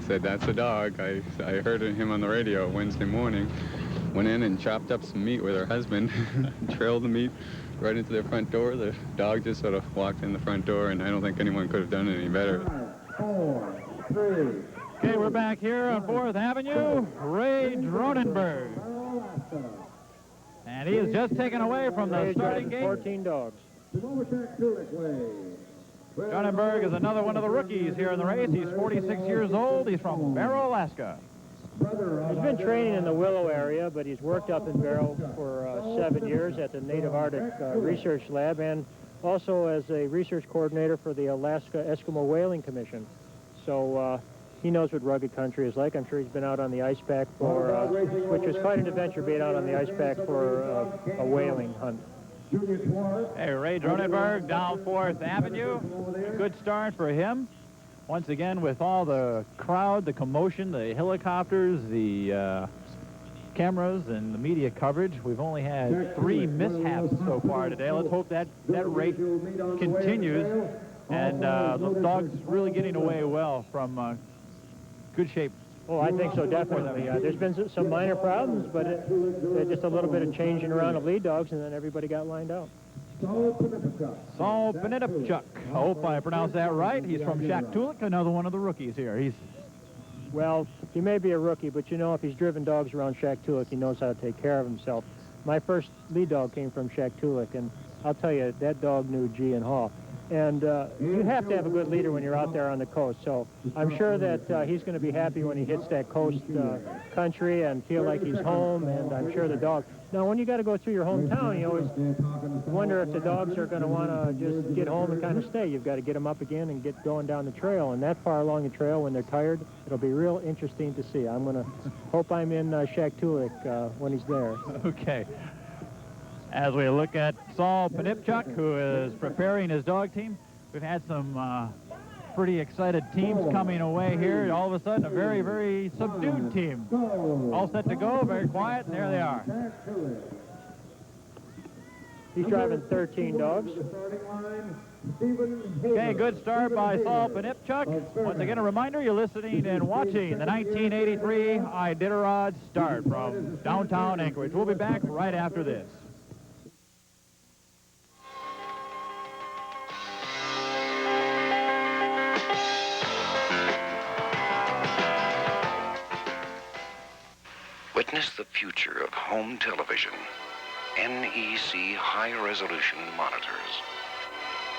said, that's a dog. I heard him on the radio Wednesday morning. Went in and chopped up some meat with her husband, trailed the meat right into their front door. The dog just sort of walked in the front door, and I don't think anyone could have done it any better. 5, 4, 3. Okay, we're back here on 4th Avenue. Ray Dronenberg. And he is just taken away from the starting gate. 14 dogs. Dronenberg is another one of the rookies here in the race. He's 46 years old. He's from Barrow, Alaska. He's been training in the Willow area, but he's worked up in Barrow for 7 years at the Native Arctic Research Lab, and also as a research coordinator for the Alaska Eskimo Whaling Commission. So he knows what rugged country is like. I'm sure he's been out on the ice pack which was quite an adventure, being out on the ice pack for a whaling hunt. Hey, Ray Dronenberg down 4th Avenue. A good start for him. Once again, with all the crowd, the commotion, the helicopters, the cameras, and the media coverage, we've only had 3 mishaps so far today. Let's hope that rate continues. And the dog's really getting away well from good shape. Oh, I think so, definitely. There's been some minor problems, but just a little bit of changing around of lead dogs, and then everybody got lined out. Saul Penitupchuk. I hope I pronounced that right. He's from Shaktoolik, another one of the rookies here. Well, he may be a rookie, but you know, if he's driven dogs around Shaktoolik, he knows how to take care of himself. My first lead dog came from Shaktoolik, and I'll tell you, that dog knew G and Haw. And you have to have a good leader when you're out there on the coast. So I'm sure that he's going to be happy when he hits that coast country and feel like he's home. And I'm sure the dog. Now, when you got to go through your hometown, you always wonder if the dogs are going to want to just get home and kind of stay. You've got to get them up again and get going down the trail. And that far along the trail, when they're tired, it'll be real interesting to see. I'm going to hope I'm in Shaktoolik when he's there. Okay. As we look at Saul Penitupchuk, who is preparing his dog team, we've had some pretty excited teams coming away here. All of a sudden, a very, very subdued team. All set to go, very quiet, and there they are. He's driving 13 dogs. Okay, good start by Saul Panipchuk. Once again, a reminder, you're listening and watching the 1983 Iditarod start from downtown Anchorage. We'll be back right after this. Witness the future of home television. NEC high-resolution monitors.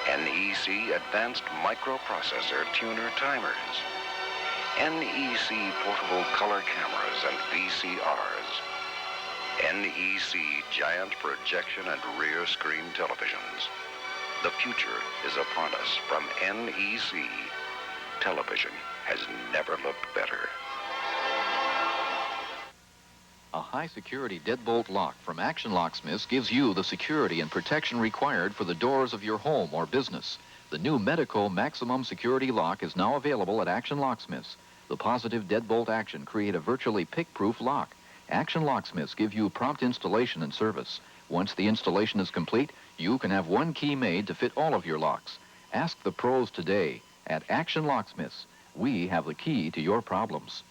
NEC advanced microprocessor tuner timers. NEC portable color cameras and VCRs. NEC giant projection and rear screen televisions. The future is upon us from NEC. Television has never looked better. A high-security deadbolt lock from Action Locksmiths gives you the security and protection required for the doors of your home or business. The new Medico Maximum Security Lock is now available at Action Locksmiths. The positive deadbolt action create a virtually pick-proof lock. Action Locksmiths give you prompt installation and service. Once the installation is complete, you can have one key made to fit all of your locks. Ask the pros today at Action Locksmiths. We have the key to your problems.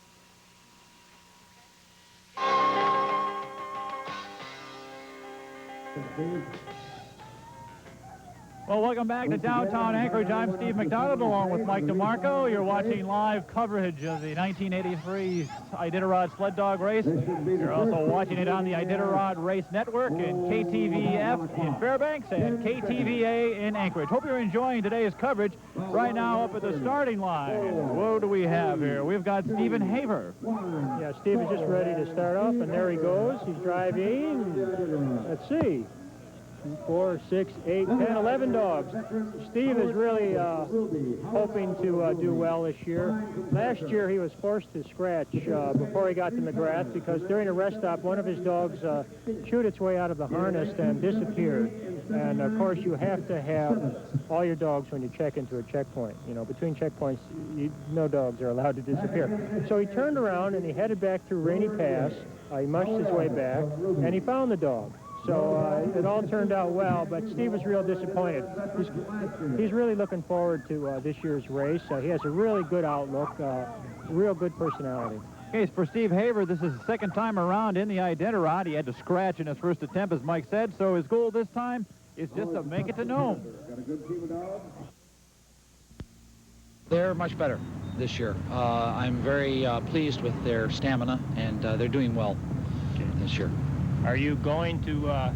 Well, welcome back to downtown Anchorage. I'm Steve McDonald along with Mike DeMarco. You're watching live coverage of the 1983 Iditarod sled dog race. You're also watching it on the Iditarod Race Network and KTVF in Fairbanks and KTVA in Anchorage. Hope you're enjoying today's coverage. Right now up at the starting line, what do we have here? We've got Stephen Haver. Yeah, Steve is just ready to start off, and there he goes. He's driving. Let's see. 4, 6, 8, 10, 11 dogs. Steve is really hoping to do well this year. Last year he was forced to scratch before he got to McGrath because during a rest stop one of his dogs chewed its way out of the harness and disappeared. And of course you have to have all your dogs when you check into a checkpoint. You know, between checkpoints no dogs are allowed to disappear. So he turned around and he headed back through Rainy Pass. He mushed his way back and he found the dog. So it all turned out well, but Steve was real disappointed. He's really looking forward to this year's race. He has a really good outlook, real good personality. Okay, for Steve Haver, this is the second time around in the Iditarod. He had to scratch in his first attempt, as Mike said, so his goal this time is just to make it to Nome. They're much better this year. I'm very pleased with their stamina, and they're doing well this year. Are you going to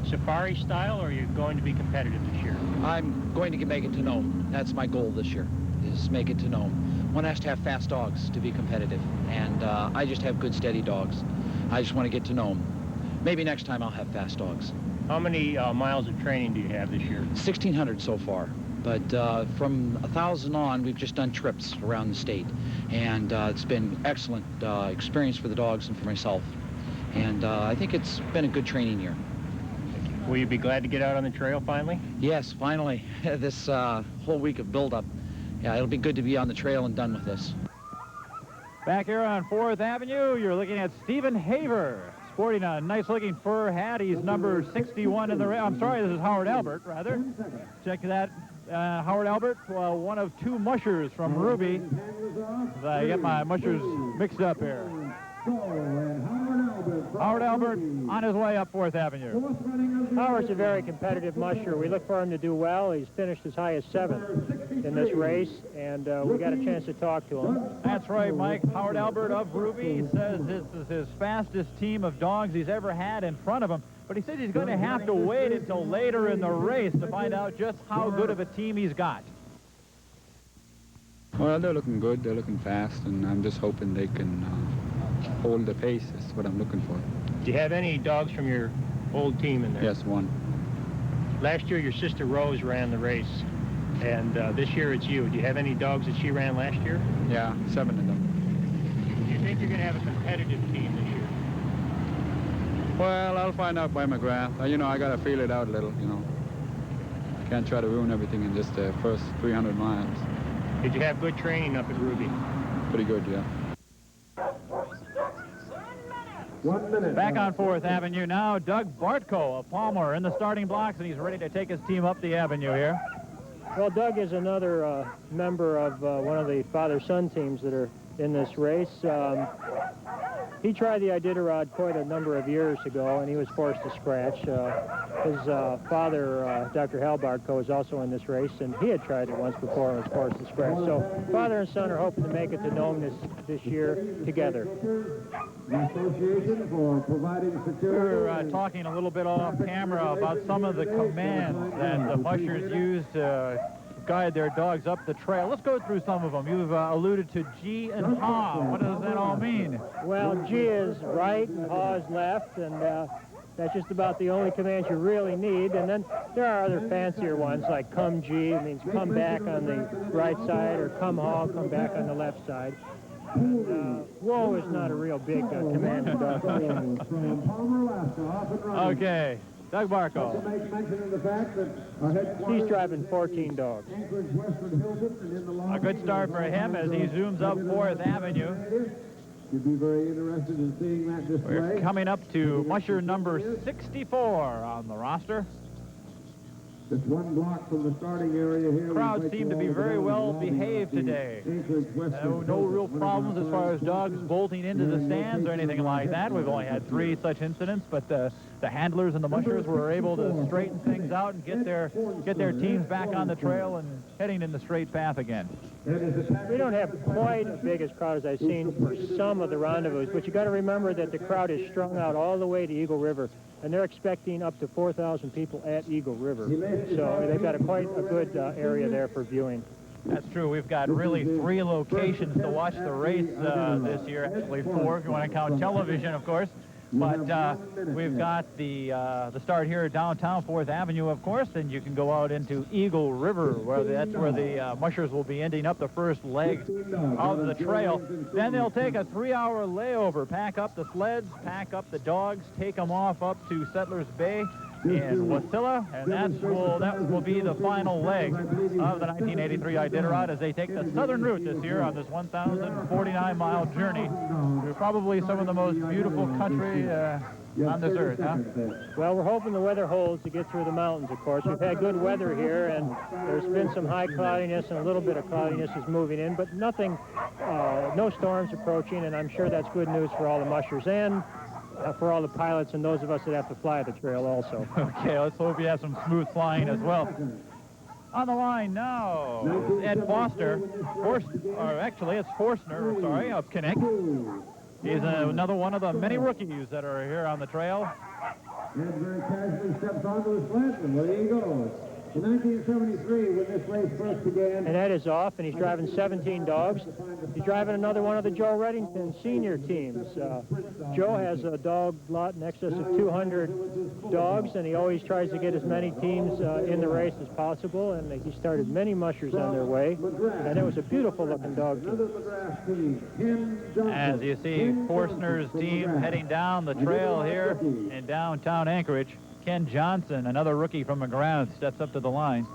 safari style, or are you going to be competitive this year? I'm going to make it to Nome. That's my goal this year, is make it to Nome. One has to have fast dogs to be competitive, and I just have good, steady dogs. I just want to get to Nome. Maybe next time I'll have fast dogs. How many miles of training do you have this year? 1,600 so far, but from 1,000 on, we've just done trips around the state, and it's been excellent experience for the dogs and for myself. And I think it's been a good training year. Will you be glad to get out on the trail finally? Yes, finally. This whole week of build-up. Yeah, it'll be good to be on the trail and done with this. Back here on 4th Avenue, you're looking at Stephen Haver, sporting a nice-looking fur hat. He's number 61 in the race. I'm sorry, this is Howard Albert, rather. Check that. Howard Albert, one of 2 mushers from Ruby. I get my mushers mixed up here. Howard Albert on his way up 4th Avenue. Howard's a very competitive musher. We look for him to do well. He's finished as high as 7th in this race, and we got a chance to talk to him. That's right, Mike. Howard Albert of Ruby says this is his fastest team of dogs he's ever had in front of him, but he says he's going to have to wait until later in the race to find out just how good of a team he's got. Well, they're looking good. They're looking fast, and I'm just hoping they can hold the pace. Is what I'm looking for. Do you have any dogs from your old team in there? Yes, one. Last year, your sister Rose ran the race, and this year it's you. Do you have any dogs that she ran last year? Yeah, 7 of them. Do you think you're going to have a competitive team this year? Well, I'll find out by McGrath. You know, I got to feel it out a little, you know. Can't try to ruin everything in just the first 300 miles. Did you have good training up at Ruby? Pretty good, yeah. 1 minute. Back on 4th Avenue now, Doug Bartko of Palmer in the starting blocks, and he's ready to take his team up the avenue here. Well, Doug is another member of one of the father-son teams that are in this race. He tried the Iditarod quite a number of years ago, and he was forced to scratch. His father, Dr. Hal Bartko, is also in this race, and he had tried it once before and was forced to scratch. So father and son are hoping to make it to Nome this year together. The Association for Providing Security. We were talking a little bit off camera about some of the commands that the mushers use to guide their dogs up the trail. Let's go through some of them. You've alluded to G and Ha. What does that all mean? Well, G is right and Ha is left, and that's just about the only commands you really need. And then there are other fancier ones like come G, it means come back on the right side, or come Ha, come back on the left side. And, whoa is not a real big command in dog. Okay, Doug Bartko. He's driving 14 dogs. A good start for him as he zooms up 4th Avenue. You'd be very interested in seeing that display. We're coming up to musher number 64 on the roster. Just 1 block from the starting area here. Crowds seem to be very well behaved today. No real problems as far as dogs bolting into the stands or anything like that. We've only had 3 such incidents, but the handlers and the mushers were able to straighten things out and get their teams back on the trail and heading in the straight path again. We don't have quite as big as crowd as I've seen for some of the rendezvous, but you got to remember that the crowd is strung out all the way to Eagle River, and they're expecting up to 4,000 people at Eagle River. So they've got quite a good area there for viewing. That's true. We've got really 3 locations to watch the race this year. Actually 4 if you want to count television, of course. But we've got the start here at downtown 4th Avenue, of course, and you can go out into Eagle River, where that's where the mushers will be ending up the first leg of the trail. Then they'll take a 3-hour layover, pack up the sleds, pack up the dogs, take them off up to Settlers Bay in Wasilla, and that will be the final leg of the 1983 Iditarod as they take the southern route this year on this 1,049-mile journey through probably some of the most beautiful country on this earth, huh? Well, we're hoping the weather holds to get through the mountains, of course. We've had good weather here, and there's been some high cloudiness, and a little bit of cloudiness is moving in, but nothing, no storms approaching, and I'm sure that's good news for all the mushers and for all the pilots and those of us that have to fly the trail also. Okay, let's hope you have some smooth flying as well. On the line now, Ed Foster, actually it's Forstner, sorry, of Kinnick. He's another one of the many rookies that are here on the trail. Ed very casually steps onto his sled, and there he goes. In 1973, when this race first began... And Ed is off, and he's driving 17 dogs. He's driving another one of the Joe Reddington senior teams. Joe has a dog lot in excess of 200 dogs, and he always tries to get as many teams in the race as possible, and he started many mushers on their way, and it was a beautiful-looking dog team. As you see, Forstner's team heading down the trail here in downtown Anchorage. Ken Johnson, another rookie from McGrath, steps up to the line.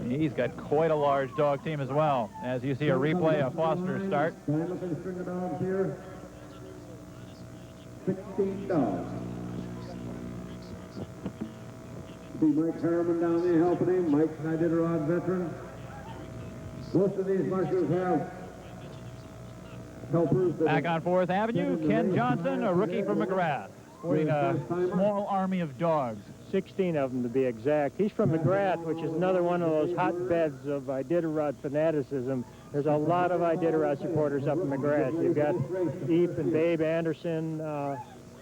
He's got quite a large dog team as well. As you see a replay of Foster's start. 16 dogs. See Mike Harriman down there helping him. Mike's an Iditarod veteran. Most of these mushers have helpers. Back on 4th Avenue, Ken Johnson, a rookie from McGrath, sporting a small army of dogs. 16 of them to be exact. He's from McGrath, which is another one of those hotbeds of Iditarod fanaticism. There's a lot of Iditarod supporters up in McGrath. You've got Eep and Babe Anderson.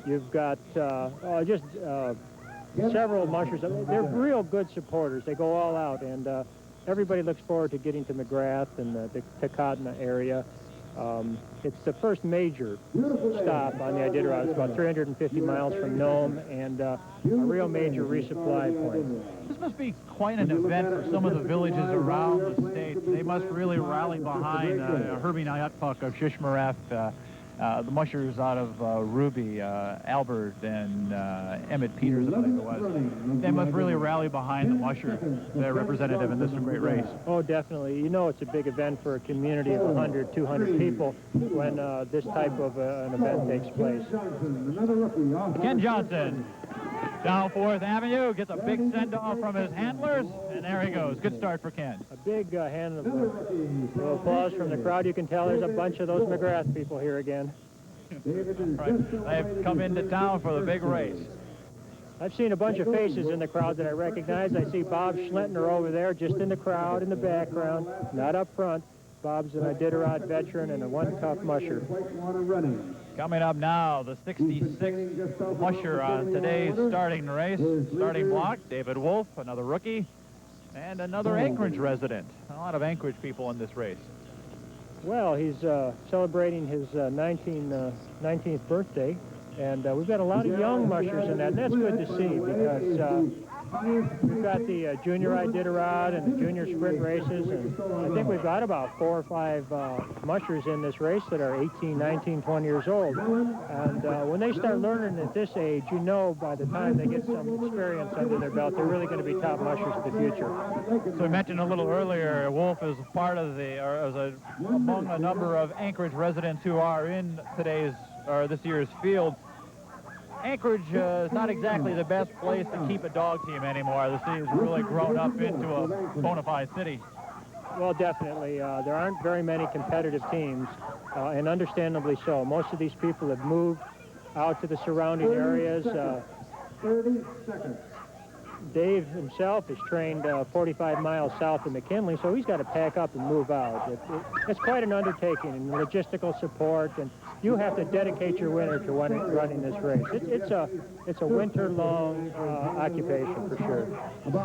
You've got several mushers. They're real good supporters. They go all out, and everybody looks forward to getting to McGrath and the Tacotna area. It's the first major stop on the Iditarod. It's about 350 miles from Nome, and a real major resupply point. This must be quite an event for some of the villages around the state. They must really rally behind Herbie Nyutpuk of Shishmaref, the mushers out of Ruby, Albert, and Emmett Peters, I believe it was. They must really rally behind the musher, their representative in this great race. Oh, definitely. You know it's a big event for a community of 100, 200 people when this type of an event takes place. Ken Johnson. Down 4th Avenue, gets a big send-off from his handlers, and there he goes. Good start for Ken. A big hand of applause from the crowd. You can tell there's a bunch of those McGrath people here again. Right. They've come into town for the big race. I've seen a bunch of faces in the crowd that I recognize. I see Bob Schlentner over there, just in the crowd, in the background, not up front. Bob's an Iditarod veteran and a one-tough musher. Coming up now, the 66th musher on today's starting race. Starting block, David Wolf, another rookie, and another Anchorage resident. A lot of Anchorage people in this race. Well, he's celebrating his 19th birthday, and we've got a lot of young mushers in that, and that's good to see because we've got the junior Iditarod and the junior sprint races, and I think we've got about 4 or 5 mushers in this race that are 18, 19, 20 years old. And when they start learning at this age, you know by the time they get some experience under their belt, they're really going to be top mushers of the future. So we mentioned a little earlier, Wolf is part of among a number of Anchorage residents who are in this year's field. Anchorage is not exactly the best place to keep a dog team anymore. The city has really grown up into a bona fide city. Well, definitely. There aren't very many competitive teams, and understandably so. Most of these people have moved out to the surrounding areas. 30 seconds. Dave himself is trained 45 miles south of McKinley, so he's got to pack up and move out. It's quite an undertaking and logistical support, and you have to dedicate your winter to running this race. It's a winter-long occupation for sure.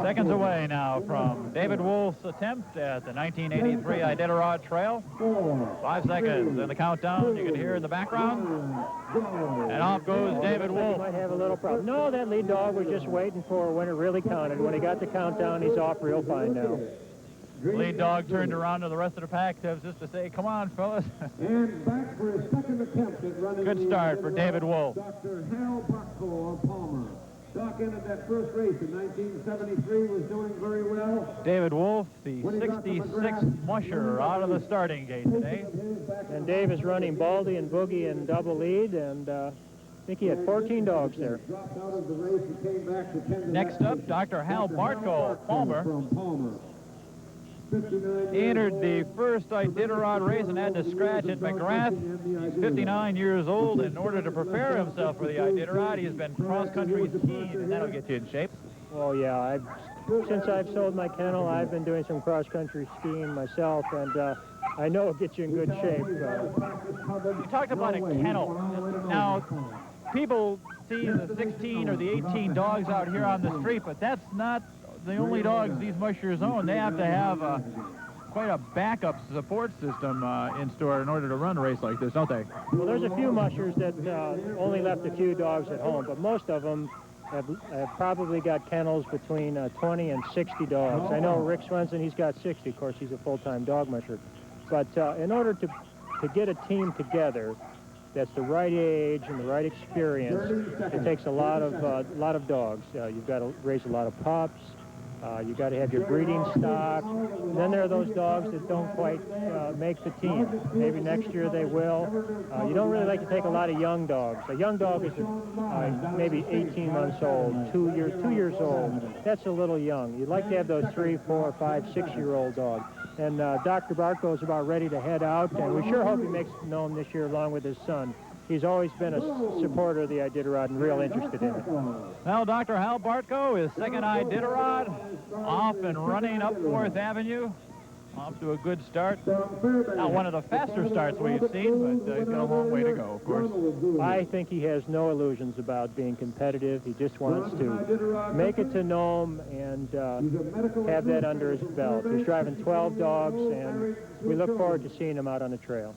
Seconds away now from David Wolf's attempt at the 1983 Iditarod Trail. 5 seconds in the countdown. You can hear in the background. And off goes David Wolf. Might have a little problem. No, that lead dog was just waiting for when it really counted. When he got the countdown, he's off real fine now. Lead dog turned around to the rest of the pack just to say, come on, fellas. And back for his second attempt at running. Good start for David Wolf. Dr. Hal Bucko of Palmer. Doc ended that first race in 1973, was doing very well. David Wolf, the 66th musher out of the starting gate today. And Dave is running Baldy and Boogie in double lead, and I think he had 14 dogs there. Next up, Dr. Hal Bartko of Palmer. He entered the first Iditarod race and had to scratch at McGrath. He's 59 years old. In order to prepare himself for the Iditarod, he's been cross-country skiing, and that'll get you in shape. Oh, yeah. Since I've sold my kennel, I've been doing some cross-country skiing myself, and I know it gets you in good shape. You talked about a kennel. Now, people see the 16 or the 18 dogs out here on the street, but that's not the only dogs these mushers own. They have to have quite a backup support system in store in order to run a race like this, don't they? Well, there's a few mushers that only left a few dogs at home, but most of them have probably got kennels between 20 and 60 dogs. I know Rick Swenson, he's got 60. Of course, he's a full-time dog musher. But in order to get a team together that's the right age and the right experience, it takes a lot of dogs. You've got to raise a lot of pups. You've got to have your breeding stock. And then there are those dogs that don't quite make the team. Maybe next year they will. You don't really like to take a lot of young dogs. A young dog is maybe 18 months old, 2 years old. That's a little young. You'd like to have those 3, 4, 5, 6-year-old dogs. And Dr. Bartko is about ready to head out, and we sure hope he makes it known this year along with his son. He's always been a supporter of the Iditarod and real interested in it. Now, Dr. Hal Bartko is second Iditarod, off and running up 4th Avenue. Off to a good start. Not one of the faster starts we've seen, but he's got a long way to go, of course. I think he has no illusions about being competitive. He just wants to make it to Nome and have that under his belt. He's driving 12 dogs, and we look forward to seeing him out on the trail.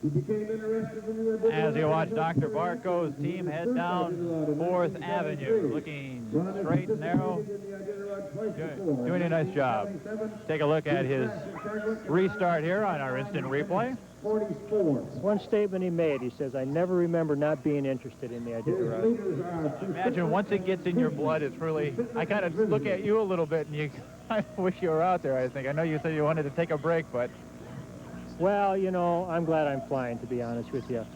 As you watch Dr. Bartko's team head down 4th Avenue, looking straight and narrow, doing a nice job. Take a look at his restart here on our instant replay. 44. One statement he made, he says, I never remember not being interested in the Iditarod. Imagine once it gets in your blood, it's really, I kind of look at you a little bit and you kind of wish you were out there, I think. I know you said you wanted to take a break, but... Well, you know, I'm glad I'm flying, to be honest with you.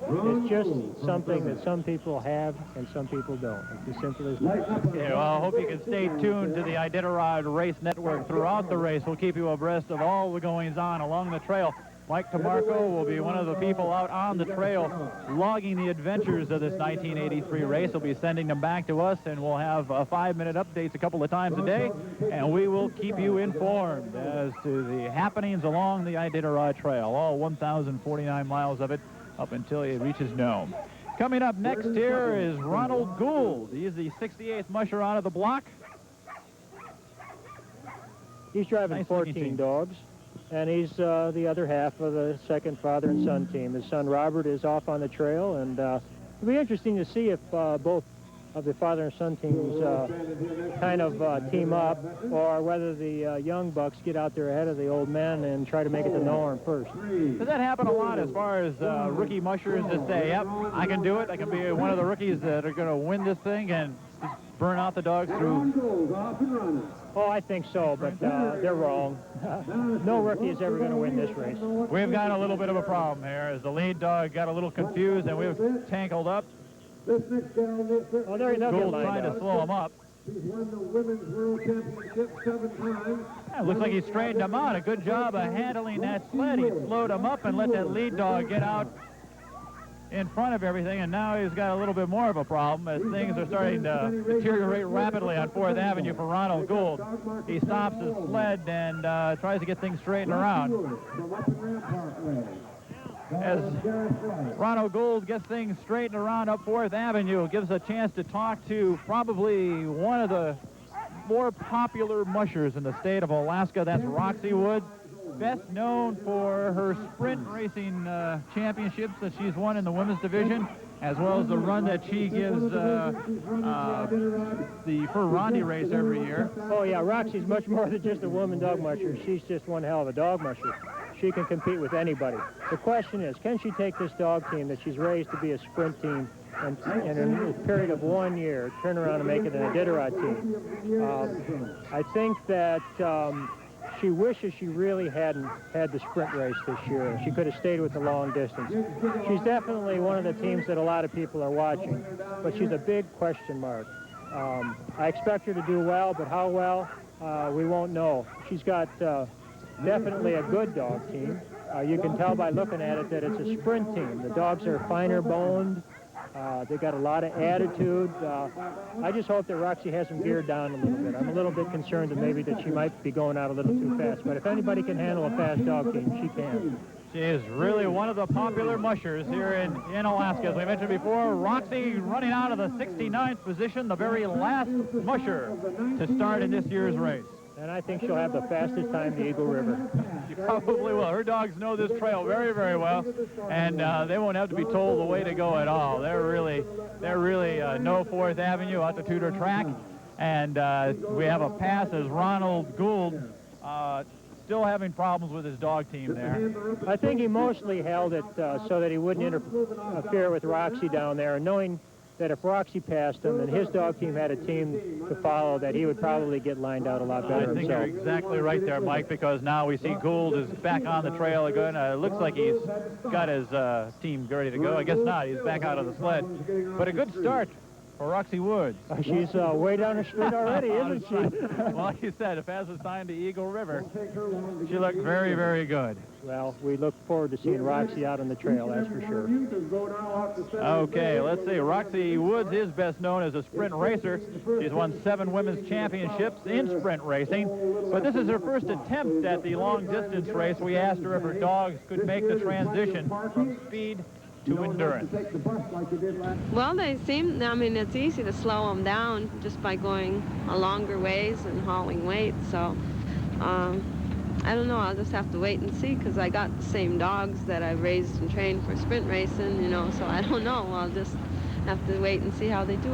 It's just something that some people have and some people don't. It's as simple as that. Okay, well, I hope you can stay tuned to the Iditarod Race Network throughout the race. We'll keep you abreast of all the goings-on along the trail. Mike Tamarco will be one of the people out on the trail logging the adventures of this 1983 race. He'll be sending them back to us, and we'll have 5-minute updates a couple of times a day, and we will keep you informed as to the happenings along the Iditarod Trail, all 1,049 miles of it, up until it reaches Nome. Coming up next here is Ronald Gould. He's the 68th musher out of the block. He's driving 14 dogs, and he's the other half of the second father and son team. His son Robert is off on the trail, and it'll be interesting to see if both of the father and son teams kind of team up, or whether the young bucks get out there ahead of the old men and try to make it to Nome first. Does that happen a lot as far as rookie mushers that say, yep, I can do it, I can be one of the rookies that are going to win this thing and just burn out the dogs through? Oh, I think so, but they're wrong. No rookie is ever going to win this race. We've got a little bit of a problem here as the lead dog got a little confused and we've tangled up. This next gal, Oh, they'll get Gould's lined trying up. to slow him up. She's won the Women's World Championship 7 times. Yeah, looks like he straightened him out. A good job of handling that sled. He slowed him up and let that lead dog get out in front of everything, and now he's got a little bit more of a problem as things are starting to deteriorate rapidly on 4th Avenue for Ronald Gould. He stops his sled and tries to get things straightened around. As Ronald Gould gets things straightened around up 4th Avenue, gives a chance to talk to probably one of the more popular mushers in the state of Alaska. That's Roxy Woods, best known for her sprint racing championships that she's won in the women's division, as well as the run that she gives the Ferrandi race every year. Oh, yeah, Roxy's much more than just a woman dog musher. She's just one hell of a dog musher. She can compete with anybody. The question is, can she take this dog team that she's raised to be a sprint team and in a period of 1 year, turn around and make it an Iditarod team? I think that she wishes she really hadn't had the sprint race this year. She could have stayed with the long distance. She's definitely one of the teams that a lot of people are watching, but she's a big question mark. I expect her to do well, but how well, we won't know. She's got definitely a good dog team. You can tell by looking at it that it's a sprint team. The dogs are finer boned. They got a lot of attitude. I just hope that Roxy has them geared down a little bit. I'm a little bit concerned that maybe that she might be going out a little too fast. But if anybody can handle a fast dog team, she can. She is really one of the popular mushers here in Alaska. As we mentioned before, Roxy running out of the 69th position, the very last musher to start in this year's race. And I think she'll have the fastest time to Eagle River. She probably will. Her dogs know this trail very, very well, and they won't have to be told the way to go at all. They're really no 4th Avenue out to Tudor Track, and we have a pass as Ronald Gould still having problems with his dog team there. I think he mostly held it so that he wouldn't interfere with Roxy down there, and knowing that if Roxy passed him and his dog team had a team to follow, that he would probably get lined out a lot better I think himself. you're exactly right there, Mike, because now we see Gould is back on the trail again. It looks like he's got his team ready to go. I guess not. He's back out of the sled. But a good start for Roxy Woods. She's way down the street already, isn't she? Well, like you said, the fastest time to Eagle River. She looked very, very good. Well, we look forward to seeing Roxy out on the trail, that's for sure. Okay, let's see. Roxy Woods is best known as a sprint racer. She's won 7 women's championships in sprint racing, but this is her first attempt at the long-distance race. We asked her if her dogs could make the transition from speed to endurance. Well, they seem, I mean, it's easy to slow them down just by going a longer ways and hauling weight, so I don't know, I'll just have to wait and see, because I got the same dogs that I raised and trained for sprint racing, you know, so I don't know. I'll just have to wait and see how they do.